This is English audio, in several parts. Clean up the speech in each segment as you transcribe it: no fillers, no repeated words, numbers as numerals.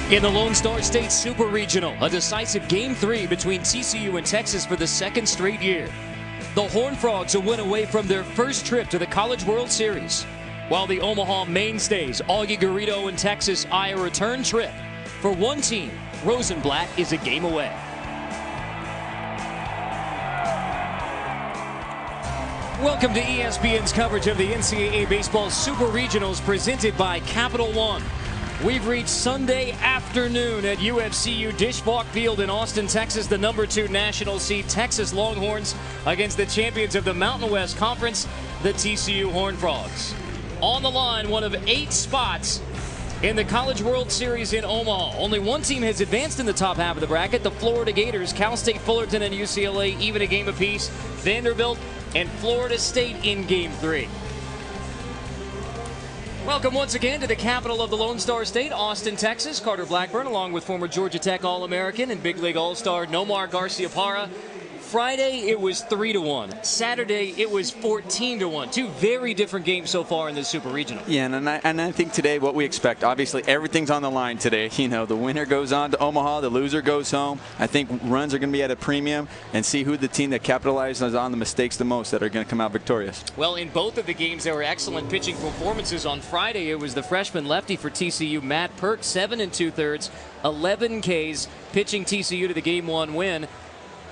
In the Lone Star State Super Regional, a decisive Game 3 between TCU and Texas for the second straight year. The Horned Frogs a win away from their first trip to the College World Series, while the Omaha mainstays, Augie Garrido and Texas, eye a return trip. For one team, Rosenblatt is a game away. Welcome to ESPN's coverage of the NCAA Baseball Super Regionals presented by Capital One. We've reached Sunday afternoon at UFCU Disch-Falk Field in Austin, Texas. The number 2 national seed Texas Longhorns against the champions of the Mountain West Conference, the TCU Horned Frogs. On the line, one of 8 spots in the College World Series in Omaha. Only one team has advanced in the top half of the bracket, the Florida Gators. Cal State Fullerton and UCLA even a game apiece. Vanderbilt and Florida State in Game 3. Welcome once again to the capital of the Lone Star State, Austin, Texas. Carter Blackburn, along with former Georgia Tech All-American and Big League All-Star Nomar Garciaparra. Friday, it was 3-1. Saturday, it was 14-1. Two very different games so far in this Super Regional. Yeah, and I think today what we expect, obviously everything's on the line today. You know, the winner goes on to Omaha, the loser goes home. I think runs are going to be at a premium, and see who the team that capitalizes on the mistakes the most that are going to come out victorious. Well, in both of the games, there were excellent pitching performances. On Friday, it was the freshman lefty for TCU, Matt Perk, 7 2/3, 11 Ks, pitching TCU to the Game 1 win.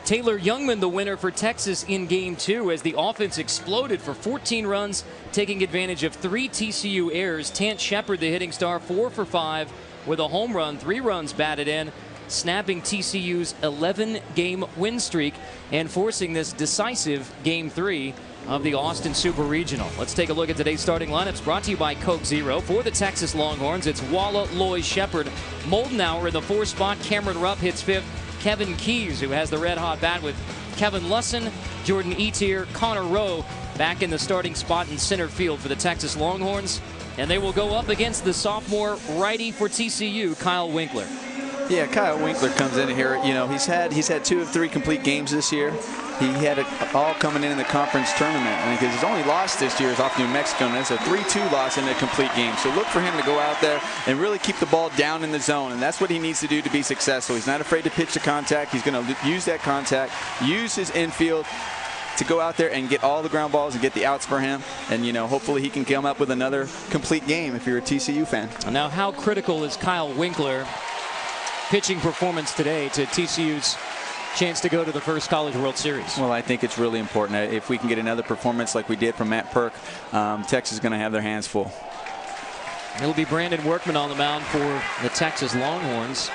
Taylor Youngman, the winner for Texas in Game 2, as the offense exploded for 14 runs, taking advantage of 3 TCU errors. Tant Shepard, the hitting star, 4 for 5 with a home run, 3 runs batted in, snapping TCU's 11-game win streak and forcing this decisive Game 3 of the Austin Super Regional. Let's take a look at today's starting lineups, brought to you by Coke Zero. For the Texas Longhorns, it's Walla, Loy, Shepard, Moldenauer in the 4th spot. Cameron Rupp hits 5th. Kevin Keys, who has the red-hot bat with Kevin Lusson, Jordan Etier, Connor Rowe back in the starting spot in center field for the Texas Longhorns. And they will go up against the sophomore righty for TCU, Kyle Winkler. Yeah, Kyle Winkler comes in here. You know, he's had 2 of 3 complete games this year. He had it all coming in the conference tournament. I mean, because his only loss this year is off New Mexico, and it's a 3-2 loss in a complete game. So look for him to go out there and really keep the ball down in the zone, and that's what he needs to do to be successful. He's not afraid to pitch the contact. He's going to use that contact, use his infield to go out there and get all the ground balls and get the outs for him. And, you know, hopefully he can come up with another complete game if you're a TCU fan. Now, how critical is Kyle Winkler pitching performance today to TCU's chance to go to the first College World Series? Well, I think it's really important. If we can get another performance like we did from Matt Perk, Texas is going to have their hands full. It'll be Brandon Workman on the mound for the Texas Longhorns.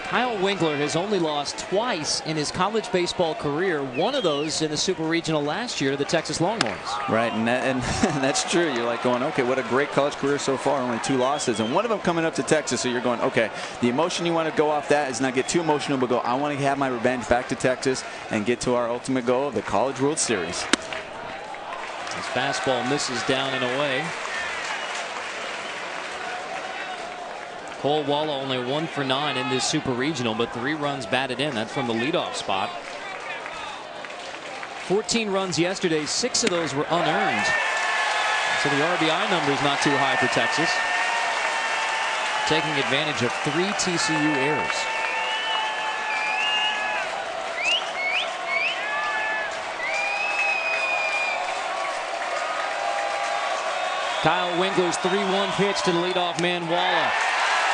Kyle Winkler has only lost twice in his college baseball career. One of those in the Super Regional last year to the Texas Longhorns. Right, and that's true. You're like going, okay, what a great college career so far. Only 2 losses, and one of them coming up to Texas. So you're going, okay, the emotion you want to go off that is not get too emotional, but go, I want to have my revenge back to Texas and get to our ultimate goal of the College World Series. His fastball misses down and away. Cole Walla only 1 for 9 in this Super Regional, but 3 runs batted in. That's from the leadoff spot. 14 runs yesterday, 6 of those were unearned. So the RBI number is not too high for Texas. Taking advantage of 3 TCU errors. Kyle Winkler's 3-1 pitch to the leadoff man, Walla.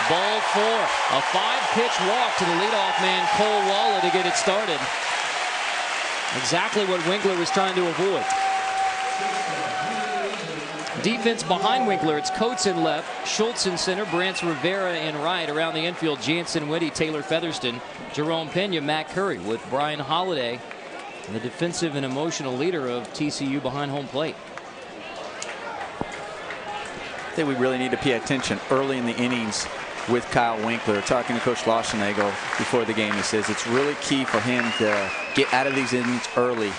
Ball 4. A 5-pitch walk to the leadoff man, Cole Walla, to get it started. Exactly what Winkler was trying to avoid. Defense behind Winkler, it's Coates in left, Schultz in center, Brantz Rivera in right. Around the infield, Jansen Whitty, Taylor Featherston, Jerome Pena, Matt Curry, with Brian Holiday, the defensive and emotional leader of TCU behind home plate. I think we really need to pay attention early in the innings with Kyle Winkler. Talking to Coach Lauschenagel before the game, he says it's really key for him to get out of these innings early.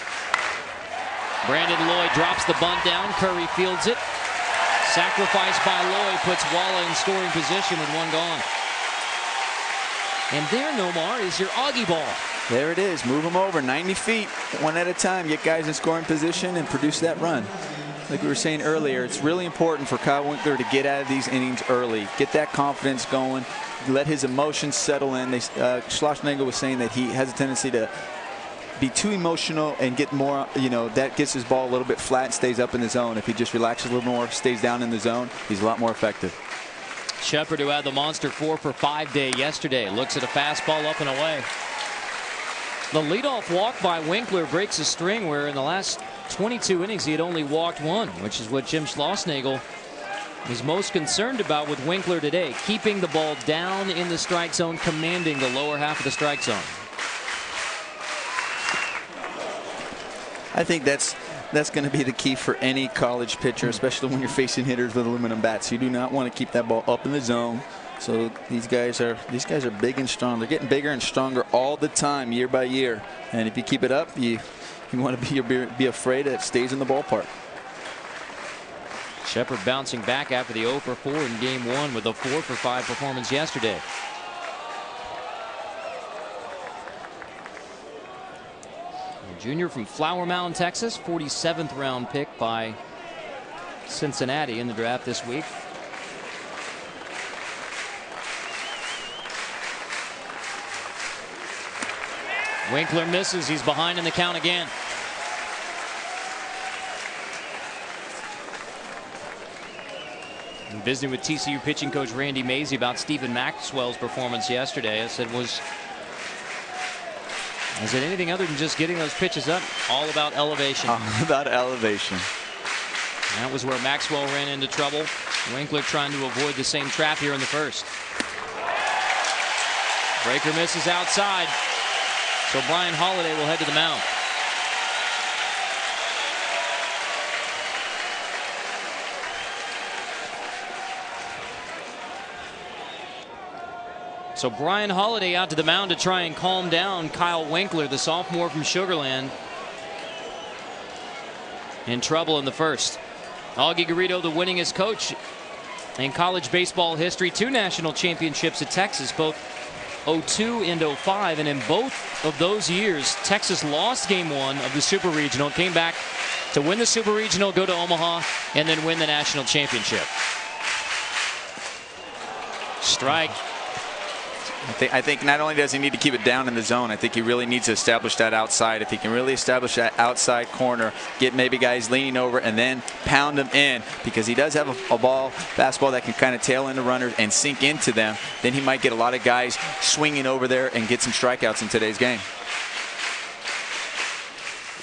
Brandon Lloyd drops the bunt down. Curry fields it. Sacrifice by Lloyd puts Walla in scoring position with 1 gone. And there, Nomar, is your Augie ball. There it is. Move them over 90 feet, 1 at a time. Get guys in scoring position and produce that run. like we were saying earlier, it's really important for Kyle Winkler to get out of these innings early, get that confidence going, let his emotions settle in. Schlossnagle was saying that he has a tendency to be too emotional and get more, that gets his ball a little bit flat and stays up in the zone. If he just relaxes a little more, stays down in the zone, he's a lot more effective. Shepard, who had the monster 4-for-5 day yesterday, looks at a fastball up and away. The leadoff walk by Winkler breaks a string where in the last 22 innings he had only walked one, which is what Jim Schlossnagle is most concerned about with Winkler today, keeping the ball down in the strike zone, commanding the lower half of the strike zone. I think that's going to be the key for any college pitcher, especially when you're facing hitters with aluminum bats. You do not want to keep that ball up in the zone. So these guys are big and strong. They're getting bigger and stronger all the time, year by year. And if you keep it up, you want to be afraid that it stays in the ballpark. Shepard bouncing back after the 0-for-4 in game 1 with a 4-for-5 performance yesterday. Junior from Flower Mound, Texas, 47th round pick by Cincinnati in the draft this week. Winkler misses. He's behind in the count again. And visiting with TCU pitching coach Randy Mazey about Stephen Maxwell's performance yesterday. I said, is it anything other than just getting those pitches up? All about elevation. All about elevation. That was where Maxwell ran into trouble. Winkler trying to avoid the same trap here in the first. Breaker misses outside. So Brian Holiday will head to the mound. So Brian Holiday out to the mound to try and calm down Kyle Winkler, the sophomore from Sugar Land. In trouble in the first. Augie Garrido, the winningest coach in college baseball history. 2 national championships at Texas, both 02 and 05. And in both of those years, Texas lost game 1 of the Super Regional. Came back to win the Super Regional, go to Omaha, and then win the national championship. Strike. I think not only does he need to keep it down in the zone, I think he really needs to establish that outside. If he can really establish that outside corner, get maybe guys leaning over and then pound them in, because he does have a fastball that can kind of tail into runners and sink into them, then he might get a lot of guys swinging over there and get some strikeouts in today's game.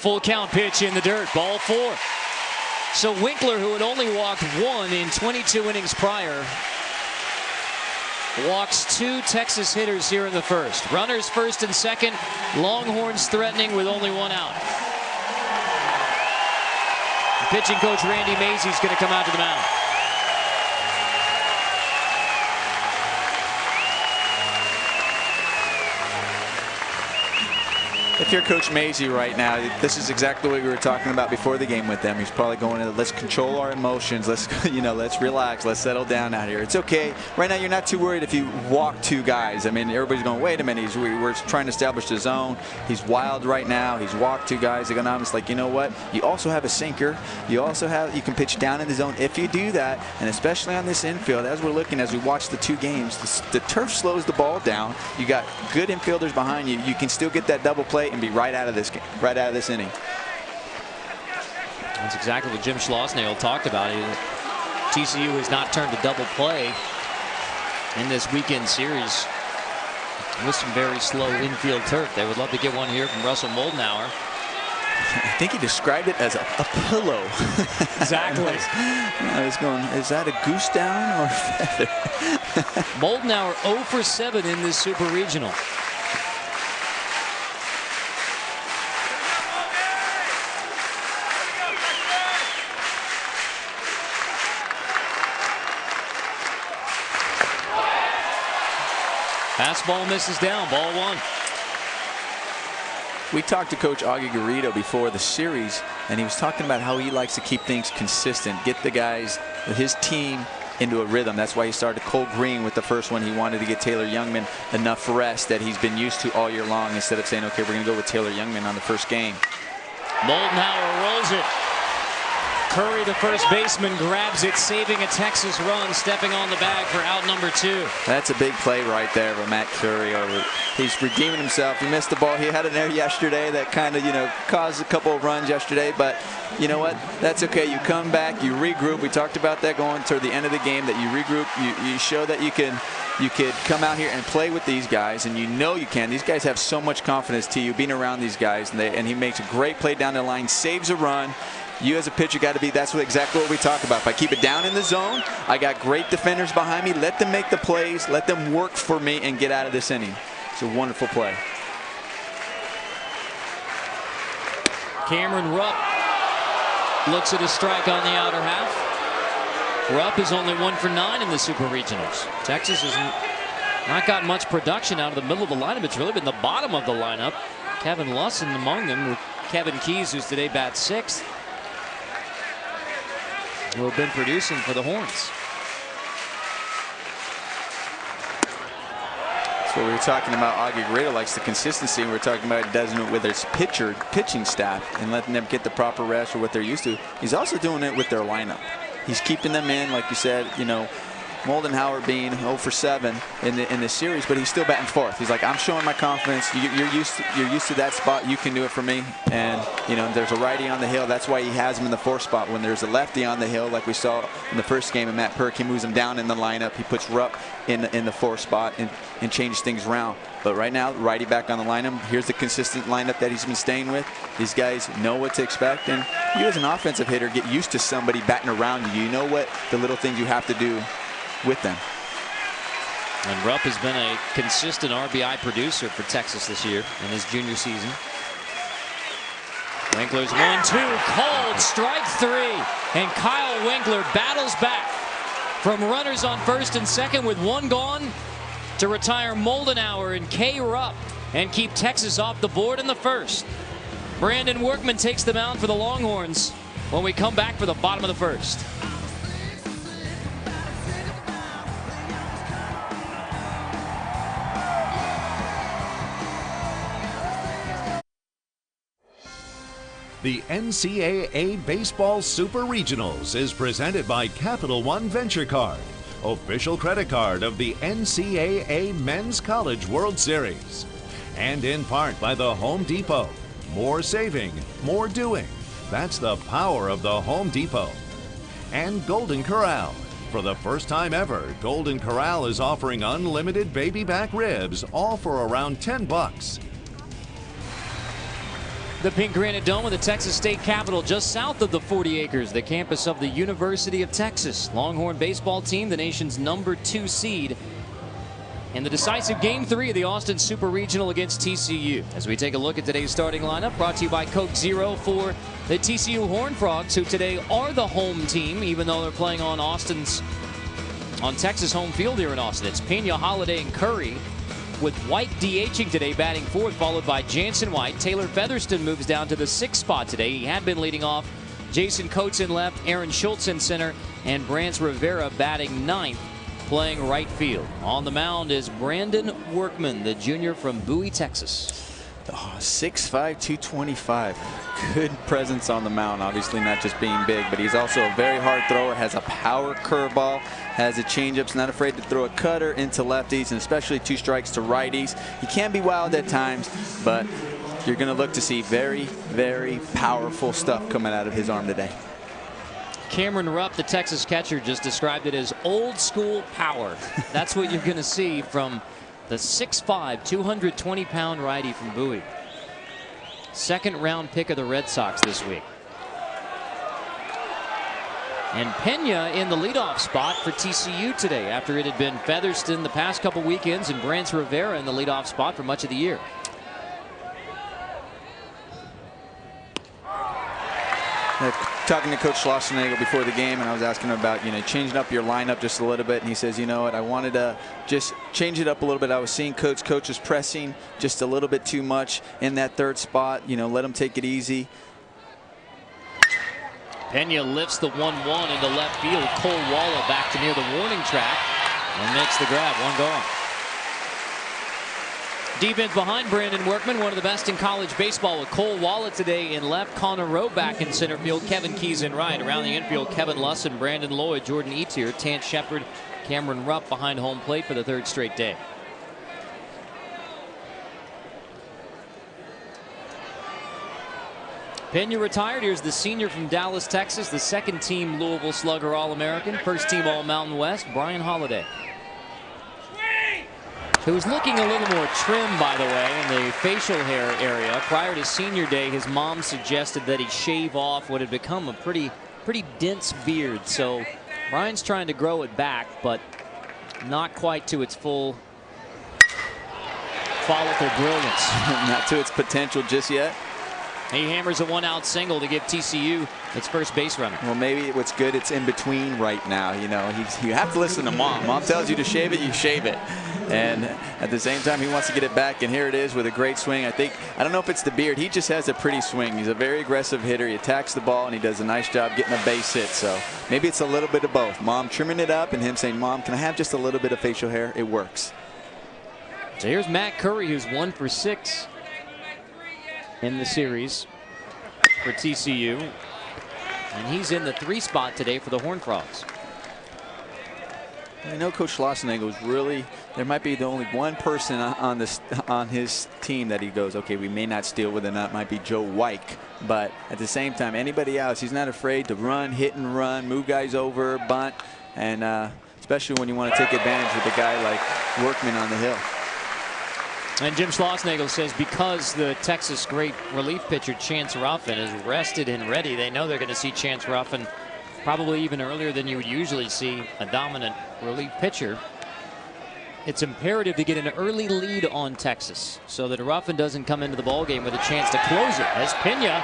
Full count pitch in the dirt, ball 4. So Winkler, who had only walked 1 in 22 innings prior, walks 2 Texas hitters here in the first. Runners first and second. Longhorns threatening with only 1 out. The pitching coach Randy Mazey is going to come out to the mound. If you're Coach Mazey right now, this is exactly what we were talking about before the game with them. He's probably going to, let's control our emotions. Let's, let's relax. Let's settle down out here. It's okay. Right now, you're not too worried if you walk 2 guys. I mean, everybody's going, wait a minute. We're trying to establish the zone. He's wild right now. He's walked 2 guys. It's like, you know what? You also have a sinker. You can pitch down in the zone if you do that. And especially on this infield, as we watch the 2 games, the turf slows the ball down. You got good infielders behind you. You can still get that double play and be right out of this game, right out of this inning. That's exactly what Jim Schlossnagle talked about. TCU has not turned a double play in this weekend series with some very slow infield turf. They would love to get one here from Russell Moldenauer. I think he described it as a pillow. Exactly. I was going, is that a goose down or a feather? Moldenauer 0-for-7 in this Super Regional. Fastball misses down, ball 1. We talked to Coach Augie Garrido before the series, and he was talking about how he likes to keep things consistent, get the guys, his team, into a rhythm. That's why he started Cole Green with the first one. He wanted to get Taylor Youngman enough rest that he's been used to all year long, instead of saying, okay, we're going to go with Taylor Youngman on the first game. Moldenauer rolls it. Curry, the first baseman, grabs it, saving a Texas run, stepping on the bag for out number 2. That's a big play right there for Matt Curry. He's redeeming himself. He missed the ball. He had an error yesterday that kind of, caused a couple of runs yesterday. But you know what? That's okay. You come back, you regroup. We talked about that going toward the end of the game, that you regroup. You show that you could come out here and play with these guys, and you can. These guys have so much confidence to you being around these guys, and he makes a great play down the line, saves a run. You as a pitcher got to be, that's exactly what we talk about. If I keep it down in the zone, I got great defenders behind me. Let them make the plays. Let them work for me and get out of this inning. It's a wonderful play. Cameron Rupp looks at a strike on the outer half. Rupp is only 1 for 9 in the Super Regionals. Texas has not got much production out of the middle of the lineup. It's really been the bottom of the lineup. Kevin Lusson among them, with Kevin Keys, who's today bats 6th, who have been producing for the Horns. That's what we were talking about. Augie Guerrero likes the consistency. We were talking about it doesn't it with his pitching staff and letting them get the proper rest or what they're used to. He's also doing it with their lineup. He's keeping them in, like you said, Moldenhauer being 0 for 7 in the series, but he's still batting 4th. He's like, I'm showing my confidence. You're used to that spot. You can do it for me. And there's a righty on the hill. That's why he has him in the 4th spot. When there's a lefty on the hill, like we saw in the first game of Matt Perk, he moves him down in the lineup. He puts Rupp in the 4th spot and changes things around. But right now, righty back on the lineup. Here's the consistent lineup that he's been staying with. These guys know what to expect, and you as an offensive hitter get used to somebody batting around you. You know what the little things you have to do with them. And Rupp has been a consistent RBI producer for Texas this year in his junior season. Winkler's 1-2, called strike 3, and Kyle Winkler battles back from runners on 1st and 2nd with 1 gone to retire Moldenhauer and K. Rupp and keep Texas off the board in the 1st. Brandon Workman takes the mound for the Longhorns when we come back for the bottom of the 1st. The NCAA Baseball Super Regionals is presented by Capital One Venture Card, official credit card of the NCAA Men's College World Series, and in part by the Home Depot. More saving, more doing. That's the power of the Home Depot. And Golden Corral. For the first time ever, Golden Corral is offering unlimited baby back ribs, all for around $10. The Pink Granite Dome of the Texas State Capitol, just south of the 40 acres, the campus of the University of Texas. Longhorn baseball team, the nation's #2 seed, in the decisive Game 3 of the Austin Super Regional against TCU. As we take a look at today's starting lineup, brought to you by Coke Zero for the TCU Horned Frogs, who today are the home team, even though they're playing on Texas home field here in Austin. It's Pena, Holiday, and Curry, with White DHing today, batting 4th, followed by Jansen White. Taylor Featherston moves down to the 6th spot today. He had been leading off. Jason Coates in left, Aaron Schultz in center, and Brance Rivera batting 9th, playing right field. On the mound is Brandon Workman, the junior from Bowie, Texas. 6'5", 225. Good presence on the mound. Obviously not just being big, but he's also a very hard thrower, has a power curveball, has a changeup, not afraid to throw a cutter into lefties, and especially 2 strikes to righties. He can be wild at times, but you're going to look to see very, very powerful stuff coming out of his arm today. Cameron Rupp, the Texas catcher, just described it as old school power. That's what you're going to see from the 6'5", 220-pound righty from Bowie. 2nd round pick of the Red Sox this week. And Pena in the leadoff spot for TCU today, after it had been Featherston the past couple weekends and Brance Rivera in the leadoff spot for much of the year. Talking to Coach Schlossernagel before the game, and I was asking him about, changing up your lineup just a little bit, and he says, you know what, I wanted to just change it up a little bit. I was seeing Coach was pressing just a little bit too much in that 3rd spot. Let him take it easy. Pena lifts the 1-1 into left field. Cole Walla back to near the warning track and makes the grab. 1 gone. Defense behind Brandon Workman, one of the best in college baseball, with Cole Wallet today in left, Connor Rowe back in center field, Kevin Keys in right. Around the infield, Kevin Lusson, Brandon Lloyd, Jordan Etier, Tant Shepard, Cameron Rupp behind home plate for the third straight day. Pena retired. Here's the senior from Dallas, Texas, the second team Louisville Slugger All-American, first team All-Mountain West, Brian Holiday. Who's looking a little more trim, by the way, in the facial hair area. Prior to senior day, his mom suggested that he shave off what had become a pretty dense beard. So Brian's trying to grow it back, but not quite to its full follicle brilliance. Not to its potential just yet. He hammers a one-out single to give TCU its first base runner. Well, maybe what's good, it's in between right now. You know, you have to listen to mom. Mom tells you to shave it, you shave it. And at the same time, he wants to get it back, and here it is with a great swing. I don't know if it's the beard. He just has a pretty swing. He's a very aggressive hitter. He attacks the ball, and he does a nice job getting a base hit. So maybe it's a little bit of both. Mom trimming it up and him saying, Mom, can I have just a little bit of facial hair? It works. So here's Matt Curry, who's 1 for 6 in the series for TCU. And he's in the 3 spot today for the Horned Frogs. I know Coach Schlossnagle is really, there might be the only one person on his team that he goes, okay, we may not steal with, and that might be Joe Wyke. But at the same time, anybody else, he's not afraid to run, hit and run, move guys over, bunt, and especially when you want to take advantage with a guy like Workman on the hill. And Jim Schlossnagle says because the Texas great relief pitcher Chance Ruffin is rested and ready, they know they're going to see Chance Ruffin probably even earlier than you would usually see a dominant relief pitcher. It's imperative to get an early lead on Texas so that Ruffin doesn't come into the ballgame with a chance to close it, as Pena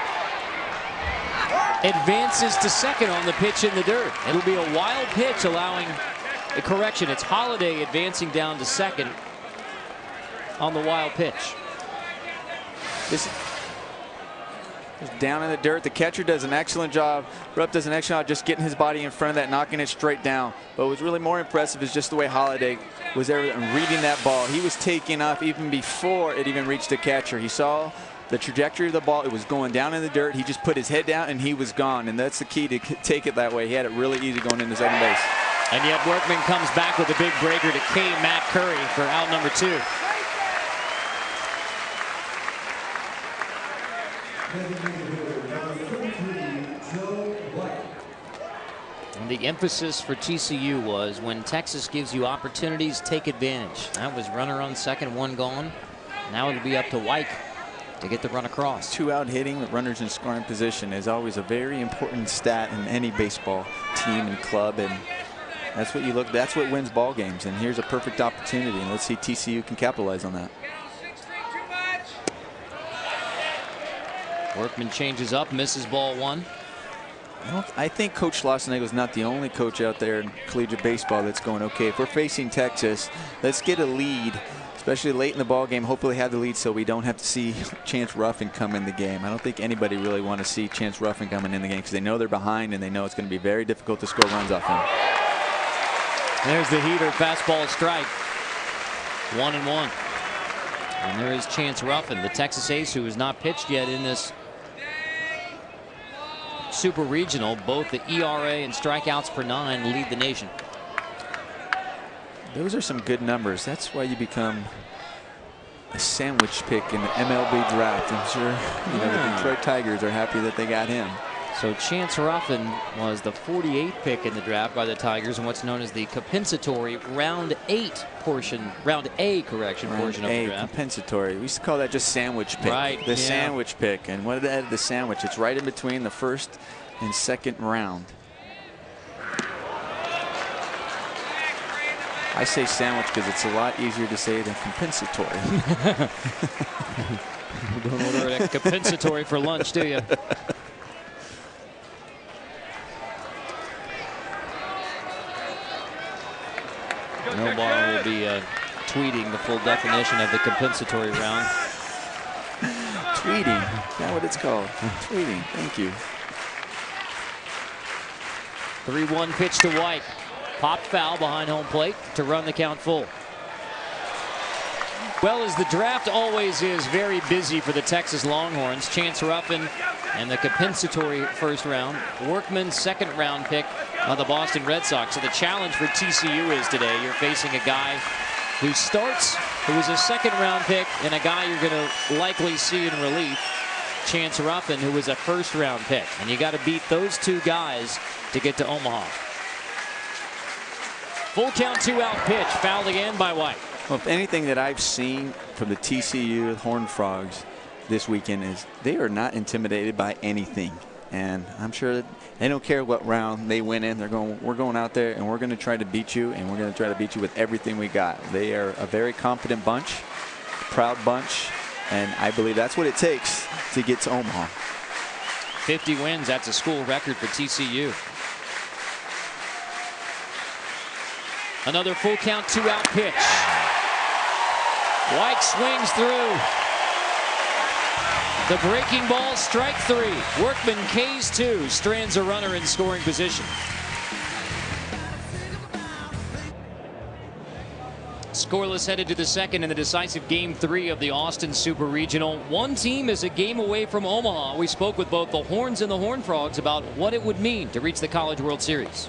advances to second on the pitch in the dirt. It'll be a wild pitch, allowing the correction. It's Holiday advancing down to second on the wild pitch. This is down in the dirt. The catcher does an excellent job. Rupp does an excellent job just getting his body in front of that, knocking it straight down. But what was really more impressive is just the way Holiday was there and reading that ball. He was taking off even before it even reached the catcher. He saw the trajectory of the ball. It was going down in the dirt. He just put his head down and he was gone. And that's the key to take it that way. He had it really easy going into second base. And yet Workman comes back with a big breaker to K. Matt Curry for out number 2. And the emphasis for TCU was when Texas gives you opportunities, take advantage. That was runner on second, 1 gone. Now it'll be up to Wyke to get the run across. 2 out hitting with runners in scoring position is always a very important stat in any baseball team and club, and that's what you look. That's what wins ball games. And here's a perfect opportunity, and let's see TCU can capitalize on that. Workman changes up, misses ball 1. I think Coach Schlossnagle is not the only coach out there in collegiate baseball that's going, okay, if we're facing Texas, let's get a lead, especially late in the ball game. Hopefully have the lead so we don't have to see Chance Ruffin come in the game. I don't think anybody really want to see Chance Ruffin coming in the game because they know they're behind and they know it's going to be very difficult to score runs off him. There's the heater, fastball strike. 1-1. And there is Chance Ruffin, the Texas ace, who has not pitched yet in this Super Regional. Both the ERA and strikeouts per 9 lead the nation. Those are some good numbers. That's why you become a sandwich pick in the MLB draft. I'm sure the Detroit Tigers are happy that they got him. So Chance Ruffin was the 48th pick in the draft by the Tigers in what's known as the compensatory round A portion of the draft. Compensatory. We used to call that just sandwich pick. Right. The sandwich pick. And what did that add the sandwich? It's right in between the first and second round. I say sandwich because it's a lot easier to say than compensatory. Don't order a compensatory for lunch, do you? Milbar will be tweeting the full definition of the compensatory round. Tweeting. Is that what it's called? Tweeting. Thank you. 3-1 pitch to White. Popped foul behind home plate to run the count full. Well, as the draft always is, very busy for the Texas Longhorns. Chance Ruffin and the compensatory first round. Workman, second round pick of the Boston Red Sox. So the challenge for TCU is today you're facing a guy who starts, who was a second round pick, and a guy you're going to likely see in relief, Chance Ruffin, who was a first round pick. And you got to beat those two guys to get to Omaha. Full count, 2-out pitch, fouled again by White. Well, if anything that I've seen from the TCU Horned Frogs this weekend is they are not intimidated by anything. And I'm sure that they don't care what round they win in. We're going out there and we're going to try to beat you, and we're going to try to beat you with everything we got. They are a very confident bunch, proud bunch, and I believe that's what it takes to get to Omaha. 50 wins, that's a school record for TCU. Another full count, 2-out pitch. White swings through. The breaking ball, strike 3. Workman K's 2, strands a runner in scoring position. Scoreless headed to the second in the decisive Game 3 of the Austin Super Regional. One team is a game away from Omaha. We spoke with both the Horns and the Horned Frogs about what it would mean to reach the College World Series.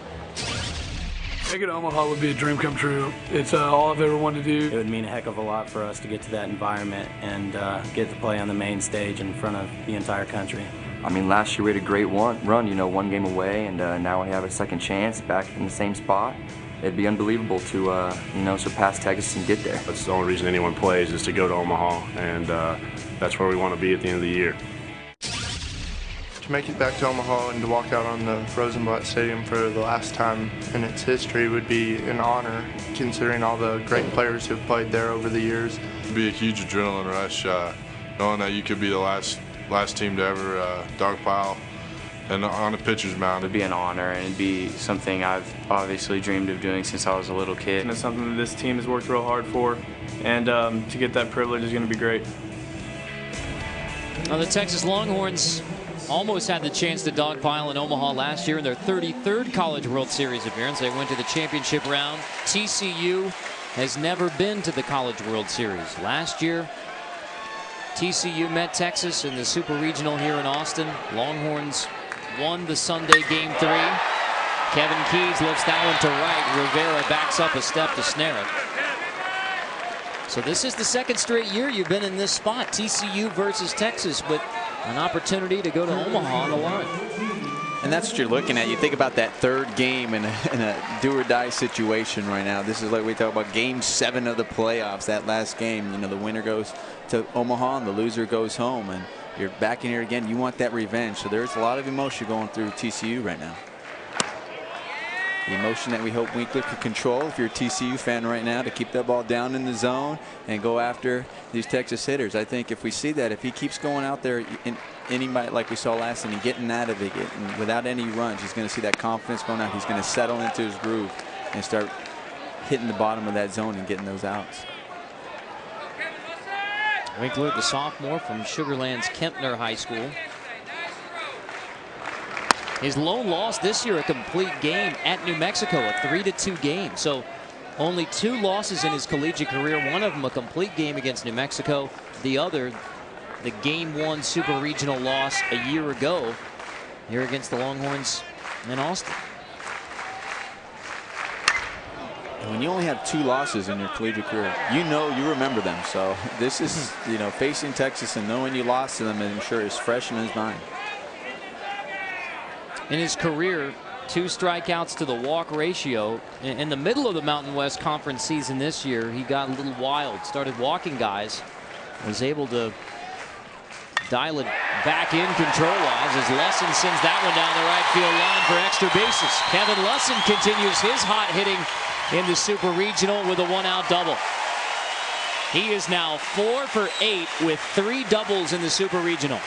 Making Omaha would be a dream come true. It's all I've ever wanted to do. It would mean a heck of a lot for us to get to that environment and get to play on the main stage in front of the entire country. I mean, last year we had a great run, you know, one game away, and now we have a second chance back in the same spot. It'd be unbelievable to, you know, surpass Texas and get there. That's the only reason anyone plays is to go to Omaha, and that's where we want to be at the end of the year. To make it back to Omaha and to walk out on the Rosenblatt Stadium for the last time in its history would be an honor, considering all the great players who've played there over the years. It'd be a huge adrenaline rush, knowing that you could be the last team to ever dogpile and on a pitcher's mound. It'd be an honor, and it'd be something I've obviously dreamed of doing since I was a little kid. And it's something that this team has worked real hard for, and to get that privilege is going to be great. Now the Texas Longhorns almost had the chance to dogpile in Omaha last year in their 33rd College World Series appearance. They went to the championship round. TCU has never been to the College World Series. Last year, TCU met Texas in the Super Regional here in Austin. Longhorns won the Sunday Game 3. Kevin Keys lifts that one to right. Rivera backs up a step to snare it. So this is the second straight year you've been in this spot. TCU versus Texas, but an opportunity to go to Omaha on the line. And that's what you're looking at. You think about that third game in a do-or-die situation right now. This is like we talk about Game 7 of the playoffs, that last game. You know, the winner goes to Omaha and the loser goes home. And you're back in here again. You want that revenge. So there's a lot of emotion going through TCU right now. The emotion that we hope Winkler could control if you're a TCU fan right now, to keep that ball down in the zone and go after these Texas hitters. I think if we see that, if he keeps going out there in anybody like we saw last inning, getting out of it, without any runs, he's going to see that confidence going out. He's going to settle into his groove and start hitting the bottom of that zone and getting those outs. Winkler, the sophomore from Sugar Land's Kempner High School. His lone loss this year, a complete game at New Mexico, a 3-2 game. So only 2 losses in his collegiate career. One of them a complete game against New Mexico. The other, the Game 1 Super Regional loss a year ago here against the Longhorns in Austin. And when you only have 2 losses in your collegiate career, you remember them. So this is, you know, facing Texas and knowing you lost to them, I'm sure is fresh in his mind. In his career, 2 strikeouts to the walk ratio. In the middle of the Mountain West Conference season this year, he got a little wild, started walking guys, was able to dial it back in control-wise as Lusson sends that one down the right field line for extra bases. Kevin Lusson continues his hot hitting in the Super Regional with a 1-out double. He is now 4 for 8 with 3 doubles in the Super Regional.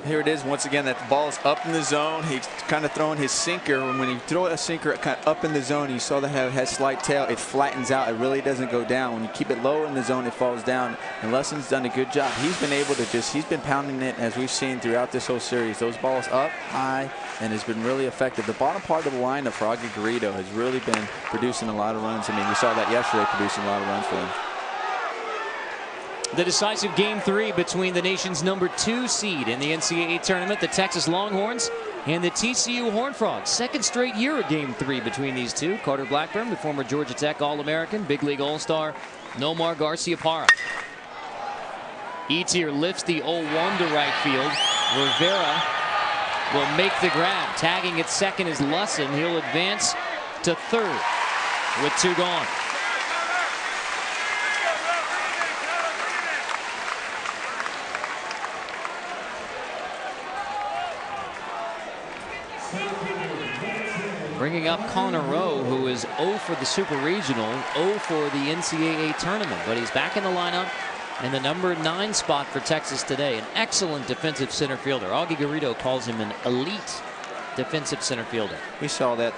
Here it it is. Once again, that ball is up in the zone. He's kind of throwing his sinker. When you throw a sinker kind of up in the zone, you saw that it has slight tail. It flattens out. It really doesn't go down. When you keep it low in the zone, it falls down. And Lusson's done a good job. He's been able to he's been pounding it, as we've seen throughout this whole series. Those balls up high, and has been really effective. The bottom part of the lineup for Augie Garrido has really been producing a lot of runs. I mean, we saw that yesterday, producing a lot of runs for them. The decisive Game 3 between the nation's #2 seed in the NCAA tournament, the Texas Longhorns, and the TCU Horned Frogs. Second straight year of Game 3 between these two. Carter Blackburn, the former Georgia Tech All-American, Big League All-Star Nomar Garciaparra. Etier lifts the 0-1 to right field. Rivera will make the grab. Tagging at second is Lusson. He'll advance to third with 2 gone. Bringing up Connor Rowe, who is 0 for the Super Regional, 0 for the NCAA tournament, but he's back in the lineup in the number 9 spot for Texas today. An excellent defensive center fielder. Augie Garrido calls him an elite defensive center fielder. We saw that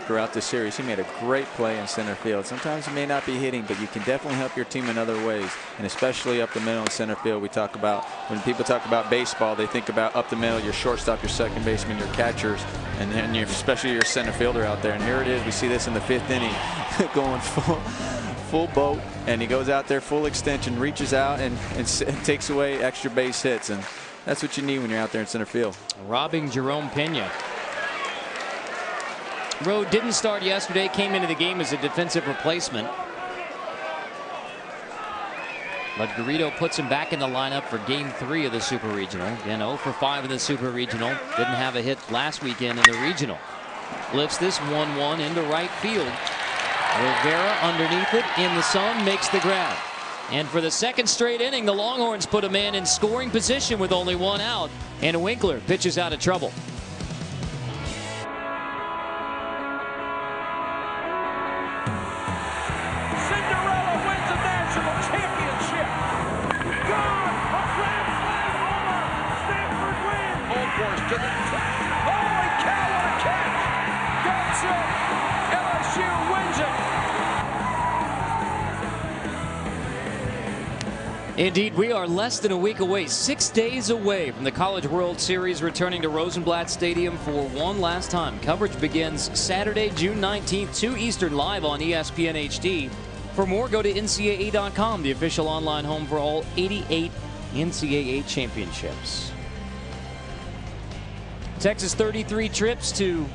throughout the series. He made a great play in center field. Sometimes he may not be hitting, but you can definitely help your team in other ways, and especially up the middle in center field. We talk about, when people talk about baseball, they think about up the middle, your shortstop, your second baseman, your catchers, and then especially your center fielder out there. And here it is. We see this in the 5th inning, going full boat, and he goes out there full extension, reaches out and takes away extra base hits, and that's what you need when you're out there in center field. Robbing Jerome Pena. Rowe didn't start yesterday, came into the game as a defensive replacement. But Garrido puts him back in the lineup for Game 3 of the Super Regional. Again, 0 for 5 in the Super Regional. Didn't have a hit last weekend in the Regional. Lifts this 1-1 into right field. Rivera underneath it in the sun, makes the grab. And for the second straight inning, the Longhorns put a man in scoring position with only 1 out. And Winkler pitches out of trouble. Indeed, we are less than a week away, 6 days away from the College World Series returning to Rosenblatt Stadium for one last time. Coverage begins Saturday, June 19th, 2 Eastern, live on ESPN HD. For more, go to NCAA.com, the official online home for all 88 NCAA championships. Texas 33 trips to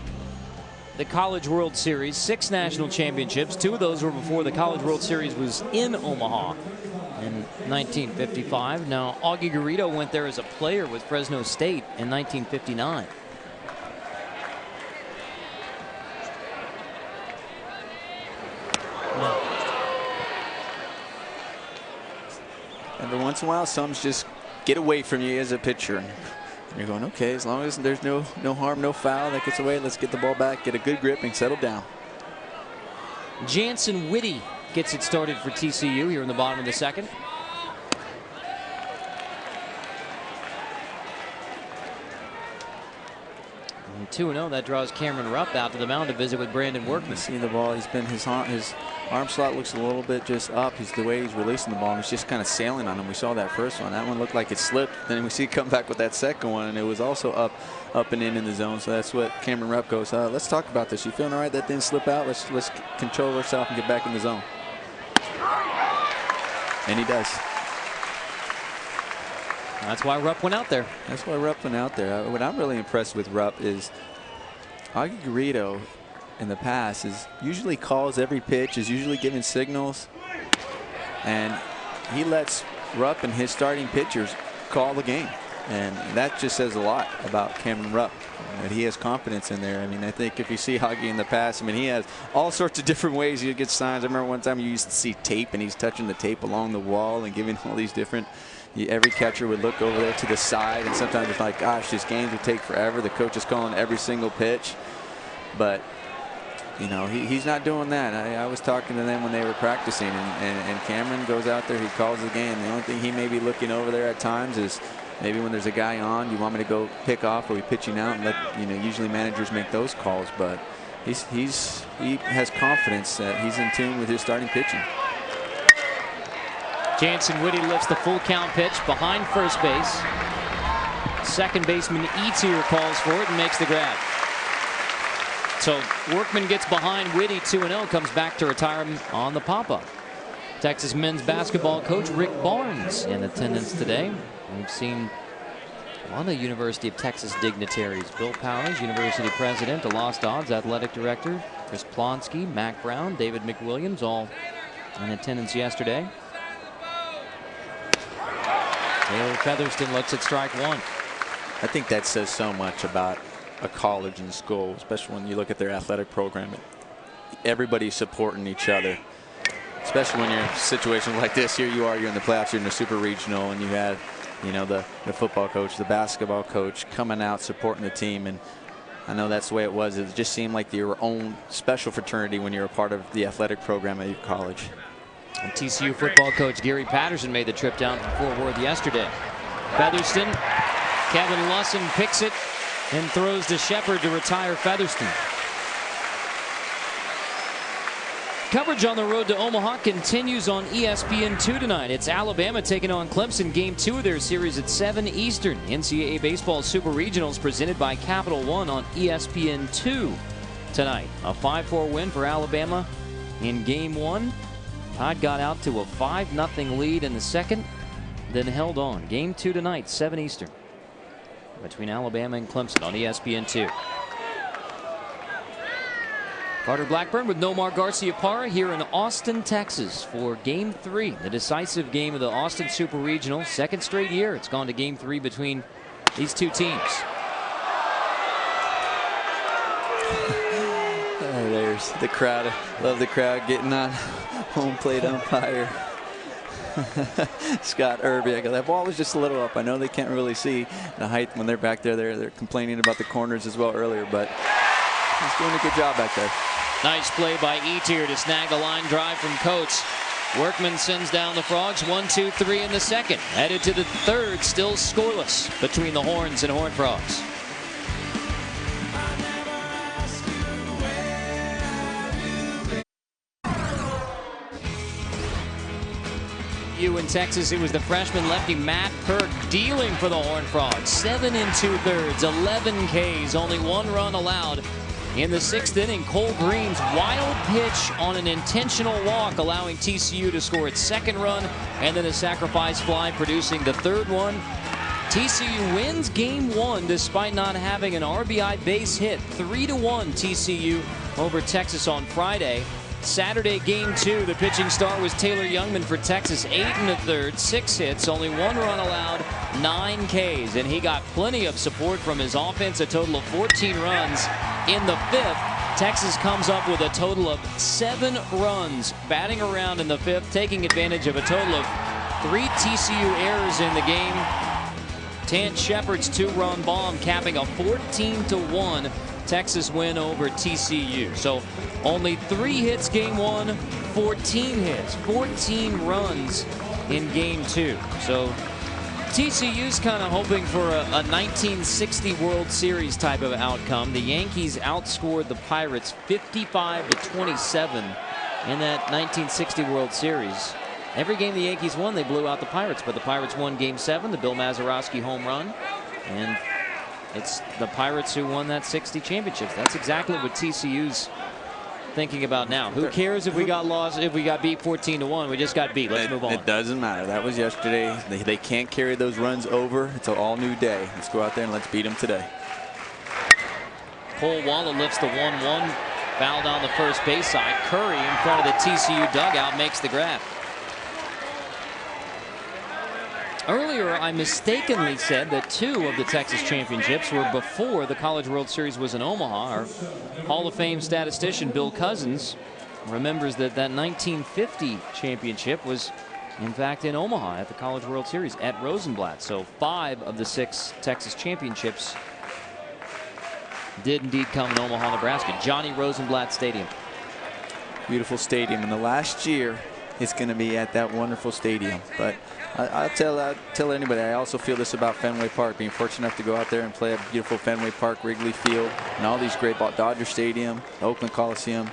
the College World Series, 6 national championships. 2 of those were before the College World Series was in Omaha in 1955. Now, Augie Garrido went there as a player with Fresno State in 1959. Every once in a while, some just get away from you as a pitcher. And you're going, okay, as long as there's no harm, no foul that gets away, let's get the ball back, get a good grip, and settle down. Jansen Whitty gets it started for TCU here in the bottom of the second. 2-0. That draws Cameron Rupp out to the mound to visit with Brandon Workman. See the ball. He's been his arm slot looks a little bit just up. He's the way he's releasing the ball. And it's just kind of sailing on him. We saw that first one. That one looked like it slipped. Then we see it come back with that second one, and it was also up and in the zone. So that's what Cameron Rupp goes. Let's talk about this. You feeling all right? That didn't slip out. Let's control ourselves and get back in the zone. And he does. That's why Rupp went out there. That's why Rupp went out there. What I'm really impressed with Rupp is Augie Garrido in the past is usually calls every pitch, is usually giving signals, and he lets Rupp and his starting pitchers call the game. And that just says a lot about Cameron Rupp, that he has confidence in there. I mean, I think if you see Augie in the past, I mean, he has all sorts of different ways he gets signs. I remember one time you used to see tape, and he's touching the tape along the wall and giving all these different. Every catcher would look over there to the side, and sometimes it's like, gosh, these games would take forever. The coach is calling every single pitch. But, you know, he's not doing that. I was talking to them when they were practicing, and Cameron goes out there, he calls the game. The only thing he may be looking over there at times is maybe when there's a guy on, you want me to go pick off, or we pitching out and let, usually managers make those calls, but he has confidence that he's in tune with his starting pitching. Jansen Whitty lifts the full count pitch behind first base. Second baseman Etier calls for it and makes the grab. So Workman gets behind Whitty 2-0, comes back to retire him on the pop-up. Texas men's basketball coach Rick Barnes in attendance today. We've seen a lot of University of Texas dignitaries. Bill Powers, University president, the Lost Odds athletic director, Chris Plonsky, Mac Brown, David McWilliams, all in attendance yesterday. Taylor Featherston looks at strike one. I think that says so much about a college and school, especially when you look at their athletic program. Everybody's supporting each other, especially when you're in situations like this. Here you are, you're in the playoffs, you're in the super regional, and you had, the football coach, the basketball coach coming out supporting the team. And I know that's the way it was. It just seemed like your own special fraternity when you're a part of the athletic program at your college. And TCU football coach Gary Patterson made the trip down from Fort Worth yesterday. Featherston, Kevin Lusson picks it and throws to Shepard to retire Featherston. Coverage on the road to Omaha continues on ESPN2 tonight. It's Alabama taking on Clemson, game 2 of their series at 7 Eastern. NCAA Baseball Super Regionals presented by Capital One on ESPN2 tonight. A 5-4 win for Alabama in game 1. Todd got out to a 5-0 lead in the second, then held on. Game 2 tonight, 7 Eastern, between Alabama and Clemson on ESPN2. Carter Blackburn with Nomar Garciaparra here in Austin, Texas for game 3, the decisive game of the Austin Super Regional. Second straight year it's gone to game 3 between these two teams. There's the crowd. Love the crowd getting on home plate umpire. Scott Irby. That ball was just a little up. I know they can't really see the height when they're back there. They're complaining about the corners as well earlier, but he's doing a good job back there. Nice play by Etier to snag a line drive from Coates. Workman sends down the Frogs 1-2-3 in the second. Headed to the third, still scoreless between the Horns and Horned Frogs. In Texas, it was the freshman lefty Matt Perk dealing for the Horned Frogs. 7 2/3, 11 Ks, only 1 run allowed in the 6th inning. Cole Green's wild pitch on an intentional walk, allowing TCU to score its 2nd run, and then a sacrifice fly producing the 3rd one. TCU wins game 1 despite not having an RBI base hit. 3-1 TCU over Texas on Friday. Saturday, game 2, the pitching star was Taylor Youngman for Texas. 8 1/3, 6 hits, only 1 run allowed, 9 Ks, and he got plenty of support from his offense. A total of 14 runs in the 5th. Texas comes up with a total of 7 runs batting around in the 5th, taking advantage of a total of 3 TCU errors in the game. Tant Shepard's 2-run bomb capping a 14-1 Texas win over TCU. So only 3 hits game 1, 14 hits, 14 runs in game 2. So TCU's kind of hoping for a 1960 World Series type of outcome. The Yankees outscored the Pirates 55-27 in that 1960 World Series. Every game the Yankees won, they blew out the Pirates, but the Pirates won game 7, the Bill Mazeroski home run, and it's the Pirates who won that 60 championships. That's exactly what TCU's thinking about now. Who cares if we got lost, if we got beat 14-1? We just got beat. Let's move on. It doesn't matter. That was yesterday. They can't carry those runs over. It's an all-new day. Let's go out there and let's beat them today. Cole Walla lifts the 1-1. Foul down the first base side. Curry in front of the TCU dugout makes the grab. Earlier, I mistakenly said that 2 of the Texas championships were before the College World Series was in Omaha. Our Hall of Fame statistician Bill Cousins remembers that 1950 championship was, in fact, in Omaha at the College World Series at Rosenblatt. So 5 of the 6 Texas championships did indeed come in Omaha, Nebraska. Johnny Rosenblatt Stadium. Beautiful stadium. In the last year, it's going to be at that wonderful stadium. But I'll tell anybody, I also feel this about Fenway Park, being fortunate enough to go out there and play at beautiful Fenway Park, Wrigley Field, and all these great Dodger Stadium, Oakland Coliseum.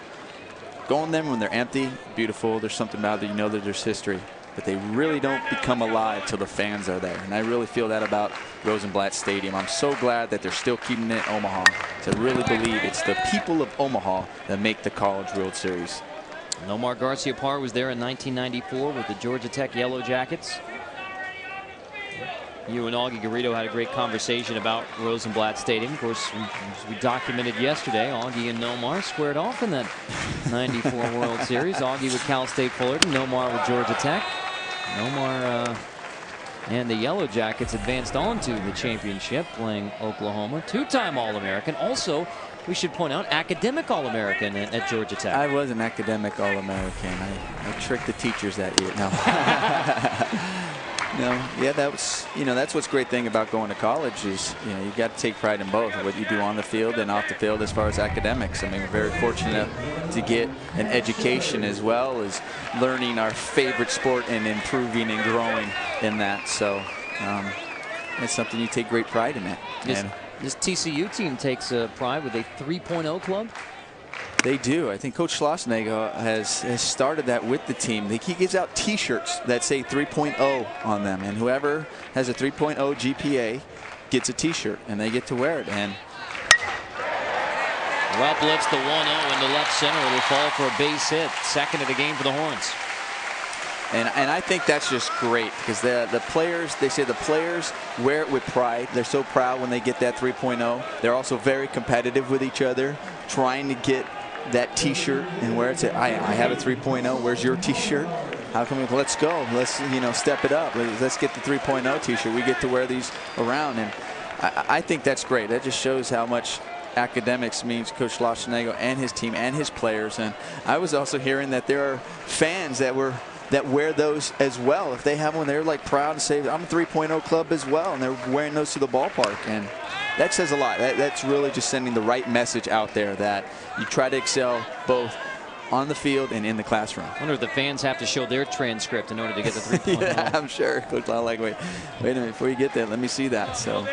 Going there when they're empty, beautiful. There's something about it, you know that there's history. But they really don't become alive till the fans are there. And I really feel that about Rosenblatt Stadium. I'm so glad that they're still keeping it in Omaha. So I really believe it's the people of Omaha that make the College World Series. Nomar Garcia-Parr was there in 1994 with the Georgia Tech Yellow Jackets. You and Augie Garrido had a great conversation about Rosenblatt Stadium. Of course, as we documented yesterday, Augie and Nomar squared off in that 94 World Series. Augie with Cal State Fullerton, Nomar with Georgia Tech. Nomar and the Yellow Jackets advanced on to the championship, playing Oklahoma. Two-time All-American. Also, we should point out, academic All-American at Georgia Tech. I was an academic All-American. I tricked the teachers that year. No. No, yeah, that was, that's what's great thing about going to college is, you got to take pride in both, what you do on the field and off the field as far as academics. I mean, we're very fortunate to get an education as well as learning our favorite sport and improving and growing in that. So it's something you take great pride in that. This TCU team takes pride with a 3.0 club. They do. I think Coach Schlossnagle has started that with the team. He gives out T-shirts that say 3.0 on them, and whoever has a 3.0 GPA gets a T-shirt, and they get to wear it. And Rupp lifts the 1-0 into left center. It'll fall for a base hit. Second of the game for the Horns. And I think that's just great because the players, they say the players wear it with pride. They're so proud when they get that 3.0. They're also very competitive with each other, trying to get that T-shirt and wear it. Say, I have a 3.0. Where's your T-shirt? How come let's go? Let's step it up. Let's get the 3.0 T-shirt. We get to wear these around, and I think that's great. That just shows how much academics means Coach Schlossnagle and his team and his players. And I was also hearing that there are fans that wear those as well. If they have one, they're like proud to say, I'm a 3.0 club as well, and they're wearing those to the ballpark. And that says a lot. That's really just sending the right message out there that you try to excel both on the field and in the classroom. I wonder if the fans have to show their transcript in order to get the 3.0. Yeah, I'm sure. Coach Lyle, like, wait a minute, before you get there, let me see that. So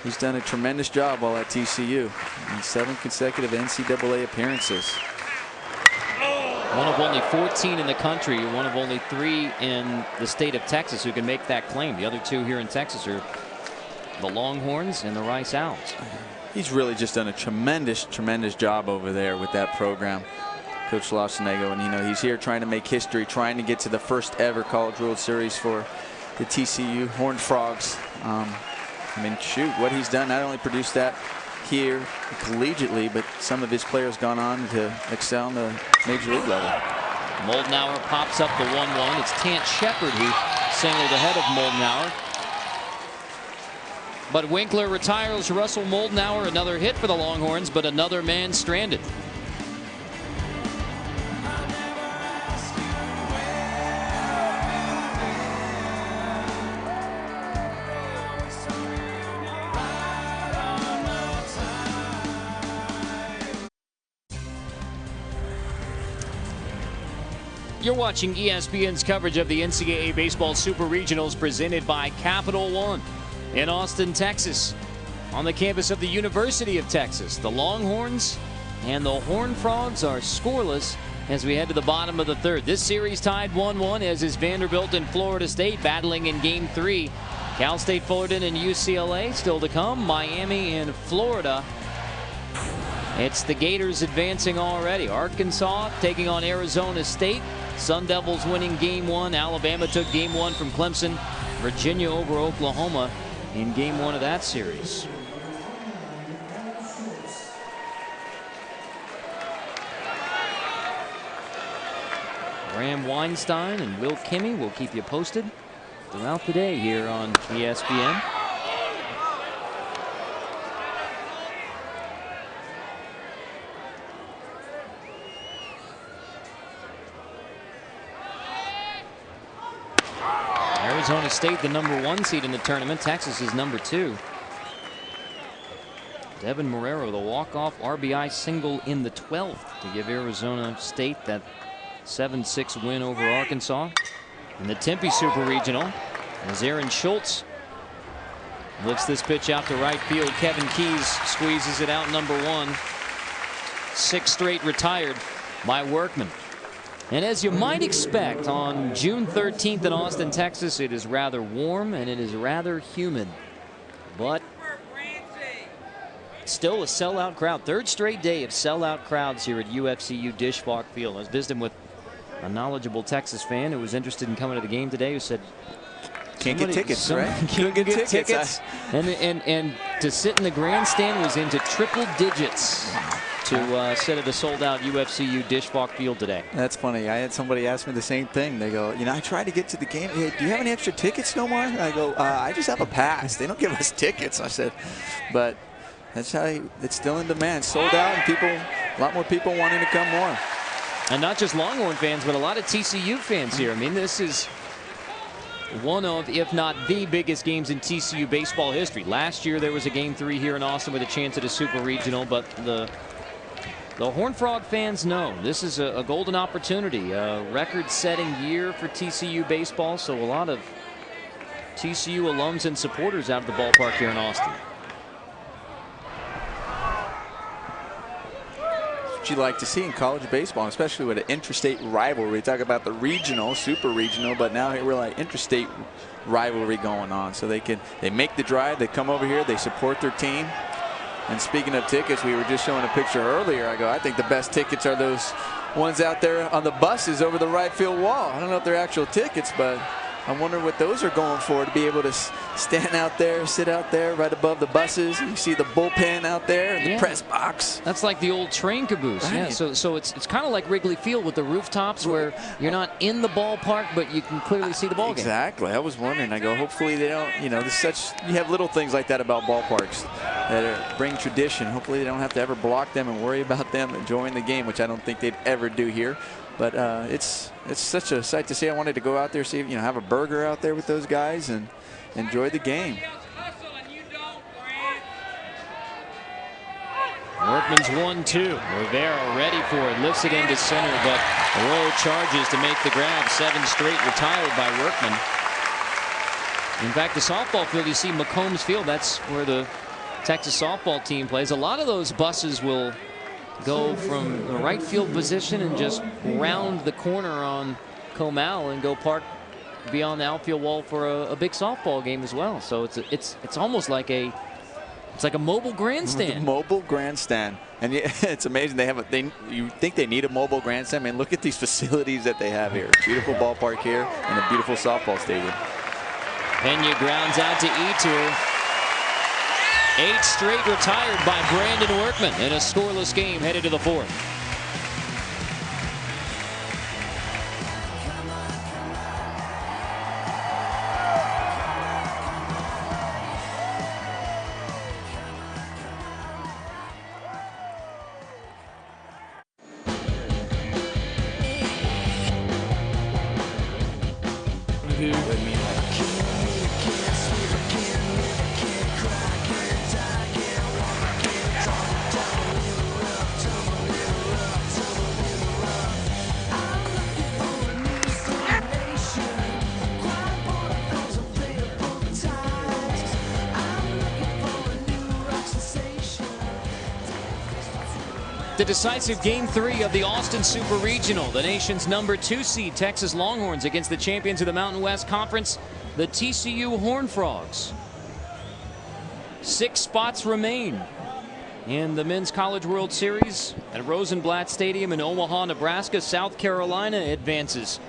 he's done a tremendous job while at TCU in 7 consecutive NCAA appearances. One of only 14 in the country, one of only 3 in the state of Texas who can make that claim. The other 2 here in Texas are the Longhorns and the Rice Owls. He's really just done a tremendous job over there with that program, Coach Schlossnagle. And he's here trying to make history, trying to get to the first ever College World Series for the TCU Horned Frogs. I mean, shoot, what he's done, not only produced that here collegiately, but some of his players gone on to excel in the major league level. Moldenauer pops up the 1-1. It's Tant Shepard who singled ahead of Moldenauer. But Winkler retires Russell Moldenauer. Another hit for the Longhorns, but another man stranded. You're watching ESPN's coverage of the NCAA Baseball Super Regionals presented by Capital One in Austin, Texas. On the campus of the University of Texas, the Longhorns and the Horned Frogs are scoreless as we head to the bottom of the third. This series tied 1-1, as is Vanderbilt and Florida State battling in Game 3. Cal State Fullerton and UCLA still to come. Miami and Florida. It's the Gators advancing already. Arkansas taking on Arizona State. Sun Devils winning Game 1. Alabama took Game 1 from Clemson. Virginia over Oklahoma in Game 1 of that series. Graham Weinstein and Will Kimmey will keep you posted throughout the day here on ESPN. Arizona State, the #1 seed in the tournament. Texas is #2. Devin Marrero, the walk-off RBI single in the 12th to give Arizona State that 7-6 win over Arkansas. In the Tempe Super Regional, as Aaron Schultz lifts this pitch out to right field, Kevin Keys squeezes it out, number 1. 6 straight retired by Workman. And as you might expect, on June 13th in Austin, Texas, it is rather warm and it is rather humid. But still a sellout crowd. 3rd straight day of sellout crowds here at UFCU Disch-Falk Field. I was visiting with a knowledgeable Texas fan who was interested in coming to the game today, who said, can't get tickets, right? Can't get tickets. And to sit in the grandstand was into triple digits to sit at a sold-out UFCU Disch-Falk Field today. That's funny. I had somebody ask me the same thing. They go, I tried to get to the game. Hey, do you have any extra tickets no more? I go, I just have a pass. They don't give us tickets. I said, but that's how it's still in demand. Sold out, and a lot more people wanting to come more. And not just Longhorn fans, but a lot of TCU fans here. I mean, this is one of, if not the biggest games in TCU baseball history. Last year there was a Game 3 here in Austin with a chance at a Super Regional, but the Horned Frog fans know this is a golden opportunity, a record-setting year for TCU baseball, so a lot of TCU alums and supporters out of the ballpark here in Austin. What you like to see in college baseball, especially with an interstate rivalry. We talk about the regional, super regional, but now we're like interstate rivalry going on. So they make the drive, they come over here, they support their team. And speaking of tickets, we were just showing a picture earlier. I think the best tickets are those ones out there on the buses over the right field wall. I don't know if they're actual tickets, but I wonder what those are going for, to be able to stand out there, sit out there right above the buses. You see the bullpen out there, the press box. That's like the old train caboose. Right. Yeah, so it's kind of like Wrigley Field with the rooftops, where you're not in the ballpark, but you can clearly see the ball game. Exactly. I was wondering. I go, hopefully they don't, you have little things like that about ballparks that bring tradition. Hopefully they don't have to ever block them and worry about them enjoying the game, which I don't think they'd ever do here. But it's such a sight to see. I wanted to go out there, see, have a burger out there with those guys and enjoy the game. Workman's 1-2. Rivera ready for it, lifts it into center, but Rowe charges to make the grab. 7 straight retired by Workman. In fact, the softball field, you see McCombs Field, that's where the Texas softball team plays. A lot of those buses will go from the right field position and just round the corner on Comal and go park beyond the outfield wall for a big softball game as well. So it's almost like a mobile grandstand. Mobile grandstand, and it's amazing you think they need a mobile grandstand. I mean, look at these facilities that they have here. Beautiful ballpark here and a beautiful softball stadium. Pena grounds out to Etor. 8 straight retired by Brandon Workman in a scoreless game headed to the 4th. The decisive Game 3 of the Austin Super Regional. The nation's #2 seed Texas Longhorns against the champions of the Mountain West Conference, the TCU Horned Frogs. 6 spots remain in the Men's College World Series at Rosenblatt Stadium in Omaha, Nebraska. South Carolina advances.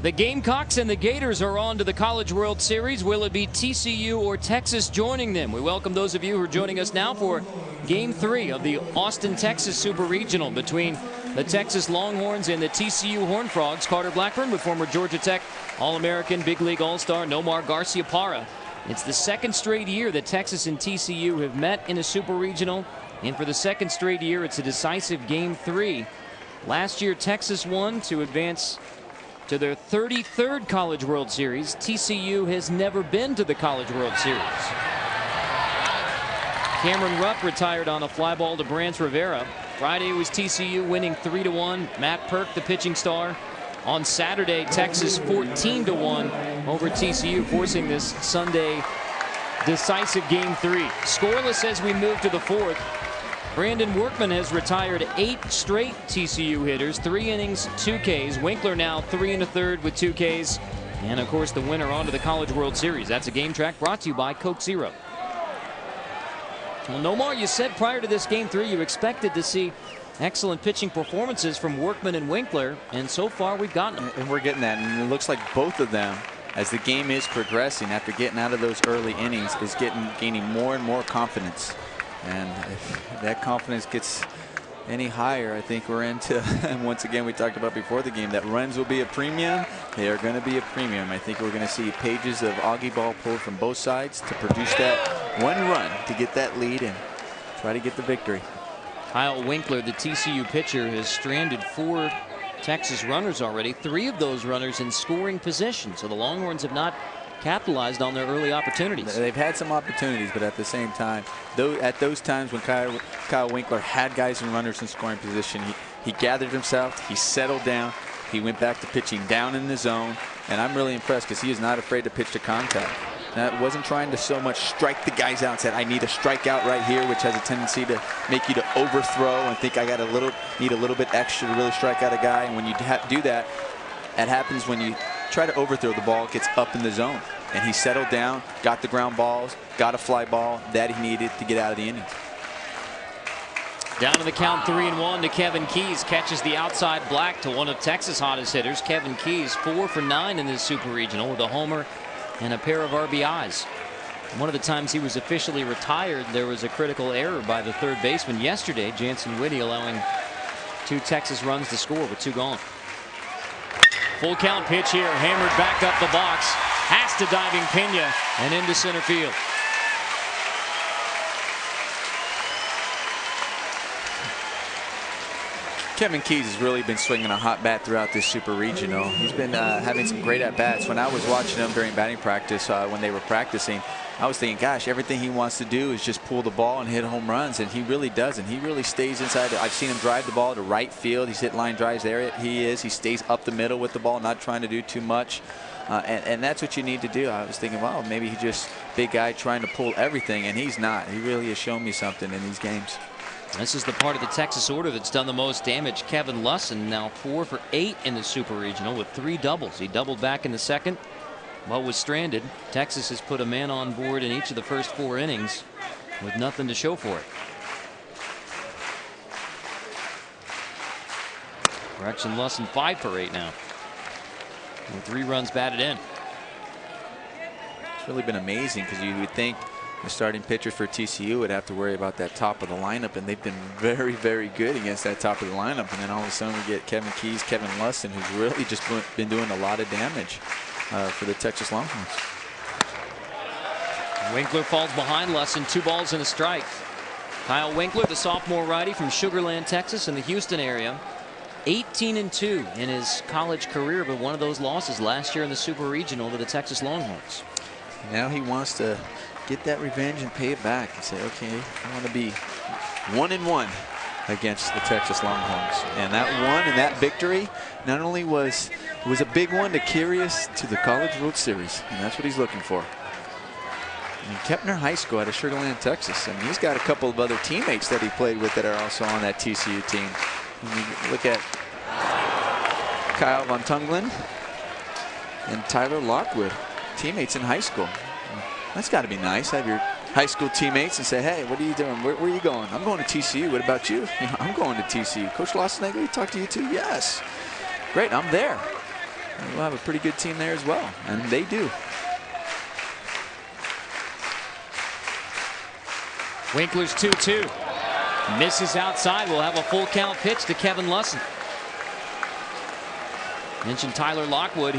The Gamecocks and the Gators are on to the College World Series. Will it be TCU or Texas joining them? We welcome those of you who are joining us now for Game 3 of the Austin, Texas Super Regional between the Texas Longhorns and the TCU Horned Frogs. Carter Blackburn with former Georgia Tech All-American, Big League All-Star Nomar Garciaparra. It's the 2nd straight year that Texas and TCU have met in a Super Regional, and for the 2nd straight year, it's a decisive Game 3. Last year, Texas won to advance to their 33rd College World Series. TCU has never been to the College World Series. Cameron Rupp retired on a fly ball to Brance Rivera. Friday was TCU winning 3-1. Matt Perk, the pitching star. On Saturday, Texas 14-1 over TCU, forcing this Sunday decisive Game 3. Scoreless as we move to the fourth. Brandon Workman has retired 8 straight TCU hitters, 3 innings, 2 Ks. Winkler now 3 1/3 with 2 Ks. And of course the winner on to the College World Series. That's a Game Track brought to you by Coke Zero. Well, Nomar, you said prior to this Game 3 you expected to see excellent pitching performances from Workman and Winkler, and so far we've gotten them. And we're getting that, and it looks like both of them, as the game is progressing after getting out of those early innings, is gaining more and more confidence. And if that confidence gets any higher, I think we're into, and once again we talked about before the game, that runs will be a premium. They are going to be a premium. I think we're going to see pages of Augie ball pulled from both sides to produce that one run to get that lead and try to get the victory. Kyle Winkler, the TCU pitcher, has stranded 4 Texas runners already, 3 of those runners in scoring position. So the Longhorns have not capitalized on their early opportunities. They've had some opportunities, but at the same time, at those times when Kyle Winkler had guys and runners in scoring position, he gathered himself, he settled down, he went back to pitching down in the zone, and I'm really impressed because he is not afraid to pitch to contact. That wasn't trying to so much strike the guys out and said, I need a strikeout right here, which has a tendency to make you to overthrow and think I need a little bit extra to really strike out a guy. And when you do that, it happens when you try to overthrow the ball, it gets up in the zone. And he settled down, got the ground balls, got a fly ball that he needed to get out of the inning. Down to the count 3-1 to Kevin Keys. Catches the outside black to one of Texas' hottest hitters. Kevin Keys 4 for 9 in this Super Regional with a homer and a pair of RBIs. One of the times he was officially retired, there was a critical error by the third baseman yesterday. Jansen Whitty allowing 2 Texas runs to score with 2 gone. Full count pitch here, hammered back up the box. Has to diving Pena and into center field. Kevin Keys has really been swinging a hot bat throughout this Super Regional. He's been having some great at-bats. When I was watching him during batting practice, when they were practicing, I was thinking, gosh, everything he wants to do is just pull the ball and hit home runs, and he really doesn't. He really stays inside. I've seen him drive the ball to right field. He's hit line drives there. He stays up the middle with the ball, not trying to do too much. And that's what you need to do. I was thinking, well, maybe he's just big guy trying to pull everything, and he's not. He really has shown me something in these games. This is the part of the Texas order that's done the most damage. Kevin Lusson now 4 for 8 in the Super Regional with 3 doubles. He doubled back in the second, but was stranded. Texas has put a man on board in each of the first 4 innings with nothing to show for it. Correction, Lusson 5 for 8 now, with 3 runs batted in. It's really been amazing because you would think the starting pitcher for TCU would have to worry about that top of the lineup, and they've been very, very good against that top of the lineup. And then all of a sudden we get Kevin Keys, Kevin Lusson, who's really just been doing a lot of damage for the Texas Longhorns. Winkler falls behind Lusson, 2 balls and a strike. Kyle Winkler, the sophomore righty from Sugar Land, Texas, in the Houston area, 18-2 in his college career, but one of those losses last year in the Super Regional to the Texas Longhorns. Now he wants to get that revenge and pay it back and say, okay, I want to be 1-1 against the Texas Longhorns. And that one and that victory not only was a big one to carry us to the College World Series, and that's what he's looking for. And Kepner High School out of Sugar Land, Texas. I mean, he's got a couple of other teammates that he played with that are also on that TCU team. You look at Kyle Von Tunglen and Tyler Lockwood, teammates in high school. That's got to be nice. Have your high school teammates and say, hey, what are you doing? Where are you going? I'm going to TCU. What about you? I'm going to TCU. Coach Lawson, we talk to you too? Yes. Great, I'm there. And we'll have a pretty good team there as well. And they do. Winkler's 2-2. Misses outside. We'll have a full count pitch to Kevin Lusson. Mentioned Tyler Lockwood.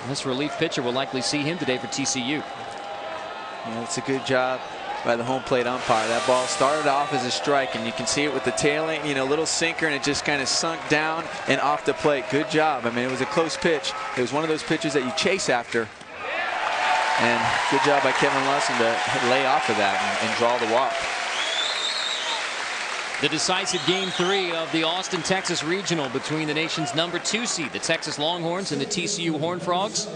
This relief pitcher will likely see him today for TCU. Yeah, it's a good job by the home plate umpire. That ball started off as a strike, and you can see it with the tailing, little sinker, and it just kind of sunk down and off the plate. Good job. I mean, it was a close pitch. It was one of those pitches that you chase after. And good job by Kevin Lusson to lay off of that and draw the walk. The decisive Game 3 of the Austin, Texas Regional between the nation's #2 seed, the Texas Longhorns, and the TCU Horned Frogs.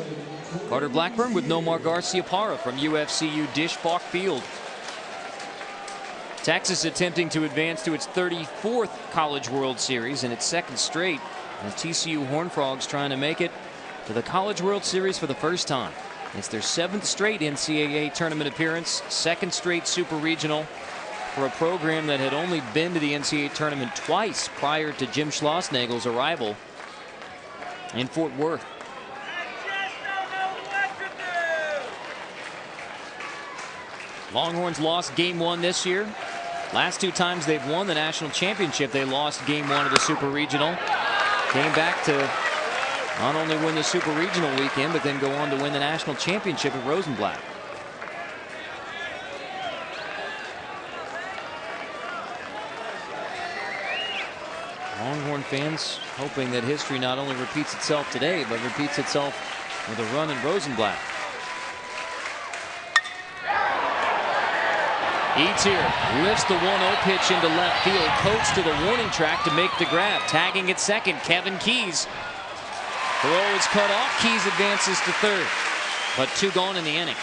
Carter Blackburn with Nomar Garcia-Parra from UFCU Disch-Falk Field. Texas attempting to advance to its 34th College World Series and its second straight. And TCU Horned Frogs trying to make it to the College World Series for the first time. It's their 7th straight NCAA tournament appearance, 2nd straight Super Regional for a program that had only been to the NCAA tournament twice prior to Jim Schlossnagel's arrival in Fort Worth. Longhorns lost Game 1 this year. Last 2 times they've won the national championship, they lost Game 1 of the Super Regional. Came back to not only win the Super Regional weekend, but then go on to win the national championship at Rosenblatt. Longhorn fans hoping that history not only repeats itself today, but repeats itself with a run in Rosenblatt. Etier lifts the 1-0 pitch into left field. Coates to the warning track to make the grab. Tagging at second, Kevin Keys. Throw is cut off. Keys advances to third, but 2 gone in the inning.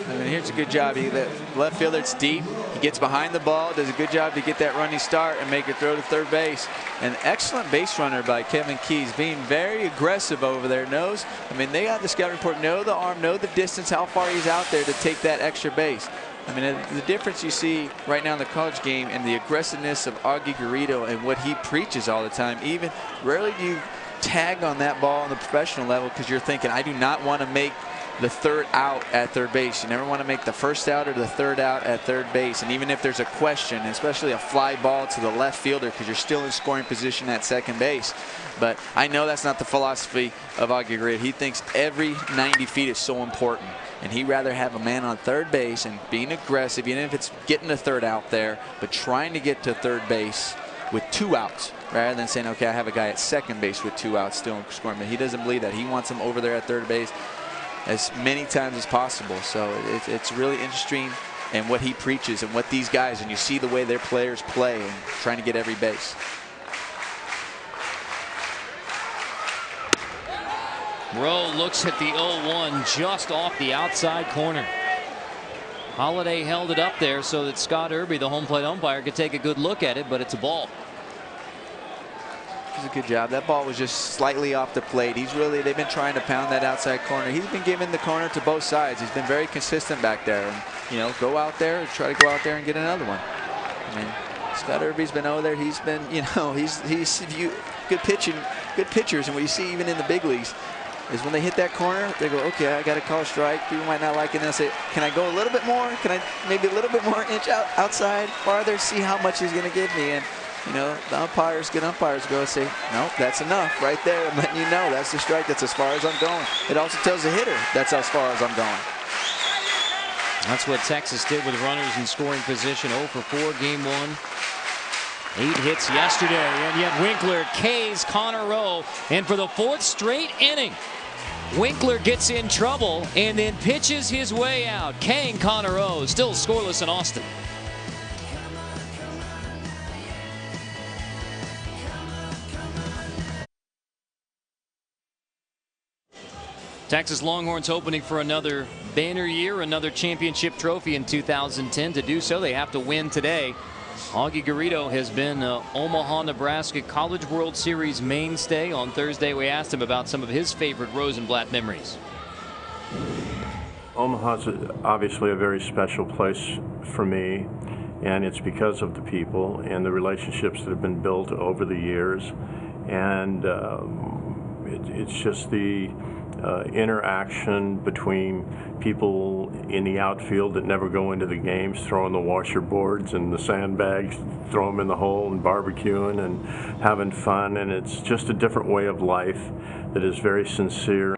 I mean, here's a good job. The left fielder, it's deep. He gets behind the ball, does a good job to get that running start and make a throw to third base. An excellent base runner by Kevin Keys, being very aggressive over there. Knows, I mean, they got the scouting report, know the arm, know the distance, how far he's out there to take that extra base. I mean, the difference you see right now in the college game and the aggressiveness of Augie Garrido and what he preaches all the time. Even rarely do you tag on that ball on the professional level because you're thinking, I do not want to make the third out at third base. You never want to make the first out or the third out at third base. And even if there's a question, especially a fly ball to the left fielder, because you're still in scoring position at second base. But I know that's not the philosophy of Augie Garrido. He thinks every 90 feet is so important. And he'd rather have a man on third base and being aggressive, even if it's getting a third out there, but trying to get to third base with 2 outs rather than saying, okay, I have a guy at second base with 2 outs still scoring. But he doesn't believe that. He wants him over there at third base as many times as possible. So it's really interesting and what he preaches and what these guys, and you see the way their players play and trying to get every base. Rowe looks at the 0-1 just off the outside corner. Holiday held it up there so that Scott Irby, the home plate umpire, could take a good look at it, but it's a ball. A good job. That ball was just slightly off the plate. They've been trying to pound that outside corner. He's been giving the corner to both sides. He's been very consistent back there. And, you know, go out there, try to go out there and get another one. I mean, Scott Irby's been over there. He's been, you know, he's good pitchers. And what you see even in the big leagues is when they hit that corner, they go, okay, I got to call a strike. People might not like it. And they'll say, can I go a little bit more? Can I maybe a little bit more inch outside farther? See how much he's going to give me. And you know, the umpires, good umpires, go and say, no, that's enough right there. I'm letting you know that's the strike. That's as far as I'm going. It also tells the hitter that's as far as I'm going. That's what Texas did with runners in scoring position. 0 for 4, Game 1. 8 hits yesterday, and yet Winkler K's Connor Rowe. And for the 4th straight inning, Winkler gets in trouble and then pitches his way out. Kang Connor Rowe still scoreless in Austin. Texas Longhorns hoping for another banner year, another championship trophy in 2010. To do so, they have to win today. Augie Garrido has been Omaha, Nebraska College World Series mainstay. On Thursday, we asked him about some of his favorite Rosenblatt memories. Omaha's obviously a very special place for me, and it's because of the people and the relationships that have been built over the years. And it's just the interaction between people in the outfield that never go into the games, throwing the washer boards and the sandbags, throw them in the hole and barbecuing and having fun. And it's just a different way of life that is very sincere.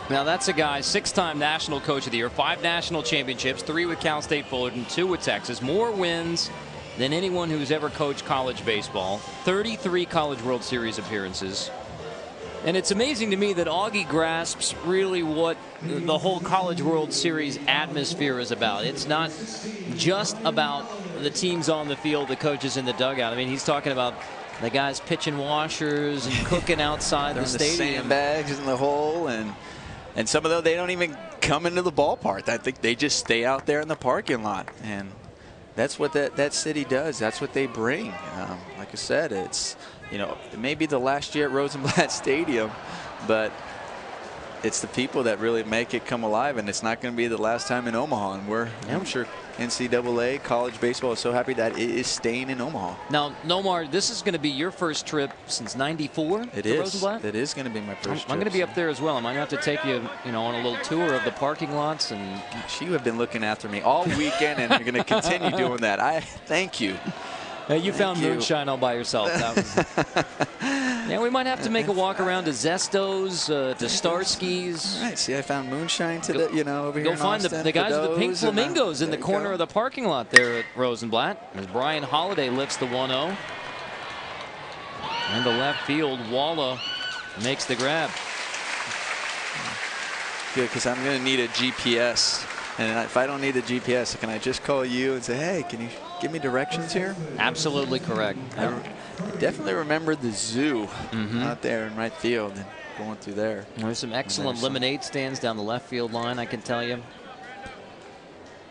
Now that's a guy, 6-time National Coach of the Year, 5 national championships, 3 with Cal State Fullerton, 2 with Texas, more wins than anyone who's ever coached college baseball, 33 College World Series appearances. And it's amazing to me that Augie grasps really what the whole College World Series atmosphere is about. It's not just about the teams on the field, the coaches in the dugout. I mean, he's talking about the guys pitching washers and cooking outside the stadium. The sandbags in the hole, and some of them, they don't even come into the ballpark. I think they just stay out there in the parking lot. And that's what that city does. That's what they bring. Like I said, it's, you know, it may be the last year at Rosenblatt Stadium, but it's the people that really make it come alive, and it's not going to be the last time in Omaha. And I'm sure NCAA college baseball is so happy that it is staying in Omaha. Now, Nomar, this is going to be your first trip since '94 to Rosenblatt? It is going to be my first trip. I'm going to be up there as well. I might have to take you, on a little tour of the parking lots. And gosh, you have been looking after me all weekend, and you're going to continue doing that. I thank you. You found moonshine all by yourself. Yeah, we might have to make a walk around to Zesto's, to Starsky's. All right, see, I found moonshine over here. Go find the guys with the pink flamingos in the corner of the parking lot there at Rosenblatt. As Brian Holiday lifts the 1-0. And the left field, Walla makes the grab. Good, because I'm going to need a GPS. And if I don't need the GPS, can I just call you and say, hey, can you give me directions here? Absolutely correct. I definitely remember the zoo out there in right field and going through there. There's some excellent lemonade stands down the left field line, I can tell you.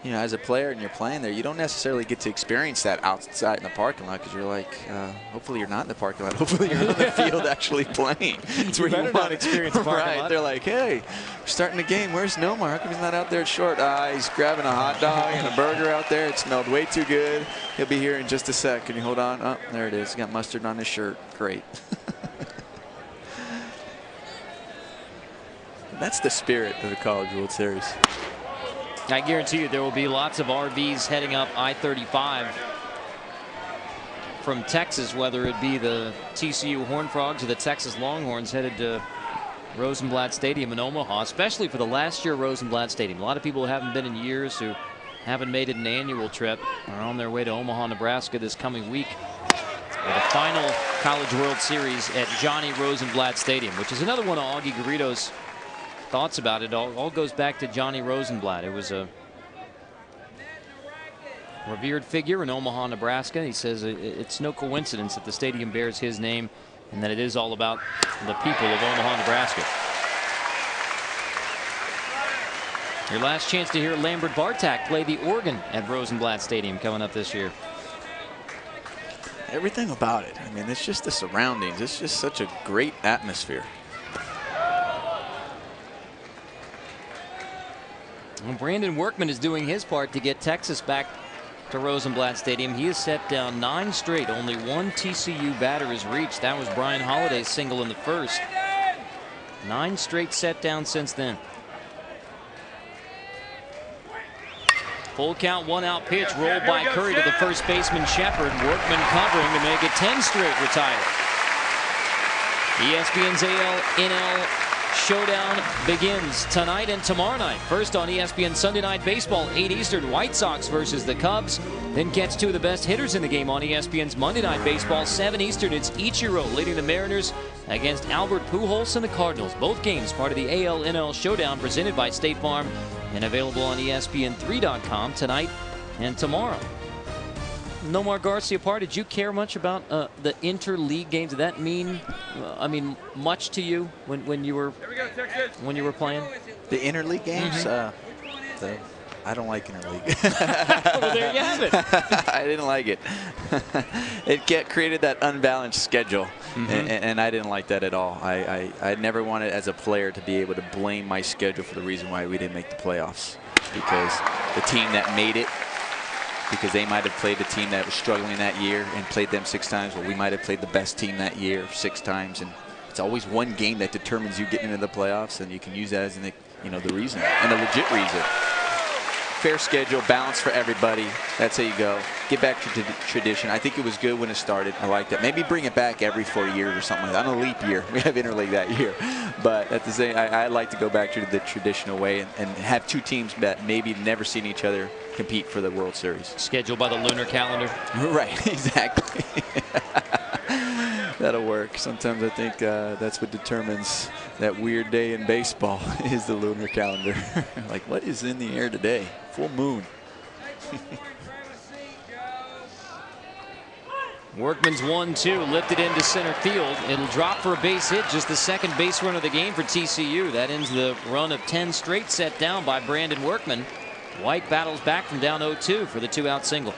You know, as a player and you're playing there, you don't necessarily get to experience that outside in the parking lot, because you're like, hopefully you're not in the parking lot. Hopefully you're on the field actually playing. It's where you better not experience the parking lot. They're like, hey, we're starting the game. Where's Nomar? How come he's not out there at short? He's grabbing a hot dog and a burger out there. It smelled way too good. He'll be here in just a sec. Can you hold on? Oh, there it is. He got mustard on his shirt. Great. That's the spirit of the College World Series. I guarantee you there will be lots of RVs heading up I-35 from Texas, whether it be the TCU Horned Frogs or the Texas Longhorns headed to Rosenblatt Stadium in Omaha, especially for the last year Rosenblatt Stadium. A lot of people who haven't been in years, who haven't made it an annual trip, are on their way to Omaha, Nebraska this coming week for the final College World Series at Johnny Rosenblatt Stadium, which is another one of Augie Garrido's thoughts about it. All goes back to Johnny Rosenblatt. It was a revered figure in Omaha, Nebraska. He says it's no coincidence that the stadium bears his name and that it is all about the people of Omaha, Nebraska. Your last chance to hear Lambert Bartak play the organ at Rosenblatt Stadium coming up this year. Everything about it. I mean, it's just the surroundings. It's just such a great atmosphere. Well, Brandon Workman is doing his part to get Texas back to Rosenblatt Stadium. He has set down 9 straight. Only one TCU batter has reached. That was Brian Holiday's single in the first. 9 straight set down since then. Full count, 1-out pitch, rolled by Curry to the first baseman Shepard. Workman covering to make it 10 straight retired. ESPN's AL-NL Showdown begins tonight and tomorrow night. First on ESPN Sunday Night Baseball, 8 Eastern, White Sox versus the Cubs. Then gets 2 of the best hitters in the game on ESPN's Monday Night Baseball, 7 Eastern. It's Ichiro leading the Mariners against Albert Pujols and the Cardinals. Both games part of the AL-NL Showdown presented by State Farm and available on ESPN3.com tonight and tomorrow. Nomar Garciaparra, did you care much about the interleague games? Did that mean, much to you when you were playing? The interleague games? I don't like interleague. Well, there you have it. I didn't like it. It created that unbalanced schedule, and I didn't like that at all. I never wanted, as a player, to be able to blame my schedule for the reason why we didn't make the playoffs, because the team that made it, because they might have played a team that was struggling that year and played them 6 times. Well, we might have played the best team that year 6 times, and it's always one game that determines you getting into the playoffs, and you can use that as the reason, and a legit reason. Fair schedule, balance for everybody. That's how you go. Get back to tradition. I think it was good when it started. I like that. Maybe bring it back every 4 years or something like that. On a leap year, we have interleague that year. But at the same, I like to go back to the traditional way and have 2 teams that maybe never seen each other compete for the World Series. Scheduled by the lunar calendar. Right, exactly. That'll work. Sometimes I think that's what determines that weird day in baseball is the lunar calendar. Like, what is in the air today? Full moon. Workman's 1-2, lifted into center field. It'll drop for a base hit, just the second base run of the game for TCU. That ends the run of 10 straight set down by Brandon Workman. White battles back from down 0-2 for the 2-out single.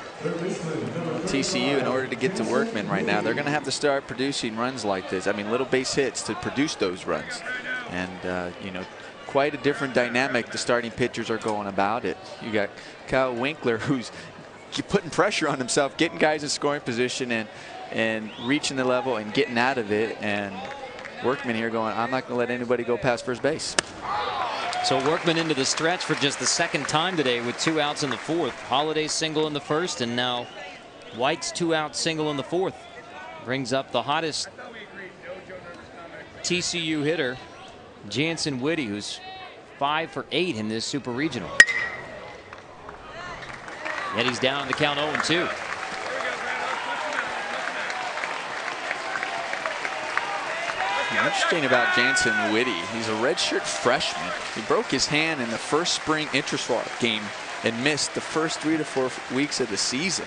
TCU, in order to get to Workman right now, they're going to have to start producing runs like this. I mean, little base hits to produce those runs. And, you know, quite a different dynamic the starting pitchers are going about it. You got Kyle Winkler, who's putting pressure on himself, getting guys in scoring position and reaching the level and getting out of it. And Workman here going, I'm not going to let anybody go past first base. So Workman into the stretch for just the second time today with 2 outs in the 4th. Holiday's single in the 1st, and now White's 2-out single in the 4th. Brings up the hottest TCU hitter, Jansen Whitty, who's 5 for 8 in this Super Regional. Yet he's down in the count 0-2. Interesting about Jansen Whitty, he's a redshirt freshman. He broke his hand in the first spring intra-swap game and missed the first 3 to 4 weeks of the season.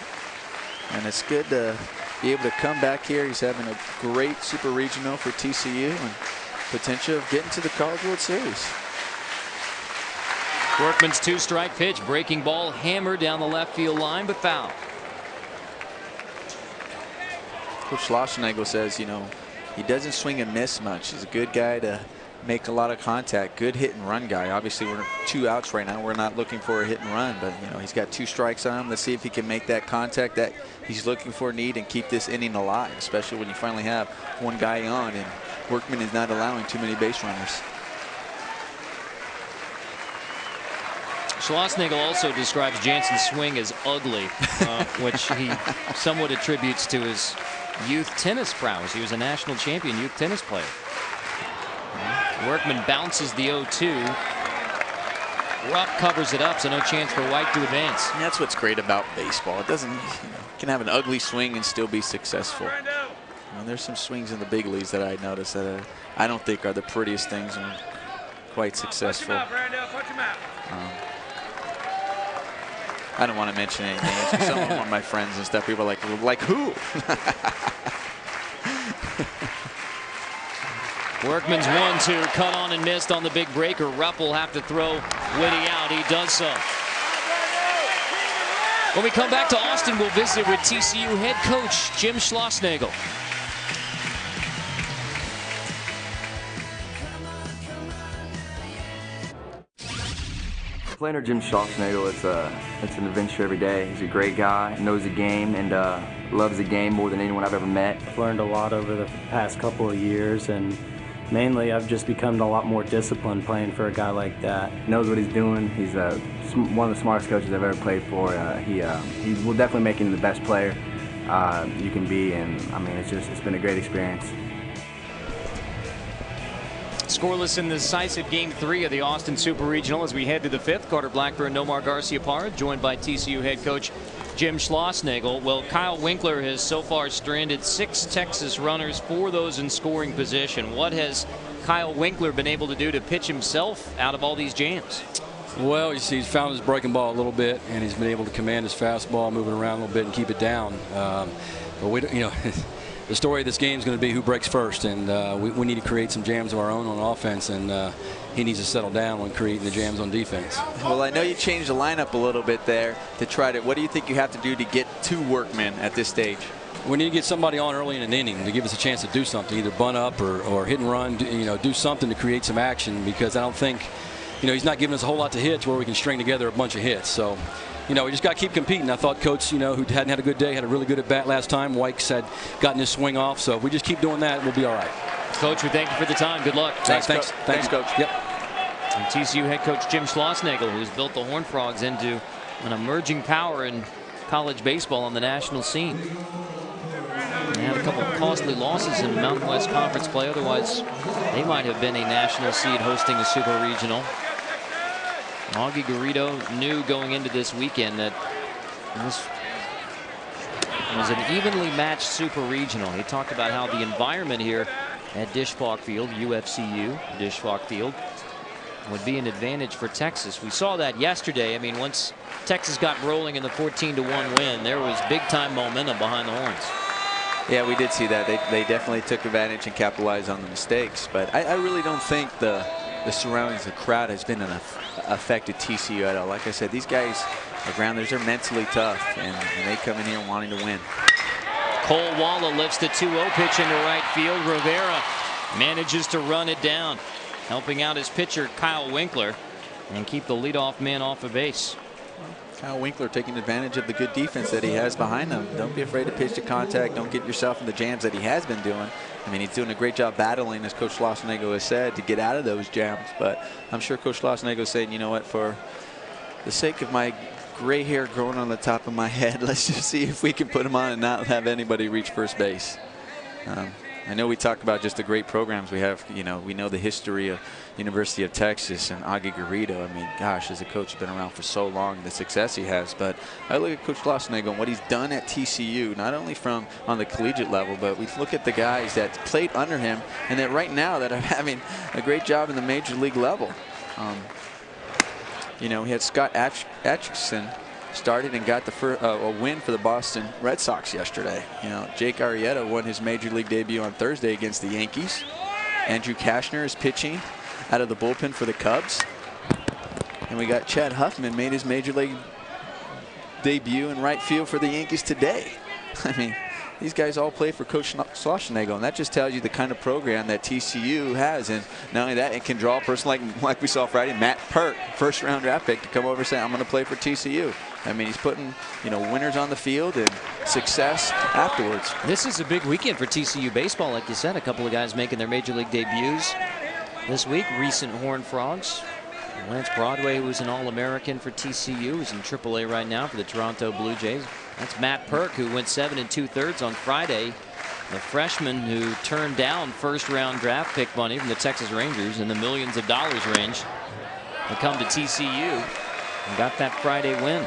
And it's good to be able to come back here. He's having a great Super Regional for TCU and potential of getting to the College World Series. Workman's 2-strike pitch, breaking ball hammered down the left field line, but foul. Coach Schlossnagel says, you know, he doesn't swing and miss much. He's a good guy to make a lot of contact. Good hit and run guy. Obviously, we're 2 outs right now. We're not looking for a hit and run, but you know, he's got 2 strikes on him. Let's see if he can make that contact that he's looking for, and keep this inning alive, especially when you finally have one guy on and Workman is not allowing too many base runners. Schlossnagel also describes Jansen's swing as ugly, which he somewhat attributes to his youth tennis prowess. He was a national champion youth tennis player. Workman bounces the 0-2. Rupp covers it up, so no chance for White to advance. And that's what's great about baseball. It doesn't, you know, can have an ugly swing and still be successful. And there's some swings in the big leagues that I noticed that I don't think are the prettiest things and quite successful. I don't want to mention anything. Some of them are my friends and stuff. People are like who? Workman's 1-2, cut on and missed on the big breaker. Rupp will have to throw Whitty out. He does so. When we come back to Austin, we'll visit with TCU head coach Jim Schlossnagel. Playing under Jim Schlossnagel, it's an adventure every day. He's a great guy, knows the game, and loves the game more than anyone I've ever met. I've learned a lot over the past couple of years, and mainly I've just become a lot more disciplined playing for a guy like that. He knows what he's doing. He's one of the smartest coaches I've ever played for. He will definitely make him the best player you can be, and I mean, it's been a great experience. Scoreless in the decisive Game 3 of the Austin Super Regional as we head to the 5th. Carter Blackburn, Nomar Garcia-Parra, joined by TCU head coach Jim Schlossnagel. Well, Kyle Winkler has so far stranded 6 Texas runners, 4 of those in scoring position. What has Kyle Winkler been able to do to pitch himself out of all these jams? Well, you see, he's found his breaking ball a little bit, and he's been able to command his fastball, moving around a little bit, and keep it down. But we don't, you know. The story of this game is going to be who breaks first, and we need to create some jams of our own on offense, and he needs to settle down when creating the jams on defense. Well, I know you changed the lineup a little bit there to try to. What do you think you have to do to get to Workman at this stage? We need to get somebody on early in an inning to give us a chance to do something, either bunt up or hit and run. Do something to create some action, because I don't think, he's not giving us a whole lot to hit to where we can string together a bunch of hits. So. We just got to keep competing. I thought Coach, who hadn't had a good day, had a really good at bat last time. Wykes had gotten his swing off. So if we just keep doing that, we'll be all right. Coach, we thank you for the time. Good luck. Thanks, Coach. Yep. And TCU head coach Jim Schlossnagel, who's built the Horned Frogs into an emerging power in college baseball on the national scene. They had a couple of costly losses in Mountain West Conference play. Otherwise, they might have been a national seed hosting a Super Regional. Augie Garrido knew going into this weekend that this was an evenly matched super regional. He talked about how the environment here at Disch-Falk Field, UFCU, Disch-Falk Field, would be an advantage for Texas. We saw that yesterday. I mean, once Texas got rolling in the 14-1 win, there was big-time momentum behind the horns. Yeah, we did see that. They definitely took advantage and capitalized on the mistakes. But I really don't think the surroundings, the crowd has been affected TCU at all. Like I said, these guys, the grounders, are mentally tough, and they come in here wanting to win. Cole Walla lifts the 2-0 pitch into right field. Rivera manages to run it down, helping out his pitcher Kyle Winkler and keep the leadoff man off of base. Kyle Winkler taking advantage of the good defense that he has behind him. Don't be afraid to pitch to contact. Don't get yourself in the jams that he has been doing. I mean, he's doing a great job battling, as Coach Schlossnagle has said, to get out of those jams. But I'm sure Coach Schlossnagle is saying, you know what, for the sake of my gray hair growing on the top of my head, let's just see if we can put him on and not have anybody reach first base. I know we talk about just the great programs we have. You know, we know the history of University of Texas and Augie Garrido. I mean, gosh, as a coach, has been around for so long, the success he has. But I look at Coach Schlossnagle and what he's done at TCU, not only from on the collegiate level, but we look at the guys that played under him and that right now that are having a great job in the major league level. You know, we had Scott Atchison started and got the a win for the Boston Red Sox yesterday. You know, Jake Arrieta won his major league debut on Thursday against the Yankees. Andrew Kashner is pitching out of the bullpen for the Cubs. And we got Chad Huffman made his major league debut in right field for the Yankees today. I mean, these guys all play for Coach Schlossnagle, and that just tells you the kind of program that TCU has. And not only that, it can draw a person like we saw Friday, Matt Perk, first-round draft pick, to come over and say, I'm going to play for TCU. I mean, he's putting, you know, winners on the field and success afterwards. This is a big weekend for TCU baseball, like you said. A couple of guys making their major league debuts this week. Recent Horned Frogs. Lance Broadway, who was an All-American for TCU, is in AAA right now for the Toronto Blue Jays. That's Matt Perk, who went 7 2/3 on Friday. The freshman who turned down first-round draft pick money from the Texas Rangers in the millions of dollars range to come to TCU and got that Friday win.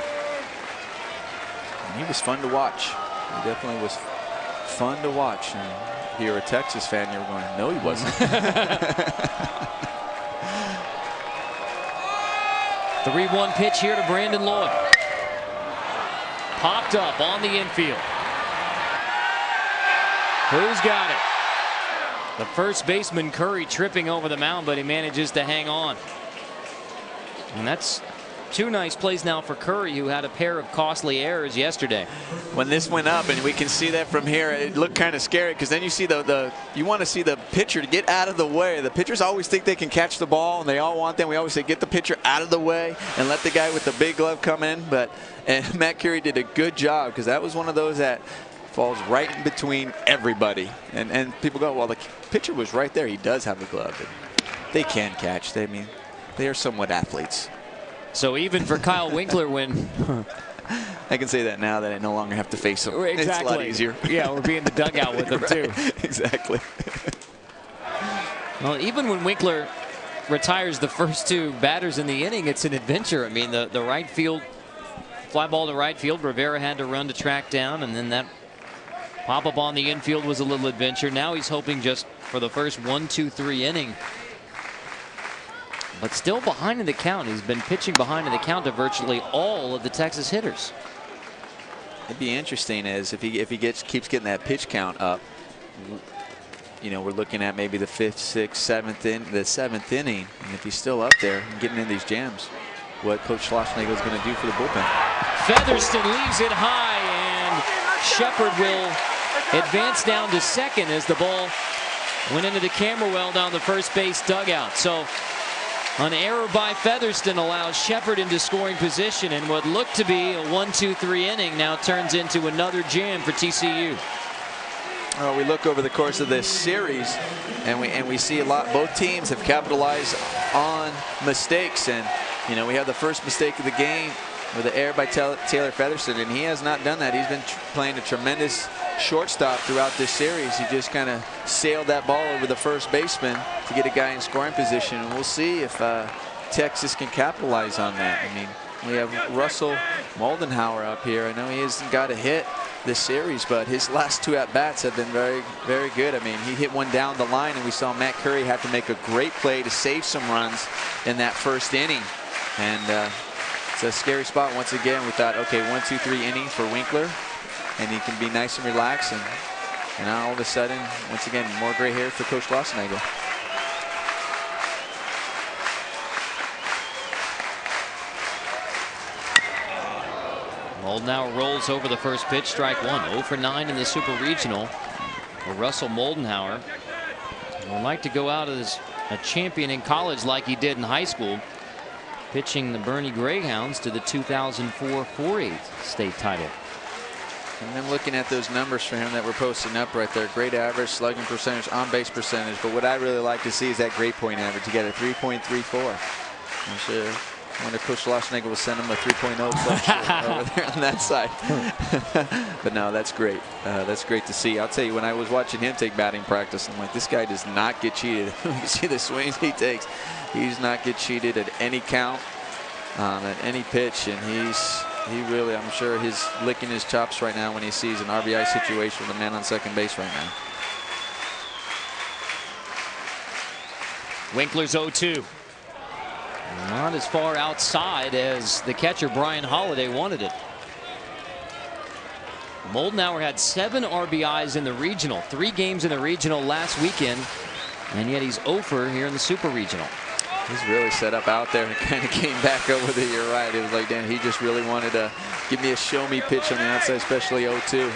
And he was fun to watch. He definitely was fun to watch. And if you're a Texas fan, you're going, no, he wasn't. 3-1 pitch here to Brandon Lloyd. Popped up on the infield. Who's got it? The first baseman Curry tripping over the mound, but he manages to hang on. And that's two nice plays now for Curry, who had a pair of costly errors yesterday. When this went up, and we can see that from here, it looked kind of scary because then you see you want to see the pitcher to get out of the way. The pitchers always think they can catch the ball, and they all want them. We always say get the pitcher out of the way and let the guy with the big glove come in. And Matt Curry did a good job because that was one of those that falls right in between everybody. And people go, well, the pitcher was right there. He does have a glove. And they can catch. I mean, they are somewhat athletes. So even for Kyle Winkler, when I can say that now that I no longer have to face him. Exactly. It's a lot easier. Yeah, we're being the dugout with him too. Exactly. Well, even when Winkler retires the first two batters in the inning, it's an adventure. I mean, the right field fly ball to right field, Rivera had to run to track down, and then that pop up on the infield was a little adventure. Now he's hoping just for the first 1, 2, 3 inning. But still behind in the count. He's been pitching behind in the count to virtually all of the Texas hitters. It'd be interesting as if he keeps getting that pitch count up. You know, we're looking at maybe the 5th, 6th, 7th inning, and if he's still up there and getting in these jams, what Coach Schlossnagle is going to do for the bullpen. Featherston leaves it high, and Shepard will advance down to second as the ball went into the camera well down the first base dugout. So an error by Featherston allows Shepard into scoring position, and what looked to be a 1, 2, 3 inning now turns into another jam for TCU. We look over the course of this series, and we see a lot. Both teams have capitalized on mistakes, and you know, we have the first mistake of the game with the error by Taylor Featherston, and he has not done that. He's been playing a tremendous shortstop throughout this series. He just kind of sailed that ball over the first baseman to get a guy in scoring position, and we'll see if Texas can capitalize on that. I mean, We have Russell Moldenhauer up here. I know he hasn't got a hit this series, but his last 2 at-bats have been very, very good. I mean, he hit one down the line, and we saw Matt Curry have to make a great play to save some runs in that first inning. And it's a scary spot once again. We thought, okay, 1, 2, 3 innings for Winkler, and he can be nice and relaxed. And now all of a sudden, once again, more gray hair for Coach Schlossnagle. Moldenhauer rolls over the first pitch, strike 1. 0 for 9 in the Super Regional for Russell Moldenhauer. Would like to go out as a champion in college like he did in high school, pitching the Bernie Greyhounds to the 2004 4A state title. And then looking at those numbers for him that we're posting up right there, great average, slugging percentage, on-base percentage. But what I really like to see is that grade point average. You get a 3.34. I'm sure. I wonder if Coach Schlossnagle will send him a 3.0 over there on that side. But no, that's great. That's great to see. I'll tell you, when I was watching him take batting practice, I'm like, this guy does not get cheated. You see the swings he takes. He does not get cheated at any count, at any pitch, and he really, I'm sure he's licking his chops right now when he sees an RBI situation with a man on second base right now. Winkler's 0-2. Not as far outside as the catcher Brian Holiday wanted it. Moldenhauer had 7 RBIs in the regional, 3 games in the regional last weekend, and yet he's 0 for here in the Super Regional. He's really set up out there and kind of came back over the year right. It was like, Dan, he just really wanted to give me a show me pitch on the outside, especially 0-2.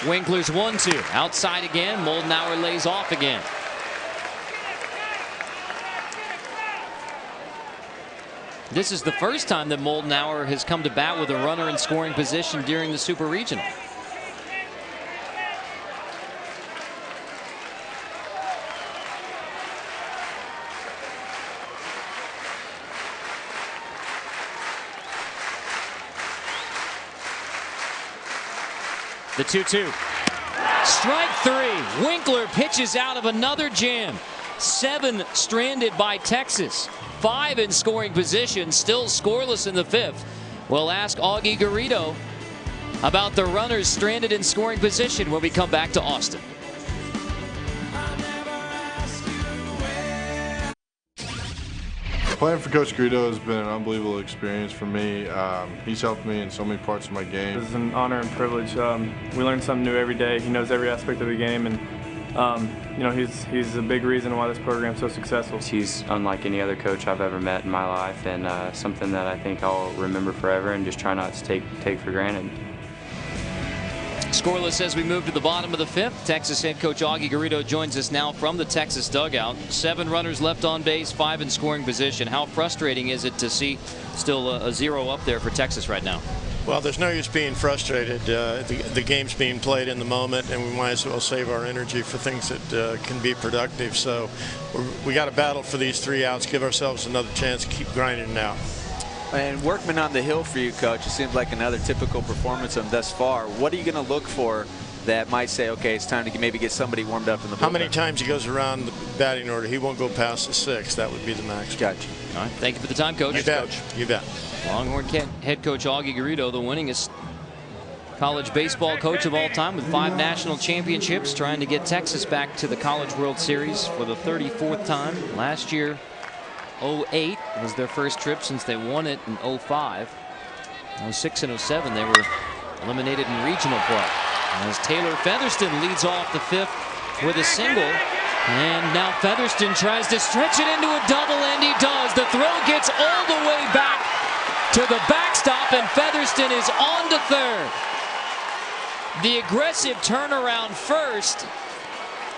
Winkler's 1-2. Outside again. Moldenhauer lays off again. This is the first time that Moldenhauer has come to bat with a runner in scoring position during the Super Regional. The 2-2. Strike 3. Winkler pitches out of another jam. 7 stranded by Texas. 5 in scoring position, still scoreless in the 5th. We'll ask Augie Garrido about the runners stranded in scoring position when we come back to Austin. Playing for Coach Garrido has been an unbelievable experience for me. He's helped me in so many parts of my game. It's an honor and privilege. We learn something new every day. He knows every aspect of the game, and you know, he's a big reason why this program is so successful. He's unlike any other coach I've ever met in my life, and something that I think I'll remember forever and just try not to take for granted. Scoreless as we move to the bottom of the 5th. Texas head coach Augie Garrido joins us now from the Texas dugout. 7 runners left on base, 5 in scoring position. How frustrating is it to see still a 0 up there for Texas right now? Well, there's no use being frustrated. The game's being played in the moment, and we might as well save our energy for things that can be productive. So we got to battle for these 3 outs, give ourselves another chance, keep grinding now. And workman on the hill for you, Coach. It seems like another typical performance of thus far. What are you going to look for that might say, okay, it's time to maybe get somebody warmed up in the bullpen? How many times he goes around the batting order? He won't go past the 6. That would be the max. Gotcha. All right. Thank you for the time, Coach. You bet. Coach. You bet. Longhorn head coach Augie Garrido, the winningest college baseball coach of all time with 5 national championships, trying to get Texas back to the College World Series for the 34th time. Last year, 08 was their first trip since they won it in 05. 06 and 07 they were eliminated in regional play. As Taylor Featherston leads off the 5th with a single, and now Featherston tries to stretch it into a double, and he does. The throw gets all the way back to the backstop, and Featherston is on to 3rd. The aggressive turnaround first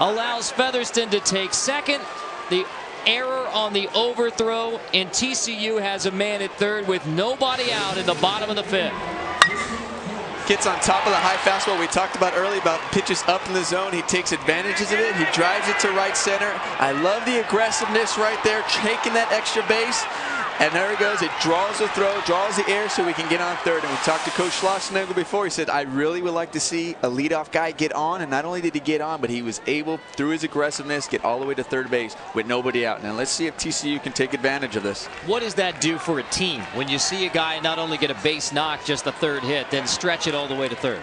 allows Featherston to take 2nd. The error on the overthrow, and TCU has a man at 3rd with nobody out in the bottom of the 5th. Gets on top of the high fastball we talked about earlier about pitches up in the zone. He takes advantages of it. He drives it to right center. I love the aggressiveness right there, taking that extra base. And there he goes. It draws the throw, draws the air so we can get on third. And we talked to Coach Schlossnagel before. He said, I really would like to see a leadoff guy get on. And not only did he get on, but he was able, through his aggressiveness, get all the way to third base with nobody out. Now let's see if TCU can take advantage of this. What does that do for a team when you see a guy not only get a base knock, just the third hit, then stretch it all the way to third?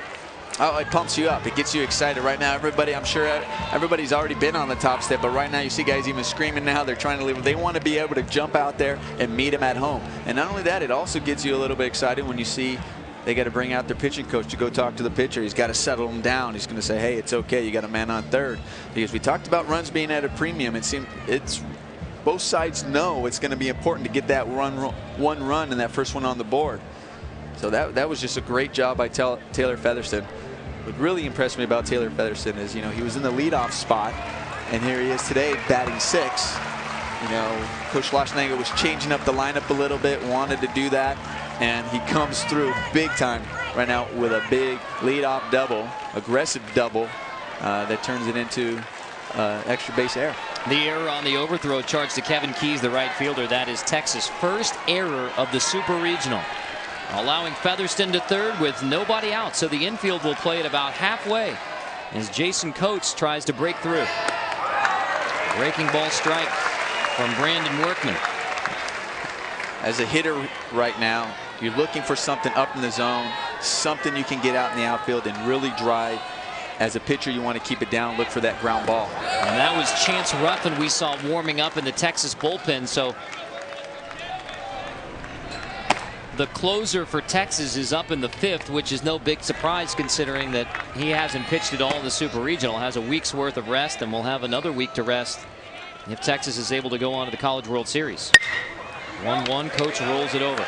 Oh, it pumps you up. It gets you excited right now. Everybody, I'm sure everybody's already been on the top step, but right now you see guys even screaming now. They're trying to leave. They want to be able to jump out there and meet him at home. And not only that, it also gets you a little bit excited when you see they got to bring out their pitching coach to go talk to the pitcher. He's got to settle him down. He's going to say, hey, it's okay. You got a man on third. Because we talked about runs being at a premium. It's both sides know it's going to be important to get that one run and that first one on the board. So that was just a great job by Taylor Featherston. What really impressed me about Taylor Featherston is, you know, he was in the leadoff spot, and here he is today batting 6. You know, Coach Schlossnagel was changing up the lineup a little bit, wanted to do that, and he comes through big time right now with a big leadoff double, aggressive double that turns it into extra base error. The error on the overthrow charged to Kevin Keys, the right fielder. That is Texas' first error of the Super Regional, allowing Featherston to third with nobody out. So the infield will play it about halfway as Jason Coates tries to break through. Breaking ball strike from Brandon Workman. As a hitter right now, you're looking for something up in the zone, something you can get out in the outfield and really drive. As a pitcher, you want to keep it down, look for that ground ball. And that was Chance Ruffin we saw warming up in the Texas bullpen. So the closer for Texas is up in the 5th, which is no big surprise considering that he hasn't pitched at all in the Super Regional, has a week's worth of rest, and will have another week to rest if Texas is able to go on to the College World Series. 1-1, Coach rolls it over.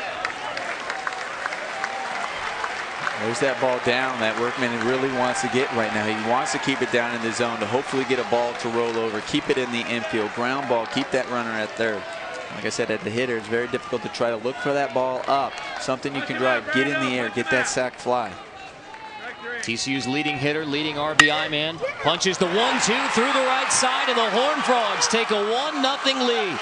There's that ball down that Workman really wants to get right now. He wants to keep it down in the zone to hopefully get a ball to roll over, keep it in the infield, ground ball, keep that runner at third. Like I said, at the hitter, it's very difficult to try to look for that ball up. Something you can drive, get in the air, get that sac fly. TCU's leading hitter, leading RBI man, punches the 1-2 through the right side, and the Horned Frogs take a 1-0 lead.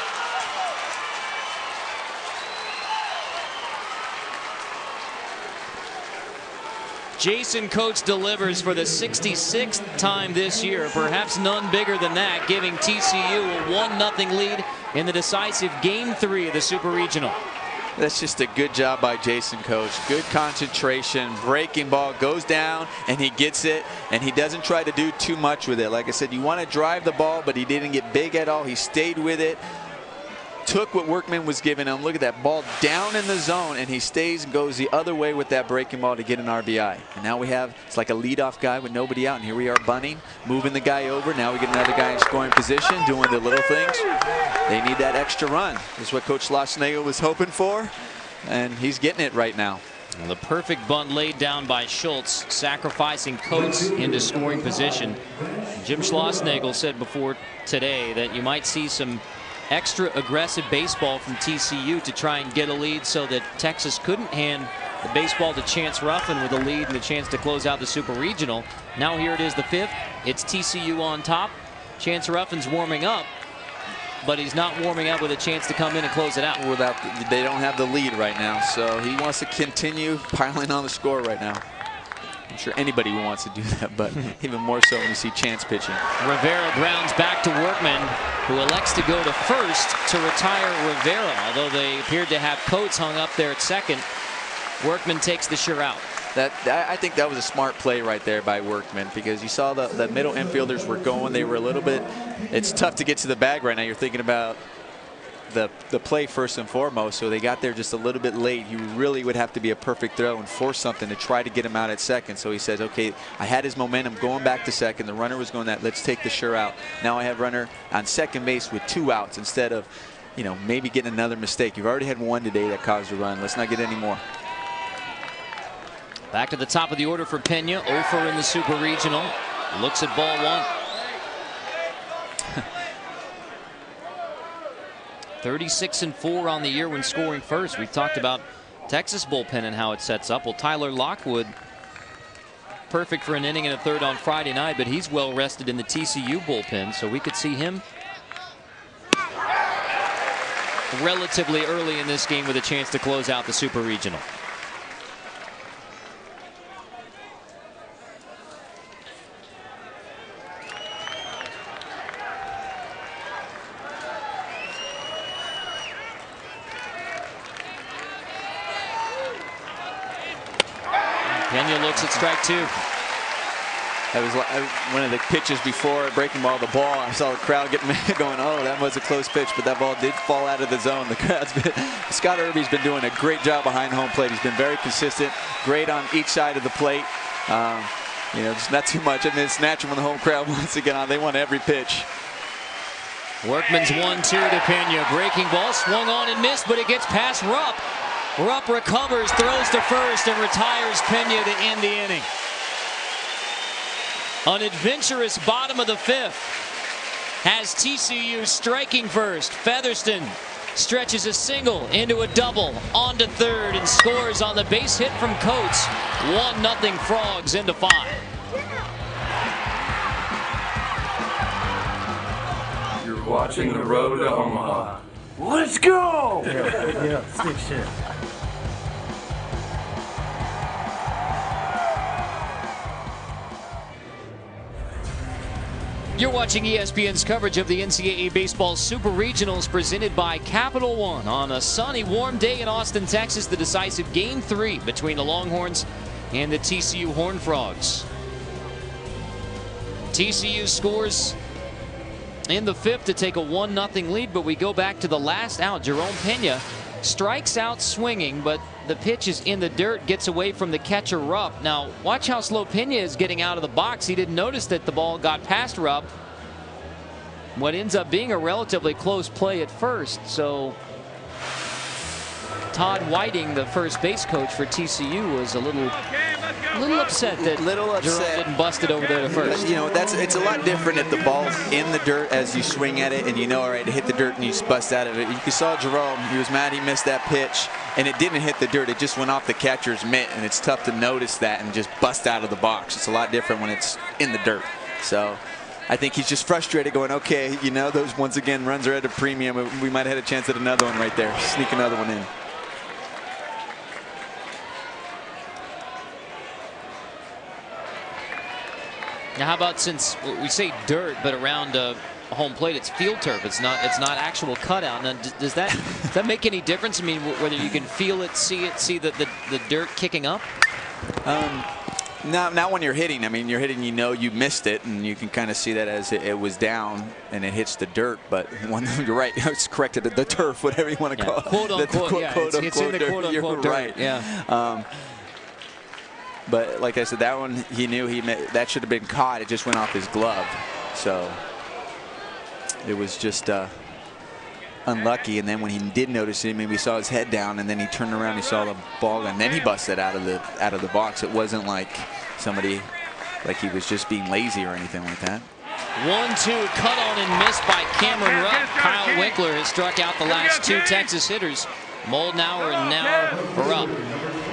Jason Coates delivers for the 66th time this year, perhaps none bigger than that, giving TCU a 1-0 lead in the decisive Game 3 of the Super Regional. That's just a good job by Jason Coates. Good concentration, breaking ball, goes down, and he gets it, and he doesn't try to do too much with it. Like I said, you want to drive the ball, but he didn't get big at all. He stayed with it, took what Workman was giving him. Look at that ball down in the zone, and he stays and goes the other way with that breaking ball to get an RBI. And now we have, it's like a leadoff guy with nobody out, and here we are bunting, moving the guy over. Now we get another guy in scoring position, doing the little things. They need that extra run. This is what Coach Schlossnagel was hoping for, and he's getting it right now. The perfect bunt laid down by Schultz, sacrificing Coates into scoring position. Jim Schlossnagel said before today that you might see some extra aggressive baseball from TCU to try and get a lead so that Texas couldn't hand the baseball to Chance Ruffin with a lead and the chance to close out the Super Regional. Now here it is, the 5th. It's TCU on top. Chance Ruffin's warming up, but he's not warming up with a chance to come in and close it out. They don't have the lead right now, so he wants to continue piling on the score right now. I'm sure anybody wants to do that, but even more so when you see Chance pitching. Rivera grounds back to Workman, who elects to go to first to retire Rivera. Although they appeared to have Coates hung up there at second, Workman takes the sure out. I think that was a smart play right there by Workman, because you saw the middle infielders were going. They were a little bit, it's tough to get to the bag right now. You're thinking about the play first and foremost, so they got there just a little bit late. He really would have to be a perfect throw and force something to try to get him out at second. So he says, okay, I had his momentum going back to second. The runner was going that, let's take the sure out. Now I have runner on second base with 2 outs instead of, you know, maybe getting another mistake. You've already had one today that caused a run. Let's not get any more. Back to the top of the order for Pena. 0-for in the Super Regional. Looks at ball 1. 36-4 on the year when scoring first. We've talked about Texas bullpen and how it sets up. Well, Tyler Lockwood, perfect for an inning and a third on Friday night, but he's well rested in the TCU bullpen, so we could see him relatively early in this game with a chance to close out the Super Regional. Pena looks at strike 2. That was one of the pitches before breaking ball. The ball, I saw the crowd getting mad, going, "Oh, that was a close pitch," but that ball did fall out of the zone. The crowd's been, Scott Irby's been doing a great job behind home plate. He's been very consistent, great on each side of the plate. You know, just not too much. I mean, it's natural when the home crowd wants to get on. They want every pitch. Workman's 1-2 to Pena. Breaking ball swung on and missed, but it gets past Rupp. Rupp recovers, throws to first, and retires Pena to end the inning. An adventurous bottom of the 5th has TCU striking first. Featherston stretches a single into a double onto third and scores on the base hit from Coates. 1-0 Frogs into 5. You're watching The Road to Omaha. Let's go! Yeah, stick shit. You're watching ESPN's coverage of the NCAA Baseball Super Regionals presented by Capital One. On a sunny, warm day in Austin, Texas, the decisive Game 3 between the Longhorns and the TCU Horned Frogs. TCU scores in the 5th to take a 1-0 lead, but we go back to the last out. Jerome Pena strikes out swinging, but the pitch is in the dirt, gets away from the catcher Rupp. Now watch how slow Pena is getting out of the box. He didn't notice that the ball got past Rupp. What ends up being a relatively close play at first. So Todd Whiting, the first base coach for TCU, was a little upset that Jerome didn't bust it over there to first. You know, it's a lot different if the ball's in the dirt as you swing at it and you know, all right, to hit the dirt and you bust out of it. You saw Jerome, he was mad he missed that pitch and it didn't hit the dirt. It just went off the catcher's mitt, and it's tough to notice that and just bust out of the box. It's a lot different when it's in the dirt. So I think he's just frustrated going, okay, you know, those once again runs are at a premium. We might have had a chance at another one right there. Sneak another one in. Now, how about, since we say dirt, but around home plate it's field turf. It's not actual cutout. Now, does that make any difference? I mean, whether you can feel it, see the dirt kicking up? Not when you're hitting. I mean, you're hitting, you know you missed it, and you can kind of see that as it was down and it hits the dirt. But when you're right, it's corrected, the turf, whatever you want to call it. Quote unquote, yeah, it's in the quote unquote dirt. Right. Yeah. But like I said, that one he knew that should have been caught. It just went off his glove, so it was just unlucky. And then when he did notice it, maybe he saw his head down, and then he turned around, he saw the ball, and then he busted out of the box. It wasn't like somebody, like he was just being lazy or anything like that. 1-2 cut on and missed by Cameron Rupp. Kyle Winkler has struck out the last 2 Texas hitters, Moldenauer and now Rupp.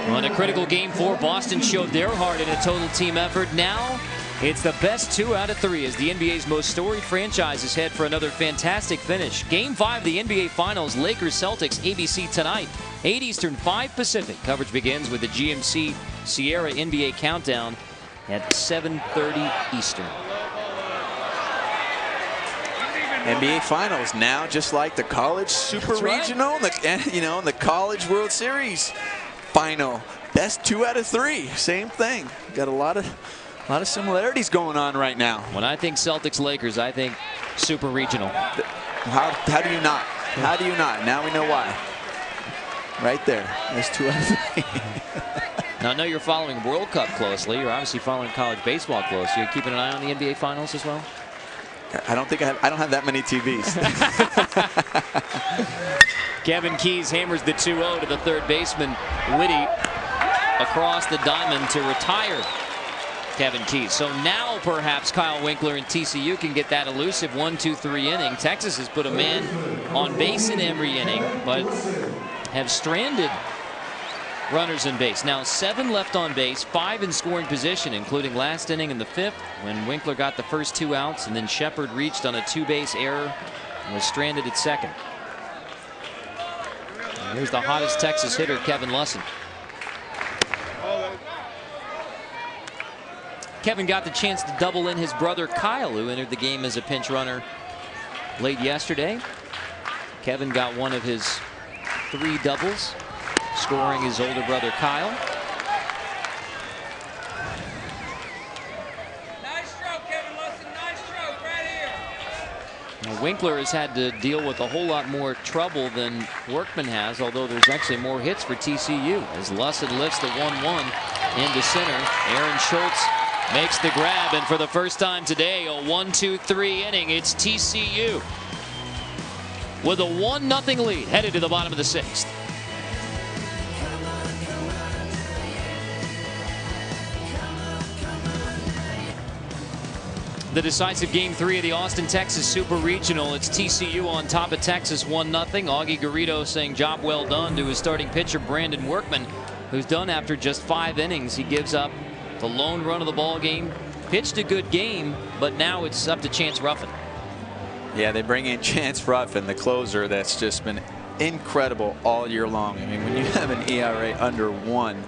On a critical Game 4, Boston showed their heart in a total team effort. Now it's the best 2 out of 3 as the NBA's most storied franchises head for another fantastic finish. Game 5 of the NBA Finals, Lakers-Celtics, ABC tonight, 8 Eastern, 5 Pacific. Coverage begins with the GMC Sierra NBA Countdown at 7:30 Eastern. NBA Finals now, just like the college Super Regional, and you know, the College World Series final. Best 2 out of 3. Same thing. Got a lot of similarities going on right now. When I think Celtics Lakers, I think Super Regional. How do you not? How do you not? Now we know why. Right there. There's 2 out of 3. Now I know you're following World Cup closely. You're obviously following college baseball closely. You're keeping an eye on the NBA Finals as well? I don't have that many TVs. Kevin Keys hammers the 2-0 to the third baseman, Whitty, across the diamond to retire Kevin Keys. So now perhaps Kyle Winkler and TCU can get that elusive 1-2-3 inning. Texas has put a man on base in every inning, but have stranded runners in base. Now 7 left on base, 5 in scoring position, including last inning in the 5th when Winkler got the first 2 outs, and then Shepard reached on a 2-base error and was stranded at second. Here's the hottest Texas hitter, Kevin Lusson. Kevin got the chance to double in his brother Kyle, who entered the game as a pinch runner late yesterday. Kevin got one of his 3 doubles, scoring his older brother Kyle. Nice stroke, Kevin Lusson. Nice stroke right here. Now, Winkler has had to deal with a whole lot more trouble than Workman has, although there's actually more hits for TCU as Lusson lifts the 1-1 into center. Aaron Schultz makes the grab, and for the first time today, a 1-2-3 inning. It's TCU with a 1-0 lead headed to the bottom of the 6th. The decisive Game 3 of the Austin, Texas Super Regional. It's TCU on top of Texas 1-0. Augie Garrido saying job well done to his starting pitcher Brandon Workman, who's done after just 5 innings. He gives up the lone run of the ball game, pitched a good game, but now it's up to Chance Ruffin. Yeah, they bring in Chance Ruffin, the closer, that's just been incredible all year long. I mean, when you have an ERA under 1,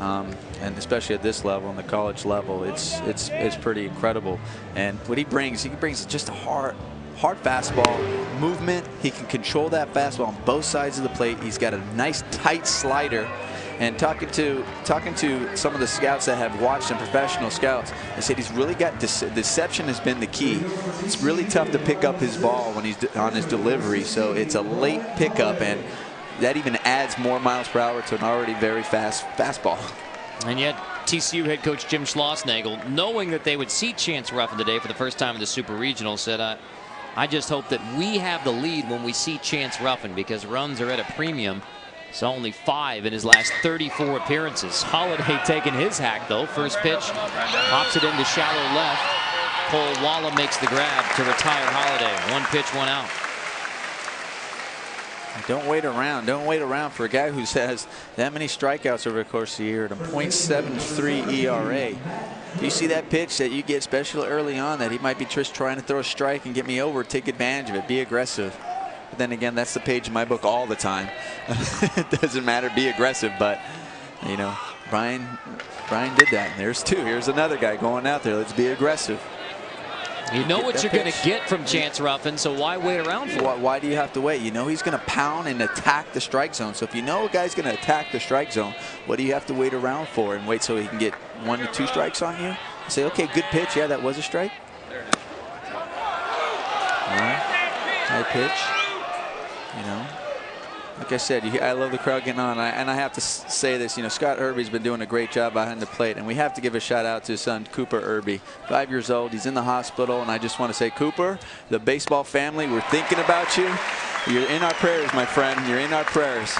and especially at this level, on the college level, it's pretty incredible. And what he brings just a hard fastball movement. He can control that fastball on both sides of the plate. He's got a nice tight slider. And talking to some of the scouts that have watched him, professional scouts, they said he's really got deception has been the key. It's really tough to pick up his ball when he's on his delivery, so it's a late pickup, and that even adds more miles per hour to an already very fast fastball. And yet TCU head coach Jim Schlossnagle, knowing that they would see Chance Ruffin today for the first time in the Super Regional, said, I just hope that we have the lead when we see Chance Ruffin, because runs are at a premium. So only 5 in his last 34 appearances. Holiday taking his hack, though. First pitch, pops it into shallow left. Cole Walla makes the grab to retire Holiday. 1 pitch, 1 out. Don't wait around. Don't wait around for a guy who has that many strikeouts over the course of the year at a .73 ERA. Do you see that pitch that you get, especially early on, that he might be just trying to throw a strike and get me over? Take advantage of it. Be aggressive. But then again, that's the page in my book all the time. It doesn't matter, be aggressive, but you know, Brian did that. And there's 2. Here's another guy going out there. Let's be aggressive. You know what you're going to get from Chance Ruffin, so why wait around for it? Why do you have to wait? You know he's going to pound and attack the strike zone. So if you know a guy's going to attack the strike zone, what do you have to wait around for and wait so he can get 1 to 2 strikes on you? Say, okay, good pitch. Yeah, that was a strike. All right. High pitch. You know, like I said, I love the crowd getting on, and I have to say this. You know, Scott Irby's been doing a great job behind the plate, and we have to give a shout out to his son Cooper Irby, 5 years old. He's in the hospital, and I just want to say, Cooper, the baseball family, we're thinking about you. You're in our prayers, my friend. You're in our prayers.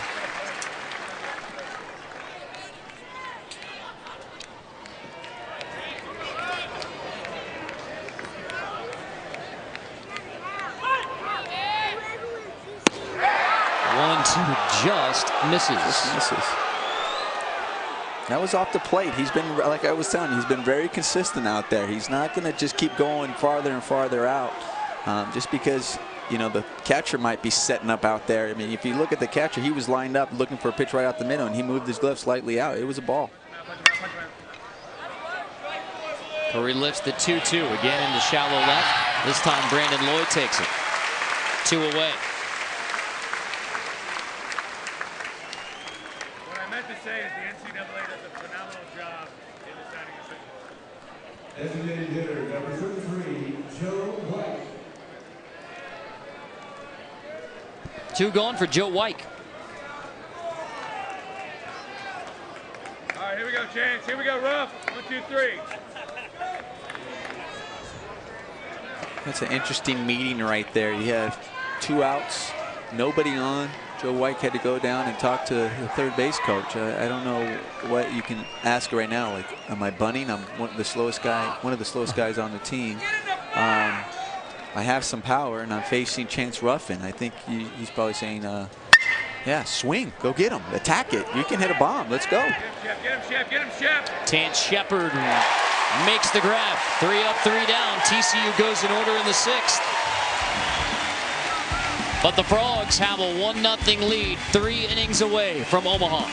Just misses. That was off the plate. He's been, like I was telling you, he's been very consistent out there. He's not going to just keep going farther and farther out just because, you know, the catcher might be setting up out there. I mean, if you look at the catcher, he was lined up looking for a pitch right out the middle, and he moved his glove slightly out. It was a ball. Curry lifts the 2-2 again into shallow left. This time Brandon Lloyd takes it. 2 away. Say is the NCAA does a phenomenal job in deciding decisions. Designated hitter number 33, Joe White. 2 gone for Joe White. All right, here we go, Chance. Here we go, Ruff. 1, 2, 3. That's an interesting meeting right there. You have 2 outs, nobody on. Joe White had to go down and talk to the third base coach. I don't know what you can ask right now. Like, am I bunting? I'm one of the slowest guys on the team. I have some power, and I'm facing Chance Ruffin. I think he's probably saying, yeah, swing, go get him, attack it. You can hit a bomb. Let's go. Get him, Shep. Get him, Shep. Terrence Shepard makes the grab. 3 up, 3 down. TCU goes in order in the 6th. But the Frogs have a 1-0 lead, 3 innings away from Omaha.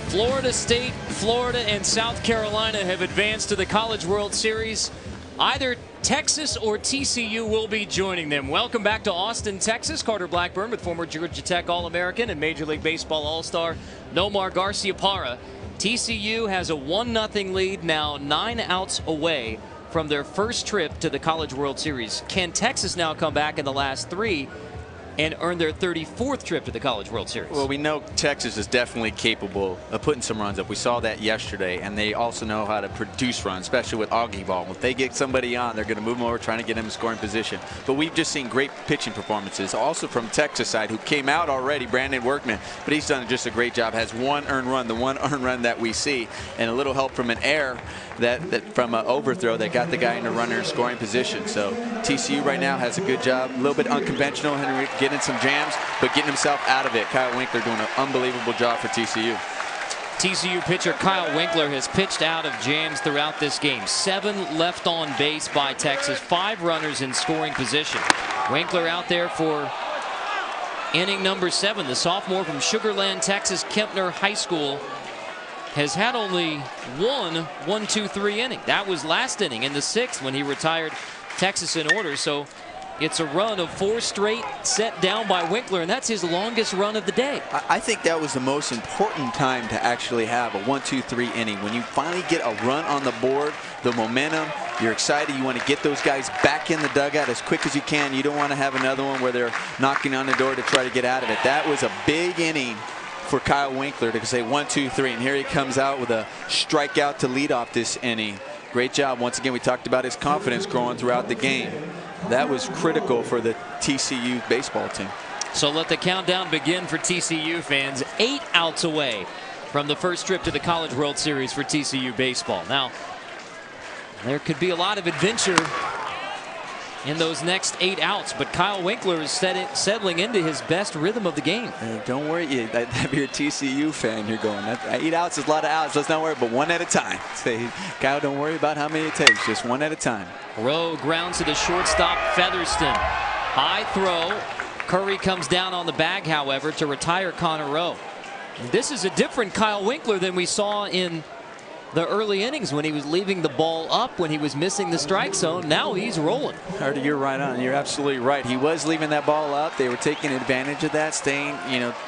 Florida State, Florida, and South Carolina have advanced to the College World Series. Either Texas or TCU will be joining them. Welcome back to Austin, Texas. Carter Blackburn with former Georgia Tech All-American and Major League Baseball All-Star Nomar Garciaparra. TCU has a 1-0 lead, now 9 outs away from their first trip to the College World Series. Can Texas now come back in the last 3 and earn their 34th trip to the College World Series? Well, we know Texas is definitely capable of putting some runs up. We saw that yesterday, and they also know how to produce runs, especially with Augie Ball. If they get somebody on, they're going to move them over, trying to get them in scoring position. But we've just seen great pitching performances, also from Texas side, who came out already, Brandon Workman, but he's done just a great job. Has 1 earned run, the 1 earned run that we see, and a little help from an error that from an overthrow that got the guy in a runner in scoring position. So TCU right now has a good job, a little bit unconventional. Henry getting some jams, but getting himself out of it. Kyle Winkler doing an unbelievable job for TCU. TCU pitcher Kyle Winkler has pitched out of jams throughout this game. 7 left on base by Texas, 5 runners in scoring position. Winkler out there for inning number 7. The sophomore from Sugar Land, Texas, Kempner High School, has had only one 1-2-3 inning. That was last inning in the 6th when he retired Texas in order. So it's a run of 4 straight set down by Winkler, and that's his longest run of the day. I think that was the most important time to actually have a 1-2-3 inning. When you finally get a run on the board, the momentum, you're excited. You want to get those guys back in the dugout as quick as you can. You don't want to have another one where they're knocking on the door to try to get out of it. That was a big inning for Kyle Winkler to say 1-2-3, and here he comes out with a strikeout to lead off this inning. Great job. Once again, we talked about his confidence growing throughout the game. That was critical for the TCU baseball team. So let the countdown begin for TCU fans. 8 outs away from the first trip to the College World Series for TCU baseball. Now, there could be a lot of adventure in those next 8 outs, but Kyle Winkler is settling into his best rhythm of the game. Don't worry, if you're a TCU fan, you're going, 8 outs is a lot of outs. Let's not worry, but 1 at a time. Say, Kyle, don't worry about how many it takes, just 1 at a time. Rowe grounds to the shortstop, Featherston. High throw. Curry comes down on the bag, however, to retire Connor Rowe. This is a different Kyle Winkler than we saw in the early innings when he was leaving the ball up, when he was missing the strike zone. Now he's rolling. Carter, you're right on. You're absolutely right. He was leaving that ball up. They were taking advantage of that, staying,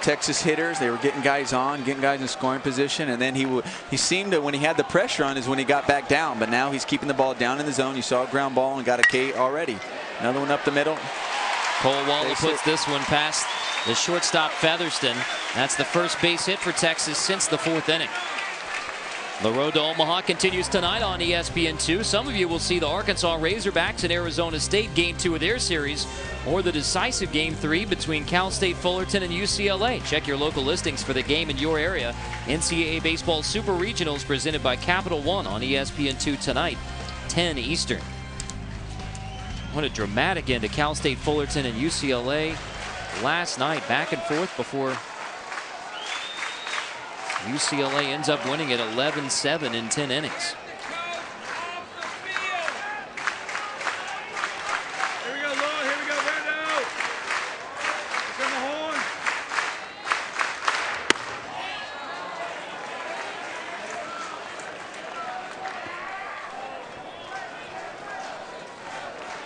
Texas hitters. They were getting guys on, getting guys in scoring position, and then he seemed to, when he had the pressure on, is when he got back down. But now he's keeping the ball down in the zone. You saw a ground ball and got a K already. Another one up the middle. Cole Walla puts this one past the shortstop, Featherston. That's the first base hit for Texas since the 4th inning. The road to Omaha continues tonight on ESPN2. Some of you will see the Arkansas Razorbacks and Arizona State Game 2 of their series, or the decisive Game 3 between Cal State Fullerton and UCLA. Check your local listings for the game in your area. NCAA Baseball Super Regionals presented by Capital One on ESPN2 tonight, 10 Eastern. What a dramatic end to Cal State Fullerton and UCLA last night. Back and forth before UCLA ends up winning at 11-7 in 10 innings. Here we go, Lord. Here we go, Brando. Turn the horn.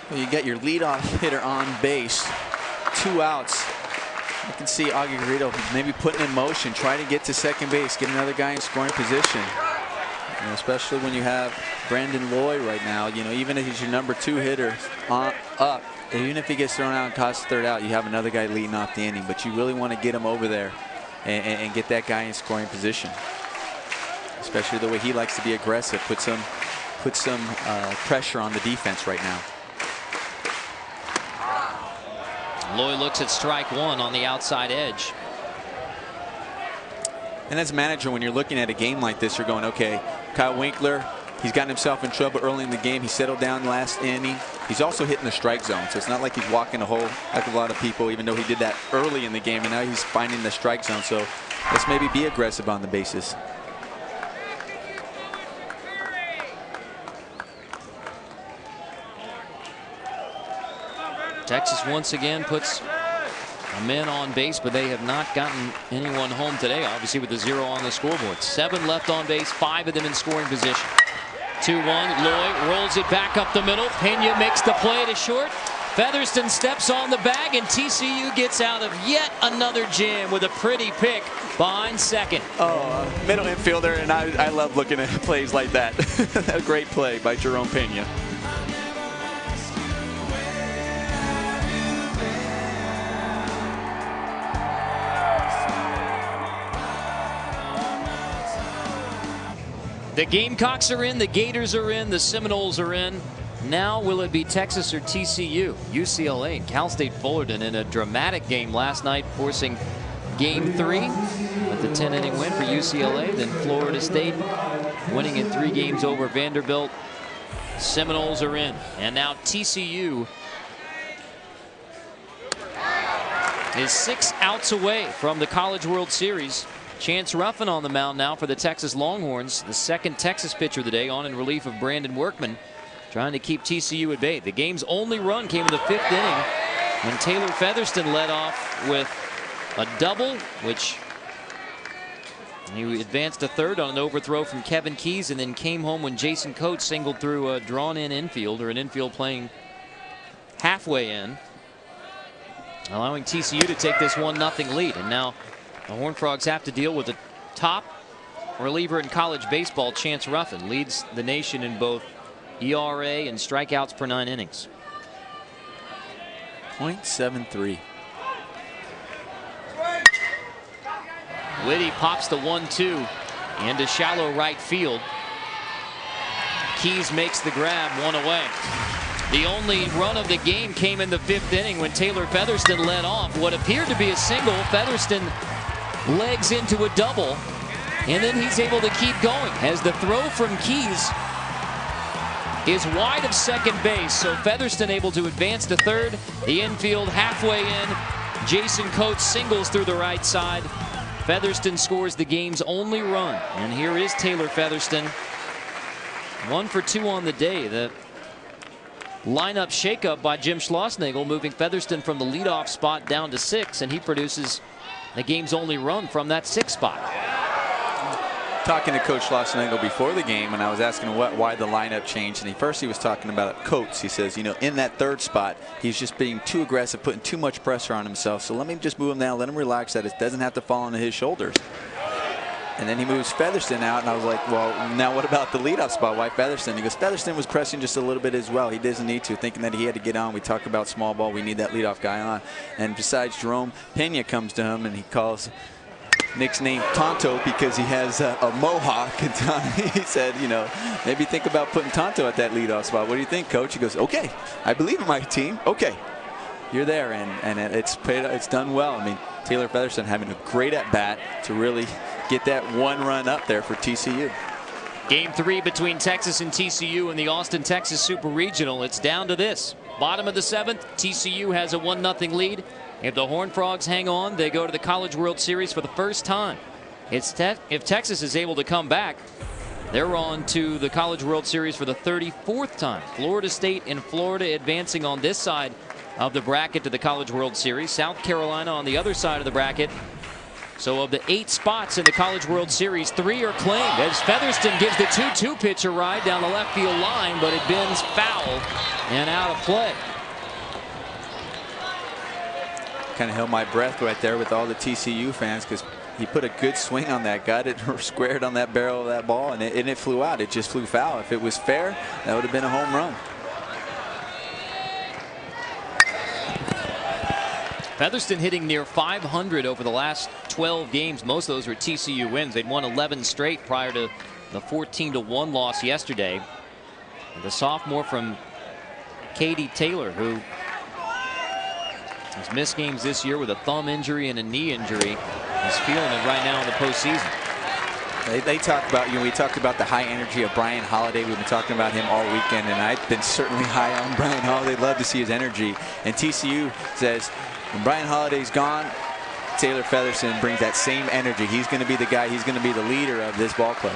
Well, you get your leadoff hitter on base, 2 outs. You can see Augie Garrido maybe putting in motion, trying to get to second base, get another guy in scoring position. Especially when you have Brandon Loy right now. Even if he's your number 2 hitter up, even if he gets thrown out and costs 3rd out, you have another guy leading off the inning. But you really want to get him over there and get that guy in scoring position. Especially the way he likes to be aggressive, put some pressure on the defense right now. Loy looks at strike 1 on the outside edge. And as a manager, when you're looking at a game like this, you're going, okay, Kyle Winkler, he's gotten himself in trouble early in the game. He settled down last inning. He's also hitting the strike zone, so it's not like he's walking a hole like a lot of people, even though he did that early in the game, and now he's finding the strike zone. So let's maybe be aggressive on the bases. Texas once again puts a man on base, but they have not gotten anyone home today, obviously with the 0 on the scoreboard. 7 left on base, 5 of them in scoring position. 2-1, Loy rolls it back up the middle. Pena makes the play to short. Featherston steps on the bag, and TCU gets out of yet another jam with a pretty pick behind second. Oh, middle infielder, and I love looking at plays like that. A great play by Jerome Pena. The Gamecocks are in, the Gators are in, the Seminoles are in. Now will it be Texas or TCU? UCLA and Cal State Fullerton in a dramatic game last night, forcing Game 3 with the 10-inning win for UCLA. Then Florida State winning in 3 games over Vanderbilt. Seminoles are in, and now TCU is 6 outs away from the College World Series. Chance Ruffin on the mound now for the Texas Longhorns, the second Texas pitcher of the day, on in relief of Brandon Workman, trying to keep TCU at bay. The game's only run came in the 5th inning when Taylor Featherston led off with a double, which he advanced to third on an overthrow from Kevin Keys, and then came home when Jason Coates singled through a drawn-in infield, or an infield playing halfway in, allowing TCU to take this 1-0 lead. And now the Horned Frogs have to deal with the top reliever in college baseball. Chance Ruffin leads the nation in both ERA and strikeouts per 9 innings. .73. Liddy pops the 1-2 into shallow right field. Keys makes the grab, 1 away. The only run of the game came in the 5th inning when Taylor Featherston led off what appeared to be a single. Featherston legs into a double, and then he's able to keep going as the throw from Keys is wide of second base. So Featherston able to advance to third. The infield halfway in. Jason Coates singles through the right side. Featherston scores the game's only run, and here is Taylor Featherston, 1 for 2 on the day. The lineup shakeup by Jim Schlossnagle, moving Featherston from the leadoff spot down to 6, and he produces the game's only run from that 6th spot. Talking to Coach Schlossnagle before the game, and I was asking him why the lineup changed, and first he was talking about Coates. He says, you know, in that 3rd spot, he's just being too aggressive, putting too much pressure on himself. So let me just move him down, let him relax, that it doesn't have to fall onto his shoulders. And then he moves Featherston out, and I was like, well, now what about the leadoff spot? Why Featherston? He goes, Featherston was pressing just a little bit as well. He doesn't need to, thinking that he had to get on. We talk about small ball. We need that leadoff guy on. And besides, Jerome Pena comes to him, and he calls Nick's name Tonto because he has a mohawk. And he said, you know, maybe think about putting Tonto at that leadoff spot. What do you think, Coach? He goes, okay, I believe in my team. Okay, you're there, and it's done well. I mean, Taylor Featherston having a great at-bat to really get that 1 run up there for TCU. Game 3 between Texas and TCU in the Austin, Texas Super Regional. It's down to this. Bottom of the 7th, TCU has a 1-0 lead. If the Horned Frogs hang on, they go to the College World Series for the first time. If Texas is able to come back, they're on to the College World Series for the 34th time. Florida State and Florida advancing on this side of the bracket to the College World Series. South Carolina on the other side of the bracket. So of the 8 spots in the College World Series, 3 are claimed as Featherston gives the 2-2 pitch a ride down the left field line, but it bends foul and out of play. Kind of held my breath right there with all the TCU fans because he put a good swing on that, got it squared on that barrel of that ball, and it flew out. It just flew foul. If it was fair, that would have been a home run. Featherston hitting near 500 over the last 12 games. Most of those were TCU wins. They'd won 11 straight prior to the 14-1 loss yesterday. The sophomore from Katy Taylor, who has missed games this year with a thumb injury and a knee injury, is feeling it right now in the postseason. They talk about, we talked about the high energy of Brian Holiday. We've been talking about him all weekend, and I've been certainly high on Brian Holiday. Love to see his energy. And TCU says when Brian Holiday's gone, Taylor Featherston brings that same energy. He's going to be the guy. He's going to be the leader of this ball club.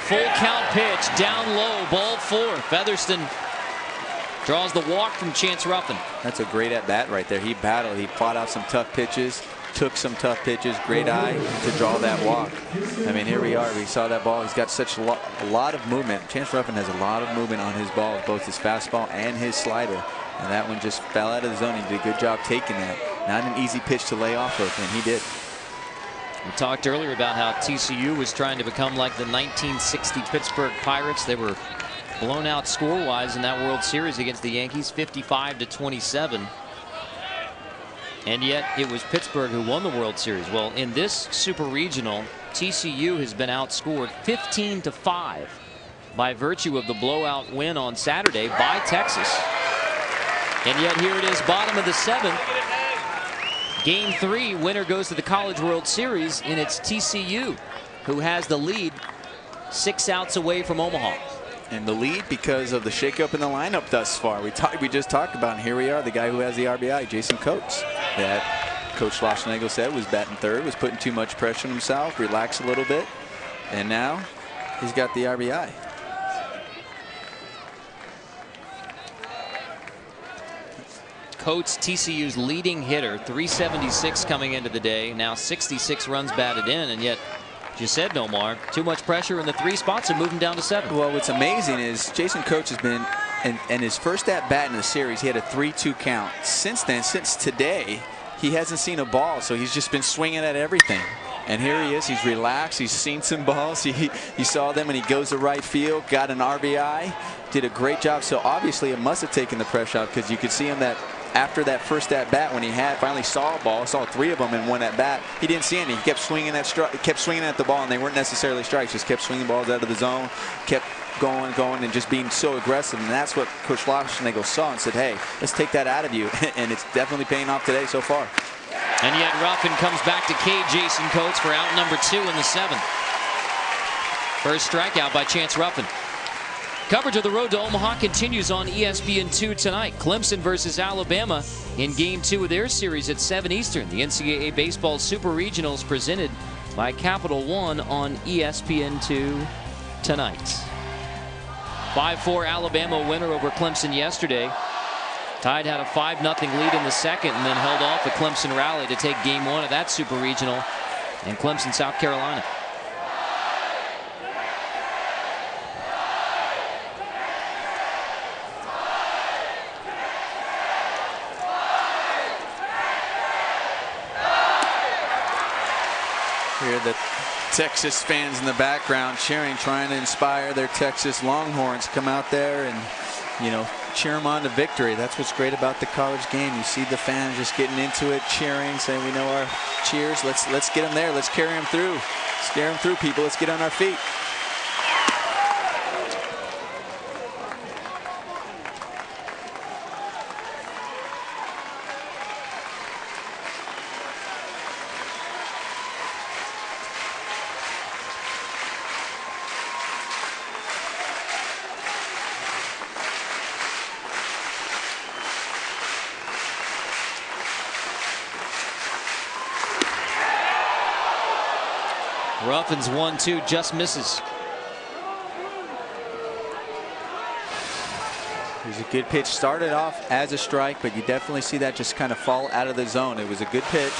Full count pitch, down low, ball 4. Featherston draws the walk from Chance Ruffin. That's a great at bat right there. He battled. He fought out some tough pitches, took some tough pitches. Great eye to draw that walk. I mean, here we are. We saw that ball. He's got such a lot of movement. Chance Ruffin has a lot of movement on his ball, both his fastball and his slider. And that one just fell out of the zone. He did a good job taking that. Not an easy pitch to lay off of, and he did. We talked earlier about how TCU was trying to become like the 1960 Pittsburgh Pirates. They were blown out score-wise in that World Series against the Yankees, 55-27. And yet it was Pittsburgh who won the World Series. Well, in this Super Regional, TCU has been outscored 15-5 by virtue of the blowout win on Saturday by Texas. And yet here it is, bottom of the 7th. Game 3, winner goes to the College World Series, and it's TCU who has the lead 6 outs away from Omaha. And the lead because of the shakeup in the lineup thus far. We just talked about, and here we are, the guy who has the RBI, Jason Coates. That Coach Schlossnagel said was batting third, was putting too much pressure on himself, relax a little bit, and now he's got the RBI. Coates, TCU's leading hitter, 376 coming into the day, now 66 runs batted in, and yet, as you said, Nomar, too much pressure in the 3 spots and moving down to 7. Well, what's amazing is Jason Coates has been, and his first at bat in the series, he had a 3-2 count. Since then, since today, he hasn't seen a ball, so he's just been swinging at everything. And here he is. He's relaxed. He's seen some balls. He saw them, and he goes to right field, got an RBI, did a great job. So obviously, it must have taken the pressure out, because you could see him that after that first at bat, when he finally saw a ball, saw 3 of them in one at bat, he didn't see any. He kept swinging at the ball, and they weren't necessarily strikes. Just kept swinging balls out of the zone, kept going, and just being so aggressive. And that's what Coach Schlossnagel saw and said, "Hey, let's take that out of you." And it's definitely paying off today so far. And yet Ruffin comes back to K. Jason Coates for out number 2 in the 7th. First strikeout by Chance Ruffin. Coverage of the road to Omaha continues on ESPN2 tonight. Clemson versus Alabama in Game 2 of their series at 7 Eastern. The NCAA Baseball Super Regionals presented by Capital One on ESPN2 tonight. 5-4 Alabama winner over Clemson yesterday. Tide had a 5-0 lead in the second and then held off the Clemson rally to take Game 1 of that Super Regional in Clemson, South Carolina. Here the Texas fans in the background cheering, trying to inspire their Texas Longhorns. Come out there and, cheer them on to victory. That's what's great about the college game. You see the fans just getting into it, cheering, saying, "We know our cheers. Let's get them there. Let's carry them through. Scare them through, people. Let's get on our feet." Ruffin's 1-2 just misses. Here's a good pitch. Started off as a strike, but you definitely see that just kind of fall out of the zone. It was a good pitch,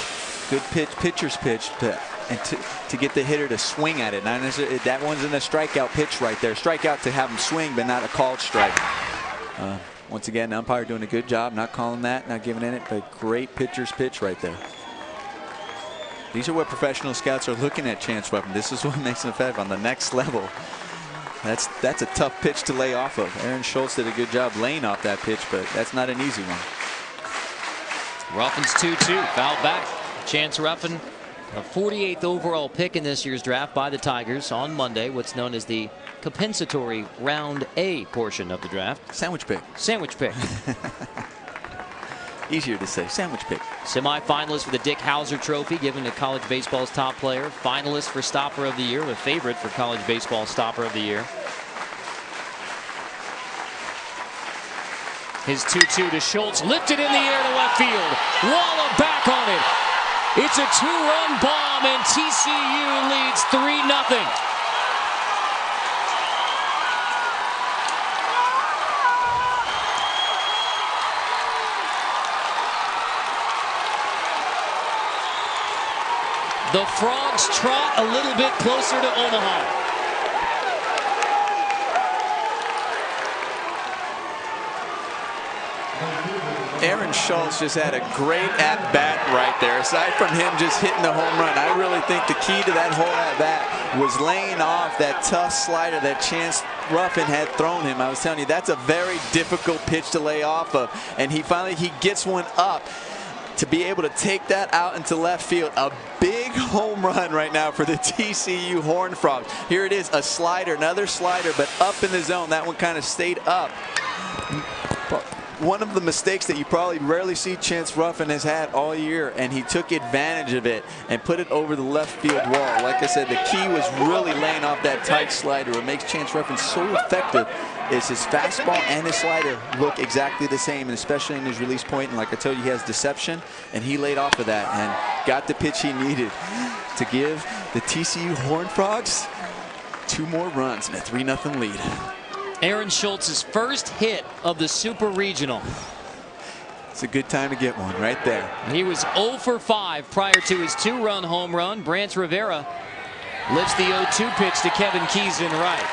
pitcher's pitch to get the hitter to swing at it. Not necessarily, that wasn't a strikeout pitch right there. Strikeout to have him swing, but not a called strike. Once again, the umpire doing a good job, not calling that, not giving it, but great pitcher's pitch right there. These are what professional scouts are looking at Chance Ruffin. This is what makes him effective on the next level. That's a tough pitch to lay off of. Aaron Schultz did a good job laying off that pitch, but that's not an easy one. Ruffin's 2-2, foul back. Chance Ruffin, a 48th overall pick in this year's draft by the Tigers on Monday, what's known as the compensatory round A portion of the draft. Sandwich pick. Sandwich pick. Easier to say. Sandwich pick. Semi-finalist for the Dick Hauser Trophy, given to college baseball's top player. Finalist for Stopper of the Year, a favorite for college baseball Stopper of the Year. His 2-2 to Schultz, lifted in the air to left field. Walla back on it. It's a 2-run bomb, and TCU leads 3-0. The Frogs trot a little bit closer to Omaha. Aaron Schultz just had a great at-bat right there. Aside from him just hitting the home run, I really think the key to that whole at-bat was laying off that tough slider that Chance Ruffin had thrown him. I was telling you, that's a very difficult pitch to lay off of. And he gets one up to be able to take that out into left field. A big home run right now for the TCU Horned Frogs. Here it is, a slider, another slider, but up in the zone. That one kind of stayed up. One of the mistakes that you probably rarely see Chance Ruffin has had all year, and he took advantage of it and put it over the left field wall. Like I said, the key was really laying off that tight slider. What makes Chance Ruffin so effective is his fastball and his slider look exactly the same, and especially in his release point. And like I told you, he has deception, and he laid off of that and got the pitch he needed to give the TCU Horned Frogs 2 more runs and a 3-0 lead. Aaron Schultz's first hit of the Super Regional. It's a good time to get one right there. He was 0 for 5 prior to his 2-run home run. Brant Rivera lifts the 0-2 pitch to Kevin Keys in right.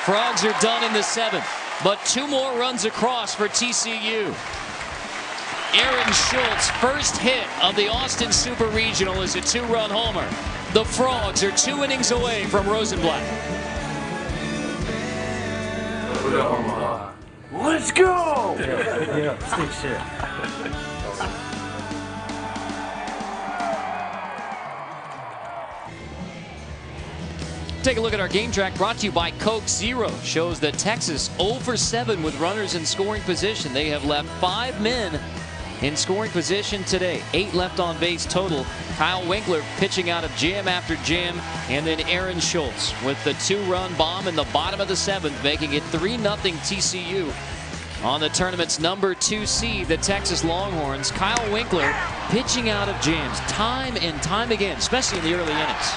Frogs are done in the 7th, but 2 more runs across for TCU. Aaron Schultz, first hit of the Austin Super Regional, is a 2-run homer. The Frogs are 2 innings away from Rosenblatt. Omaha. Let's go! Yeah, stick shit. Take a look at our game track brought to you by Coke Zero. Shows that Texas 0 for 7 with runners in scoring position. They have left 5 men in scoring position today. 8 left on base total. Kyle Winkler pitching out of jam after jam. And then Aaron Schultz with the 2-run bomb in the bottom of the 7th, making it 3-0 TCU on the tournament's number 2 seed, the Texas Longhorns. Kyle Winkler pitching out of jams time and time again, especially in the early innings.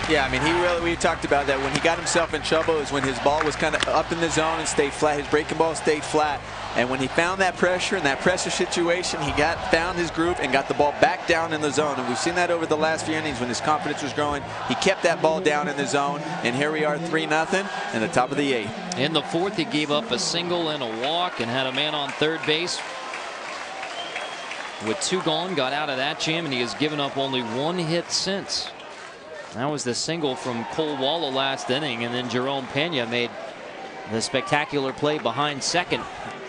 Yeah, I mean, we talked about that when he got himself in trouble is when his ball was kind of up in the zone and stayed flat. His breaking ball stayed flat. And when he found that pressure in that pressure situation, he found his groove and got the ball back down in the zone. And we've seen that over the last few innings when his confidence was growing. He kept that ball down in the zone. And here we are 3-0 in the top of the 8th. In the 4th, he gave up a single and a walk and had a man on third base. With 2 gone, got out of that jam, and he has given up only 1 hit since. That was the single from Cole Walla last inning, and then Jerome Pena made the spectacular play behind second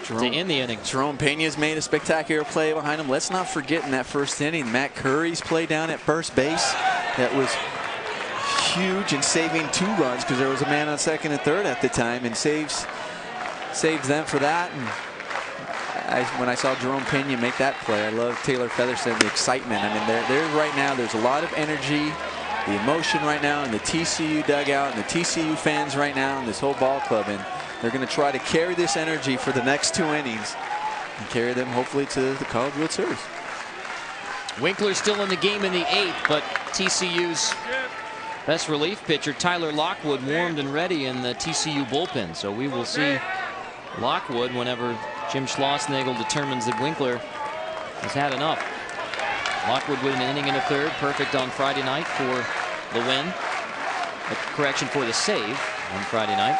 to end the inning. Jerome Pena's made a spectacular play behind him. Let's not forget in that first inning, Matt Curry's play down at first base. That was huge in saving 2 runs because there was a man on second and third at the time, and saves them for that. And when I saw Jerome Pena make that play, I love Taylor Featherston, the excitement. I mean, there right now, there's a lot of energy. The emotion right now in the TCU dugout and the TCU fans right now and this whole ball club, and they're going to try to carry this energy for the next 2 innings and carry them hopefully to the College World Series. Winkler still in the game in the 8th, but TCU's best relief pitcher Tyler Lockwood warmed and ready in the TCU bullpen, so we will see Lockwood whenever Jim Schlossnagle determines that Winkler has had enough. Lockwood with an inning and a 3rd, perfect on Friday night for the win. A correction, for the save on Friday night.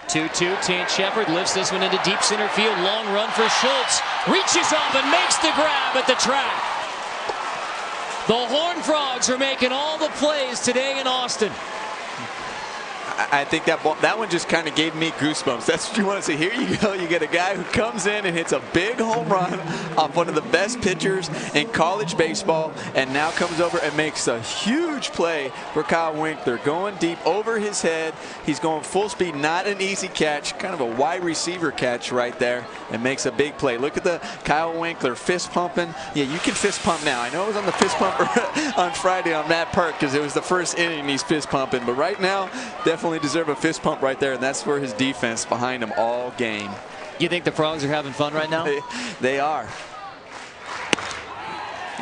2-2, Tant Shepard lifts this one into deep center field. Long run for Schultz. Reaches up and makes the grab at the track. The Horned Frogs are making all the plays today in Austin. I think that one just kind of gave me goosebumps. That's what you want to see. Here you go. You get a guy who comes in and hits a big home run off one of the best pitchers in college baseball, and now comes over and makes a huge play for Kyle Winkler. Going deep over his head. He's going full speed. Not an easy catch. Kind of a wide receiver catch right there, and makes a big play. Look at the Kyle Winkler fist pumping. Yeah, you can fist pump now. I know it was on the fist pump on Friday on Matt Perk because it was the first inning he's fist pumping, but right now definitely deserve a fist pump right there, and that's for his defense behind him all game. You think the Frogs are having fun right now? They are.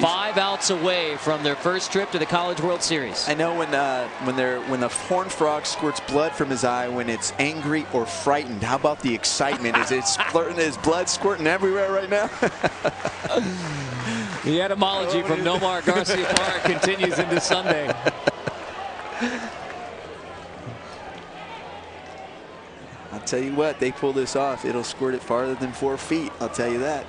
5 outs away from their first trip to the College World Series. I know when the Horned Frog squirts blood from his eye when it's angry or frightened. How about the excitement? Is blood squirting everywhere right now? The etymology from Nomar Garcia Park continues into Sunday. I'll tell you what, they pull this off, it'll squirt it farther than 4 feet. I'll tell you that.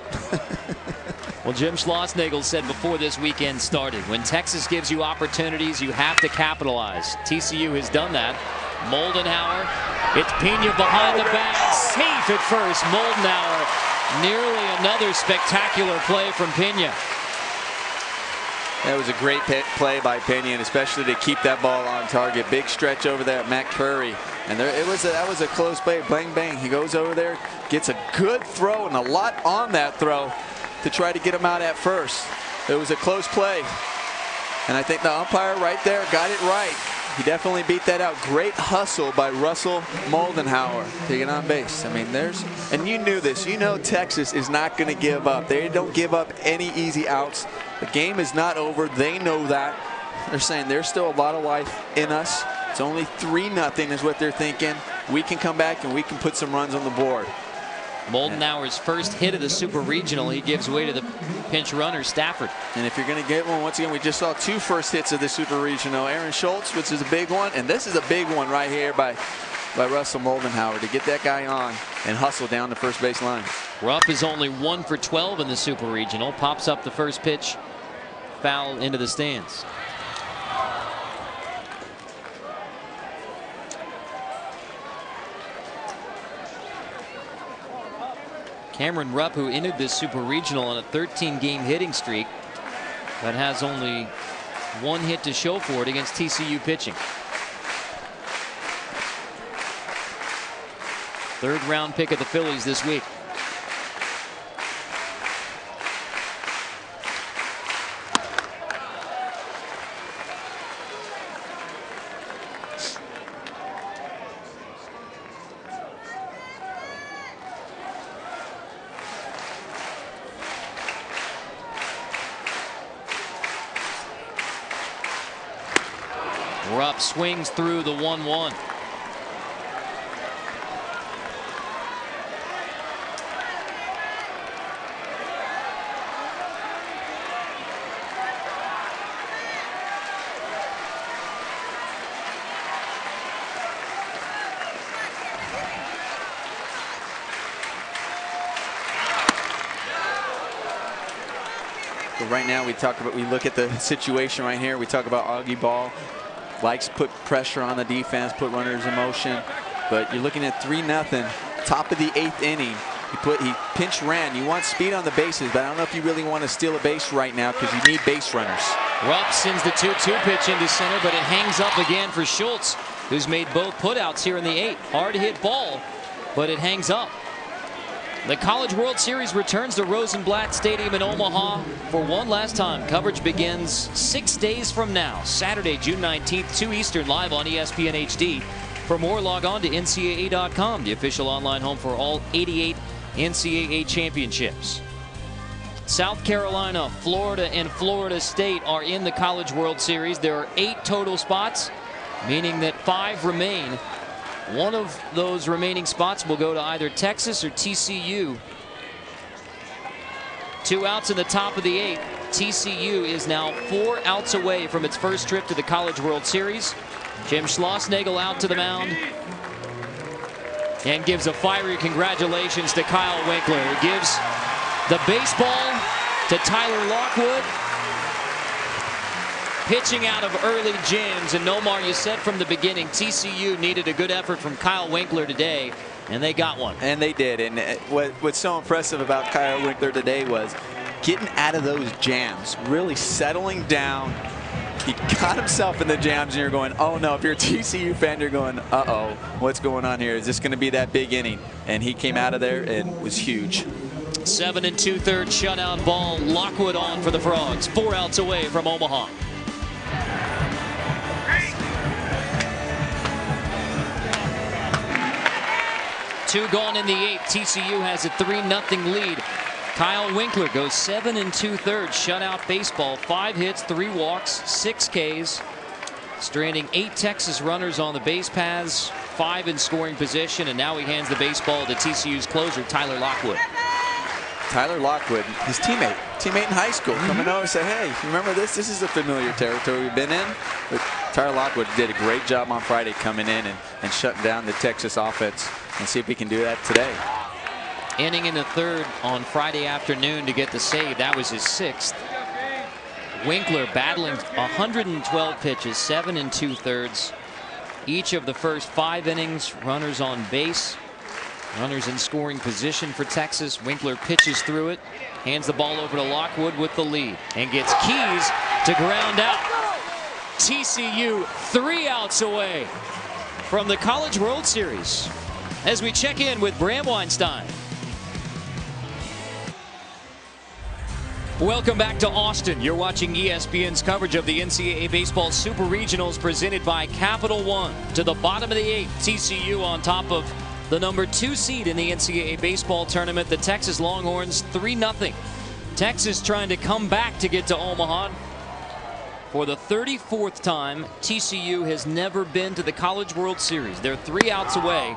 Well, Jim Schlossnagle said before this weekend started, when Texas gives you opportunities, you have to capitalize. TCU has done that. Moldenhauer, it's Pena behind the bag, safe at first. Moldenhauer, nearly another spectacular play from Pena. That was a great play by Pena, and especially to keep that ball on target. Big stretch over there at McCurry. And that was a close play. Bang, bang. He goes over there, gets a good throw and a lot on that throw to try to get him out at first. It was a close play. And I think the umpire right there got it right. He definitely beat that out. Great hustle by Russell Moldenhauer to get on base. I mean, and you knew this. You know Texas is not going to give up. They don't give up any easy outs. The game is not over. They know that. They're saying there's still a lot of life in us. It's only 3-0 is what they're thinking. We can come back and we can put some runs on the board. Moldenhauer's first hit of the Super Regional, he gives way to the pinch runner, Stafford. And if you're going to get one, once again, we just saw 2 first hits of the Super Regional. Aaron Schultz, which is a big one, and this is a big one right here by Russell Moldenhauer to get that guy on and hustle down the first base line. Rupp is only 1 for 12 in the Super Regional. Pops up the first pitch, foul into the stands. Cameron Rupp, who ended this Super Regional on a 13-game hitting streak, but has only 1 hit to show for it against TCU pitching. 3rd round pick of the Phillies this week. Rupp swings through the 1-1. But right now we look at the situation right here. We talk about Augie Ball. Likes to put pressure on the defense, put runners in motion. But you're looking at 3-0, top of the 8th inning. He pinch ran. You want speed on the bases, but I don't know if you really want to steal a base right now because you need base runners. Rupp sends the 2-2 pitch into center, but it hangs up again for Schultz, who's made both putouts here in the 8th. Hard hit ball, but it hangs up. The College World Series returns to Rosenblatt Stadium in Omaha for one last time. Coverage begins 6 days from now, Saturday, June 19th, 2 Eastern, live on ESPN HD. For more, log on to NCAA.com, the official online home for all 88 NCAA championships. South Carolina, Florida, and Florida State are in the College World Series. There are 8 total spots, meaning that 5 remain. One of those remaining spots will go to either Texas or TCU. 2 outs in the top of the 8th. TCU is now 4 outs away from its first trip to the College World Series. Jim Schlossnagle out to the mound and gives a fiery congratulations to Kyle Winkler, who gives the baseball to Tyler Lockwood. pitching out of early jams. And Nomar, you said from the beginning, TCU needed a good effort from Kyle Winkler today, and they got one. And they did. And what's so impressive about Kyle Winkler today was getting out of those jams, really settling down. He got himself in the jams, and you're going, oh no. If you're a TCU fan, you're going, uh-oh, what's going on here? Is this going to be that big inning? And he came out of there and was huge. 7 2/3 shutout ball. Lockwood on for the Frogs. 4 outs away from Omaha. Two gone in the 8th. TCU has a 3-0 lead. Kyle Winkler goes 7 2/3 shutout baseball. 5 hits, 3 walks, 6 Ks. Stranding 8 Texas runners on the base paths, 5 in scoring position, and now he hands the baseball to TCU's closer, Tyler Lockwood. Tyler Lockwood, his teammate in high school, coming over and say, hey, you remember this? This is a familiar territory we've been in. But Tyler Lockwood did a great job on Friday coming in and shutting down the Texas offense, and see if he can do that today. Inning in the 3rd on Friday afternoon to get the save. That was his 6th. Winkler battling 112 pitches, 7 2/3. Each of the first 5 innings, runners on base, runners in scoring position for Texas. Winkler pitches through it, hands the ball over to Lockwood with the lead, and gets Keys to ground out. TCU 3 outs away from the College World Series. As we check in with Bram Weinstein. Welcome back to Austin. You're watching ESPN's coverage of the NCAA Baseball Super Regionals presented by Capital One. To the bottom of the 8th, TCU on top of the number 2 seed in the NCAA baseball tournament, the Texas Longhorns, 3-0. Texas trying to come back to get to Omaha. For the 34th time, TCU has never been to the College World Series. They're 3 outs away.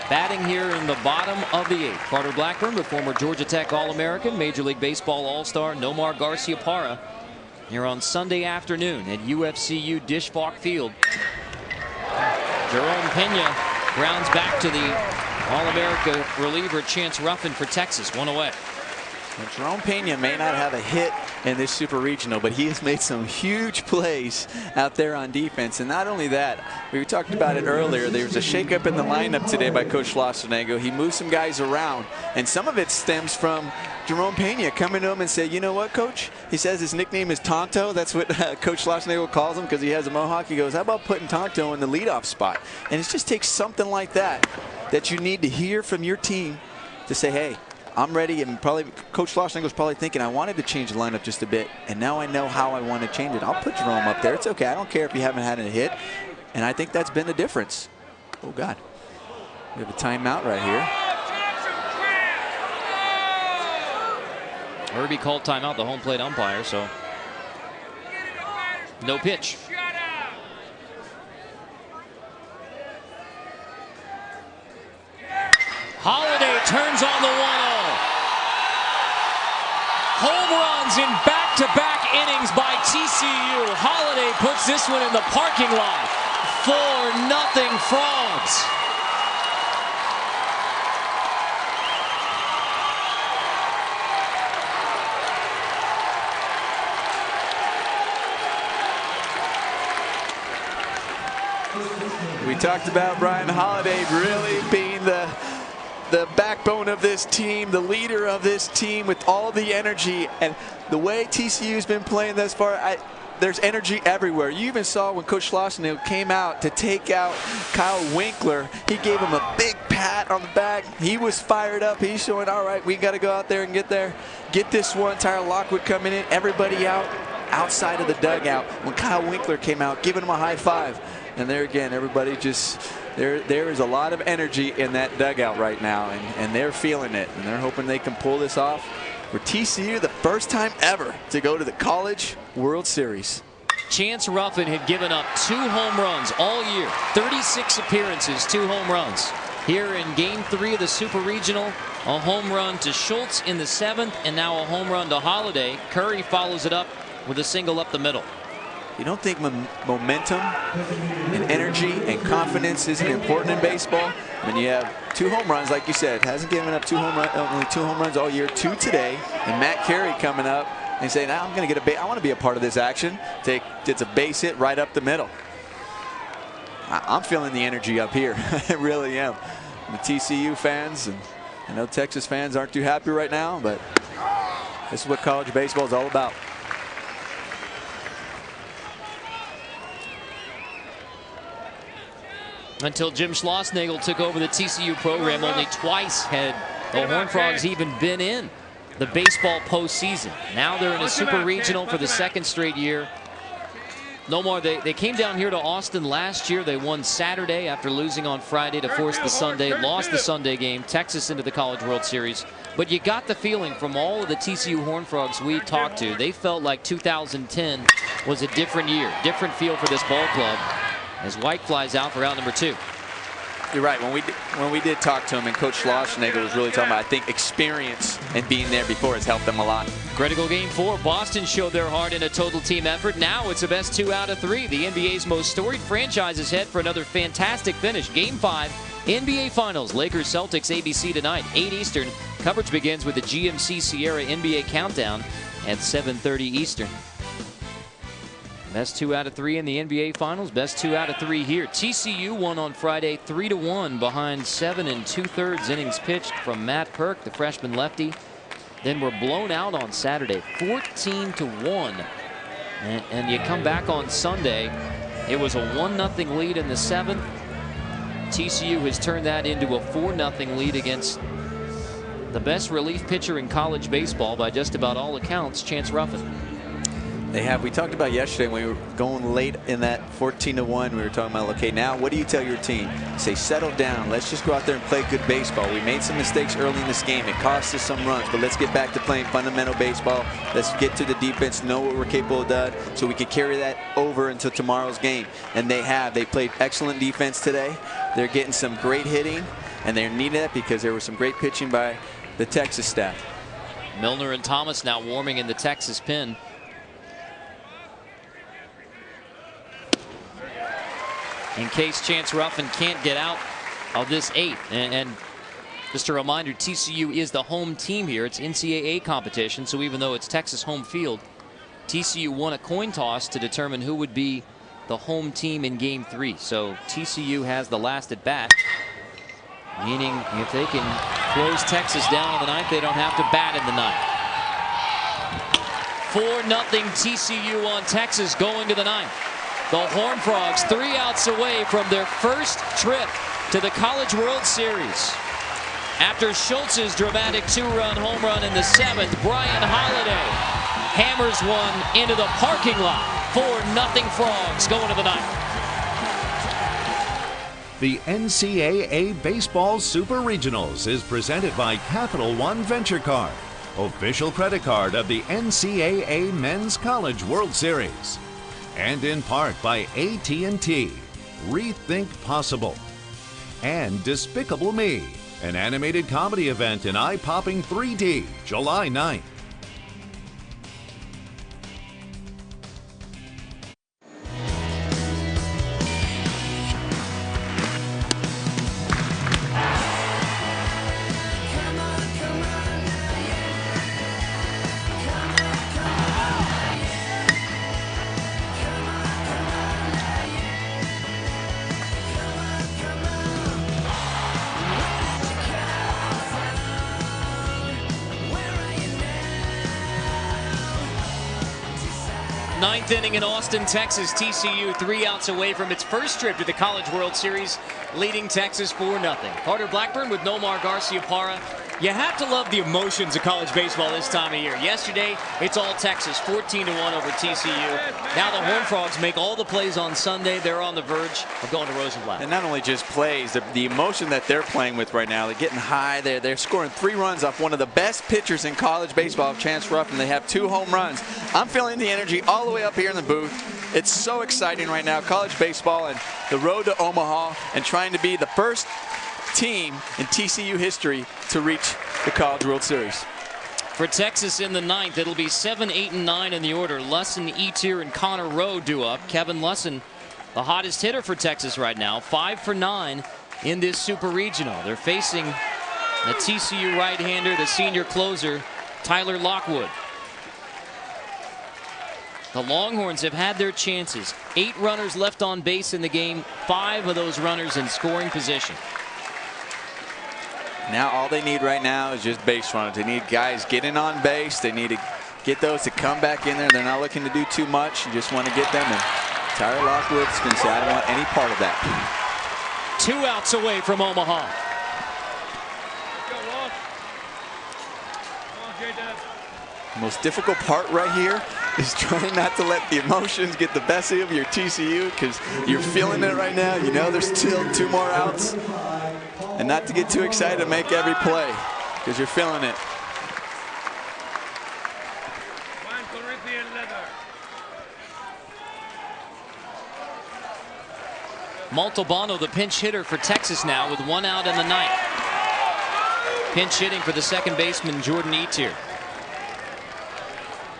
Batting here in the bottom of the 8th, Carter Blackburn, the former Georgia Tech All-American, Major League Baseball All-Star Nomar Garciaparra, here on Sunday afternoon at UFCU Disch-Falk Field. Jerome Pena grounds back to the All-America reliever Chance Ruffin for Texas, 1 away. Well, Jerome Pena may not have a hit in this Super Regional, but he has made some huge plays out there on defense. And not only that, we talked about it earlier, there was a shakeup in the lineup today by Coach Schlossnagle. He moved some guys around, and some of it stems from Jerome Pena coming to him and say, you know what, Coach? He says his nickname is Tonto. That's what Coach Schlossnagle calls him because he has a mohawk. He goes, how about putting Tonto in the leadoff spot? And it just takes something like that you need to hear from your team to say, hey, I'm ready. And probably Coach Schlossnagle's probably thinking, I wanted to change the lineup just a bit, and now I know how I want to change it. I'll put Jerome up there. It's okay. I don't care if you haven't had a hit. And I think that's been the difference. Oh, God. We have a timeout right here. Irby called timeout, the home plate umpire, so no pitch. Holiday turns on the 1-0. Home runs in back-to-back innings by TCU. Holiday puts this one in the parking lot. 4-0 Frogs. We talked about Brian Holiday really being the backbone of this team, the leader of this team with all the energy. And the way TCU's been playing thus far, there's energy everywhere. You even saw when Coach Schlossnagle came out to take out Kyle Winkler, he gave him a big pat on the back. He was fired up. He's showing, all right, we got to go out there and get this one. Tyler Lockwood coming in, everybody outside of the dugout. When Kyle Winkler came out, giving him a high five. And there again, everybody just, there is a lot of energy in that dugout right now, and they're feeling it, and they're hoping they can pull this off for TCU, the first time ever to go to the College World Series. Chance Ruffin had given up 2 home runs all year, 36 appearances, 2 home runs. Here in Game 3 of the Super Regional, a home run to Schultz in the 7th, and now a home run to Holiday. Curry follows it up with a single up the middle. You don't think momentum and energy and confidence isn't important in baseball? When you have 2 home runs, like you said, hasn't given up only 2 home runs all year, 2 today, and Matt Carey coming up and saying, I'm going to get I want to be a part of this action. It's a base hit right up the middle. I'm feeling the energy up here. I really am. The TCU fans, and I know Texas fans aren't too happy right now, but this is what college baseball is all about. Until Jim Schlossnagle took over the TCU program, only twice had the Horned Frogs even been in the baseball postseason. Now they're in a super regional for the second straight year. Nomar, they came down here to Austin last year. They won Saturday after losing on Friday to force the Sunday, lost the Sunday game, Texas into the College World Series. But you got the feeling from all of the TCU Horned Frogs we talked to, they felt like 2010 was a different year, different feel for this ball club as White flies out for out number 2. You're right. When we did talk to him, and Coach Schlossnagle was really talking about, I think experience and being there before has helped them a lot. Critical game 4. Boston showed their heart in a total team effort. Now it's a best 2 out of 3. The NBA's most storied franchises head for another fantastic finish. Game 5, NBA Finals. Lakers Celtics ABC tonight, 8 Eastern. Coverage begins with the GMC Sierra NBA Countdown at 7:30 Eastern. Best 2 out of 3 in the NBA Finals. Best 2 out of 3 here. TCU won on Friday 3-1 behind 7 2/3 innings pitched from Matt Perk, the freshman lefty. Then were blown out on Saturday 14-1. And you come back on Sunday. It was a 1-0 lead in the 7th. TCU has turned that into a 4-0 lead against the best relief pitcher in college baseball by just about all accounts, Chance Ruffin. They have. We talked about yesterday when we were going late in that 14-1. We were talking about, okay, now what do you tell your team? Say, settle down. Let's just go out there and play good baseball. We made some mistakes early in this game. It cost us some runs, but let's get back to playing fundamental baseball. Let's get to the defense, know what we're capable of, so we can carry that over into tomorrow's game. And they have. They played excellent defense today. They're getting some great hitting, and they're needing that because there was some great pitching by the Texas staff. Milner and Thomas now warming in the Texas pen. In case Chance Ruffin can't get out of this 8th. And just a reminder, TCU is the home team here. It's NCAA competition, so even though it's Texas home field, TCU won a coin toss to determine who would be the home team in Game 3. So TCU has the last at bat, meaning if they can close Texas down in the 9th, they don't have to bat in the 9th. 4-0 TCU on Texas going to the 9th. The Horned Frogs 3 outs away from their first trip to the College World Series. After Schultz's dramatic 2-run home run in the 7th, Brian Holiday hammers one into the parking lot. 4-0 Frogs going to the 9th. The NCAA Baseball Super Regionals is presented by Capital One Venture Card, official credit card of the NCAA Men's College World Series. And in part by AT&T, Rethink Possible. And Despicable Me, an animated comedy event in eye-popping 3D, July 9th. Ninth inning in Austin, Texas. TCU 3 outs away from its first trip to the College World Series, leading Texas 4-0. Carter Blackburn with Nomar Garcia-Parra. You have to love the emotions of college baseball this time of year. Yesterday, it's all Texas, 14-1 over TCU. Now the Horned Frogs make all the plays on Sunday. They're on the verge of going to Rosenblatt. And not only just plays, the emotion that they're playing with right now. They're getting high. They're scoring 3 runs off one of the best pitchers in college baseball, Chance Ruffin. They have 2 home runs. I'm feeling the energy all the way up here in the booth. It's so exciting right now. College baseball and the road to Omaha, and trying to be the first team in TCU history to reach the College World Series. For Texas in the 9th, it'll be 7, 8, and 9 in the order. Lusson, Etier, and Connor Rowe due up. Kevin Lusson, the hottest hitter for Texas right now, 5 for 9 in this Super Regional. They're facing the TCU right-hander, the senior closer, Tyler Lockwood. The Longhorns have had their chances. 8 runners left on base in the game, 5 of those runners in scoring position. Now all they need right now is just base runners. They need guys getting on base. They need to get those to come back in there. They're not looking to do too much. You just want to get them. And Tyler Lockwood's going to say, I don't want any part of that. 2 outs away from Omaha. The most difficult part right here is trying not to let the emotions get the best of your TCU, because you're feeling it right now. You know there's still 2 more outs. And not to get too excited to make every play, because you're feeling it. Montalbano, the pinch hitter for Texas now, with 1 out in the 9th. Pinch hitting for the second baseman, Jordan Etier.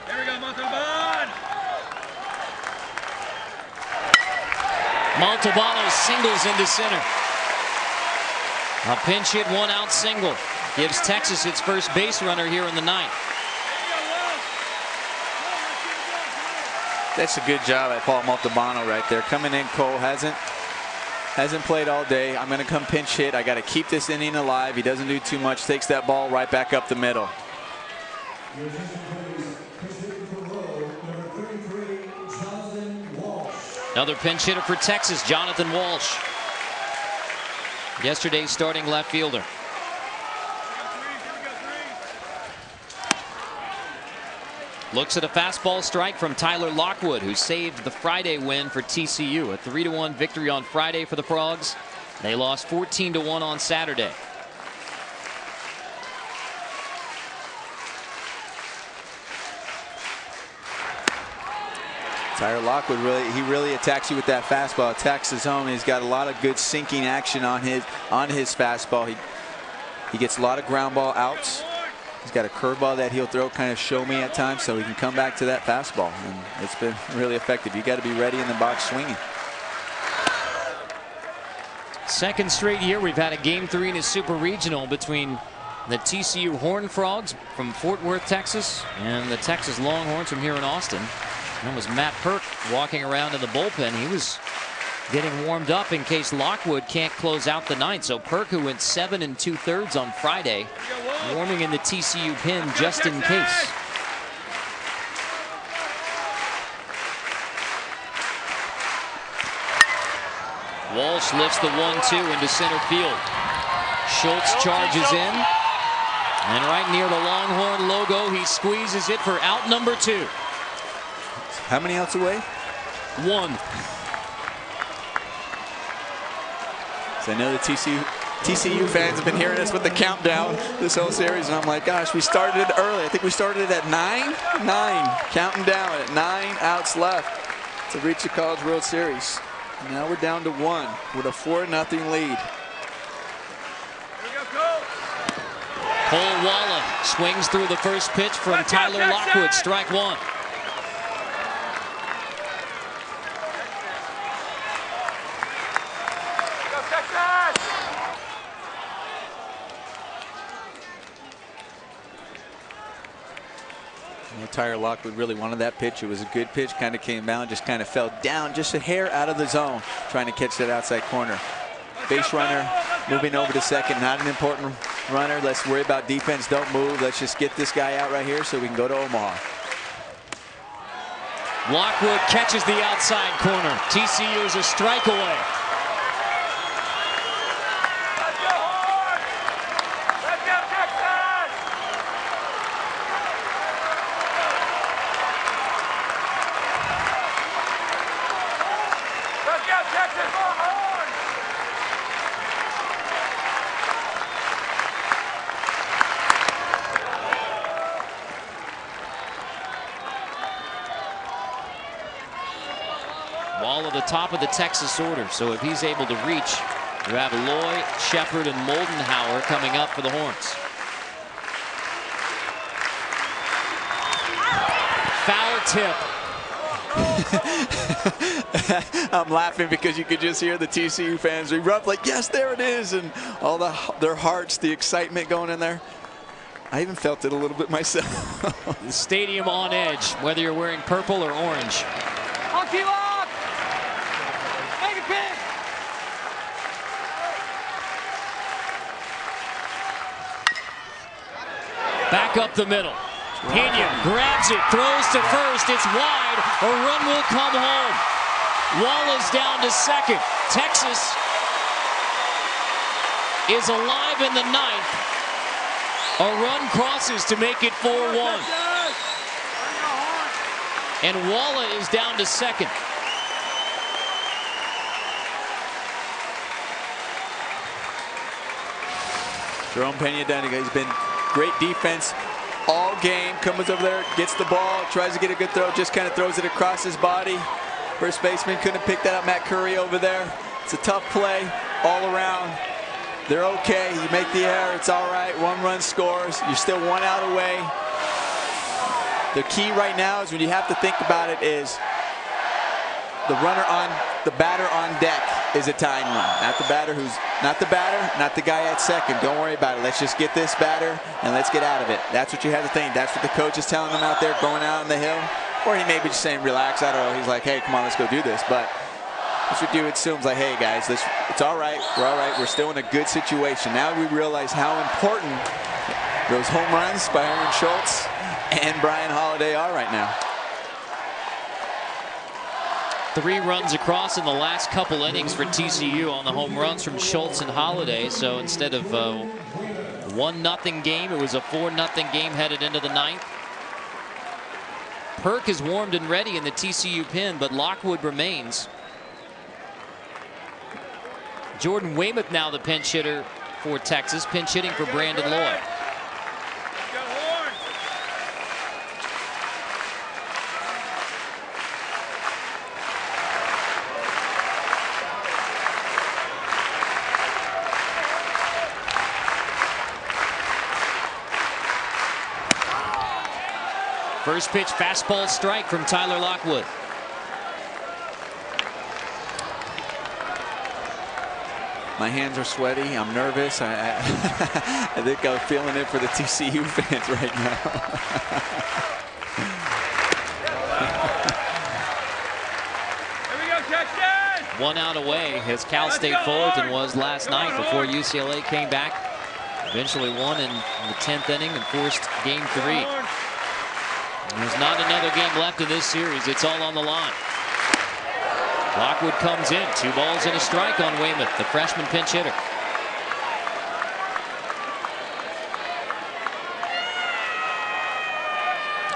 Here we go, Montalbano. Montalbano singles into center. A pinch hit 1 out single gives Texas its first base runner here in the 9th. That's a good job at Paul Montalbano right there. Coming in cold, hasn't played all day. I'm going to come pinch hit. I got to keep this inning alive. He doesn't do too much. Takes that ball right back up the middle. Another pinch hitter for Texas, Jonathan Walsh. Yesterday's starting left fielder. Looks at a fastball strike from Tyler Lockwood, who saved the Friday win for TCU. A 3-1 victory on Friday for the Frogs. They lost 14-1 on Saturday. Tyler Lockwood really attacks you with that fastball. Attacks the zone. He's got a lot of good sinking action on his fastball. He gets a lot of ground ball outs. He's got a curveball that he'll throw kind of show me at times, so he can come back to that fastball, and it's been really effective. You got to be ready in the box swinging. Second straight year we've had a Game 3 in a Super Regional between the TCU Horned Frogs from Fort Worth, Texas, and the Texas Longhorns from here in Austin. That was Matt Perk walking around in the bullpen. He was getting warmed up in case Lockwood can't close out the 9th. So Perk, who went 7 2/3 on Friday, warming in the TCU pen just in case. Walsh lifts the 1-2 into center field. Schultz charges in, and right near the Longhorn logo, he squeezes it for out number 2. How many outs away? 1. So I know the TCU fans have been hearing us with the countdown this whole series, and I'm like, gosh, we started it early. I think we started it at 9, counting down at 9 outs left to reach the College World Series. Now we're down to 1 with a 4-0 lead. Cole Walla swings through the first pitch from Tyler Lockwood, strike 1. Tyler Lockwood really wanted that pitch. It was a good pitch, kind of came down, just kind of fell down just a hair out of the zone, trying to catch that outside corner. Base runner moving over to second, not an important runner. Let's worry about defense, don't move. Let's just get this guy out right here so we can go to Omaha. Lockwood catches the outside corner. TCU is a strike away. Wall at the top of the Texas order, so if he's able to reach, you have Loy, Shepard, and Moldenhauer coming up for the Horns. Foul tip. I'm laughing because you could just hear the TCU fans erupt like, yes, there it is, and all their hearts, the excitement going in there. I even felt it a little bit myself. The stadium on edge, whether you're wearing purple or orange. Hockey lock! Make it big! Back up the middle. Pena grabs it, throws to first. It's wide. A run will come home. Walla's down to second. Texas is alive in the ninth. A run crosses to make it 4-1. And Walla is down to second. Jerome Pena down. He's been great defense all game. Comes over there, gets the ball, tries to get a good throw, just kind of throws it across his body. First baseman couldn't pick that up. Matt Curry over there. It's a tough play all around. They're okay. You make the error. It's all right. 1 run scores. You're still 1 out away. The key right now is when you have to think about it is the batter on deck is a tying run. Not the batter, not the guy at second. Don't worry about it. Let's just get this batter and let's get out of it. That's what you have to think. That's what the coach is telling them out there going out on the hill. Or he may be just saying, relax. I don't know. He's like, hey, come on, let's go do this. But that's what you assumes, like, hey, guys, it's all right. We're all right. We're still in a good situation. Now we realize how important those home runs by Aaron Schultz and Brian Holiday are right now. 3 runs across in the last couple innings for TCU on the home runs from Schultz and Holiday. So instead of a 1-0 game, it was a 4-0 game headed into the ninth. Perk is warmed and ready in the TCU pen, but Lockwood remains. Jordan Weymouth now the pinch hitter for Texas, pinch hitting for Brandon Lloyd. First pitch, fastball strike from Tyler Lockwood. My hands are sweaty. I'm nervous. I think I'm feeling it for the TCU fans right now. Here we go, Texas! 1 out away as Cal State Fullerton was last night before UCLA came back. Eventually won in the 10th inning and forced game 3. There's not another game left in this series. It's all on the line. Lockwood comes in. 2 balls and a strike on Weymouth, the freshman pinch hitter.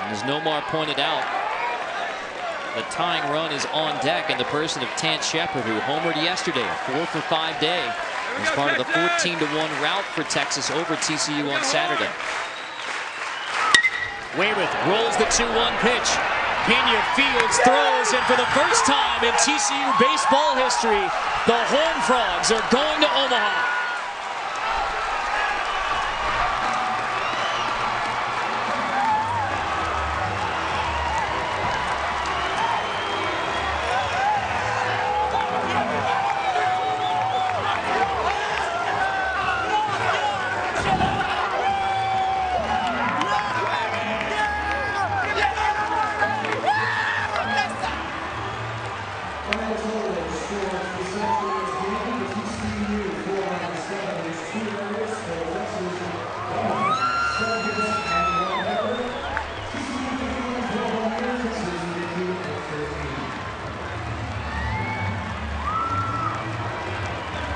And as Nomar pointed out, the tying run is on deck in the person of Tant Shepard, who homered yesterday, a 4-for-5 day, as part of the 14-1 rout for Texas over TCU on Saturday. Weymouth rolls the 2-1 pitch. Pena fields, throws, and for the first time in TCU baseball history, the Horned Frogs are going to Omaha.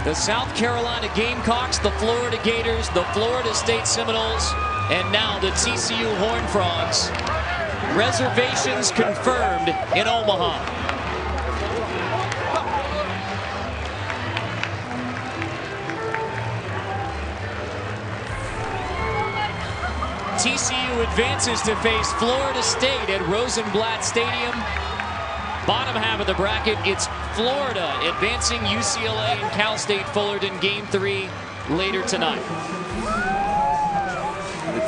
The South Carolina Gamecocks, the Florida Gators, the Florida State Seminoles, and now the TCU Horned Frogs. Reservations confirmed in Omaha. TCU advances to face Florida State at Rosenblatt Stadium. Bottom half of the bracket, it's Florida advancing UCLA and Cal State Fullerton game 3 later tonight. The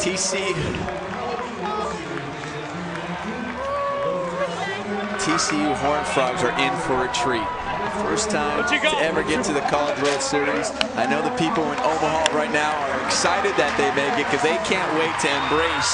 TCU Horned Frogs are in for a treat. First time to ever get to the College World Series. I know the people in Omaha right now are excited that they make it because they can't wait to embrace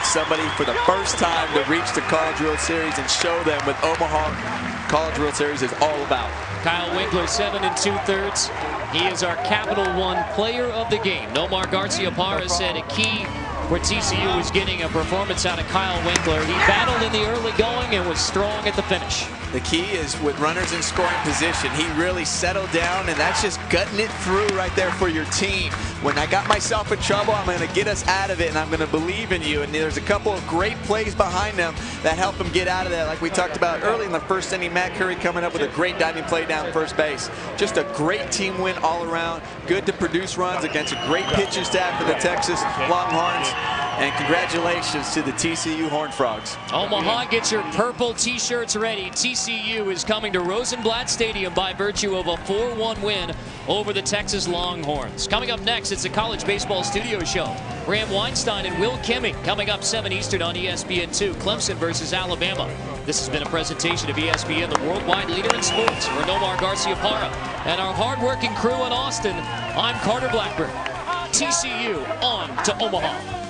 somebody for the first time to reach the College World Series and show them what Omaha College World Series is all about. Kyle Winkler, 7 2/3. He is our Capital One player of the game. Nomar Garcia-Parra said a key where TCU was getting a performance out of Kyle Winkler. He battled in the early going and was strong at the finish. The key is with runners in scoring position, he really settled down, and that's just gutting it through right there for your team. When I got myself in trouble, I'm going to get us out of it, and I'm going to believe in you. And there's a couple of great plays behind them that help him get out of that. Like we talked about early in the first inning, Matt Curry coming up with a great diving play down first base. Just a great team win all around. Good to produce runs against a great pitching staff for the Texas Longhorns. And congratulations to the TCU Horned Frogs. Omaha, get your purple t-shirts ready. TCU is coming to Rosenblatt Stadium by virtue of a 4-1 win over the Texas Longhorns. Coming up next, it's a college baseball studio show. Graham Weinstein and Will Kimming coming up 7 Eastern on ESPN2. Clemson versus Alabama. This has been a presentation of ESPN, the worldwide leader in sports. For Nomar Garcia-Parra and our hardworking crew in Austin, I'm Carter Blackburn. TCU on to Omaha.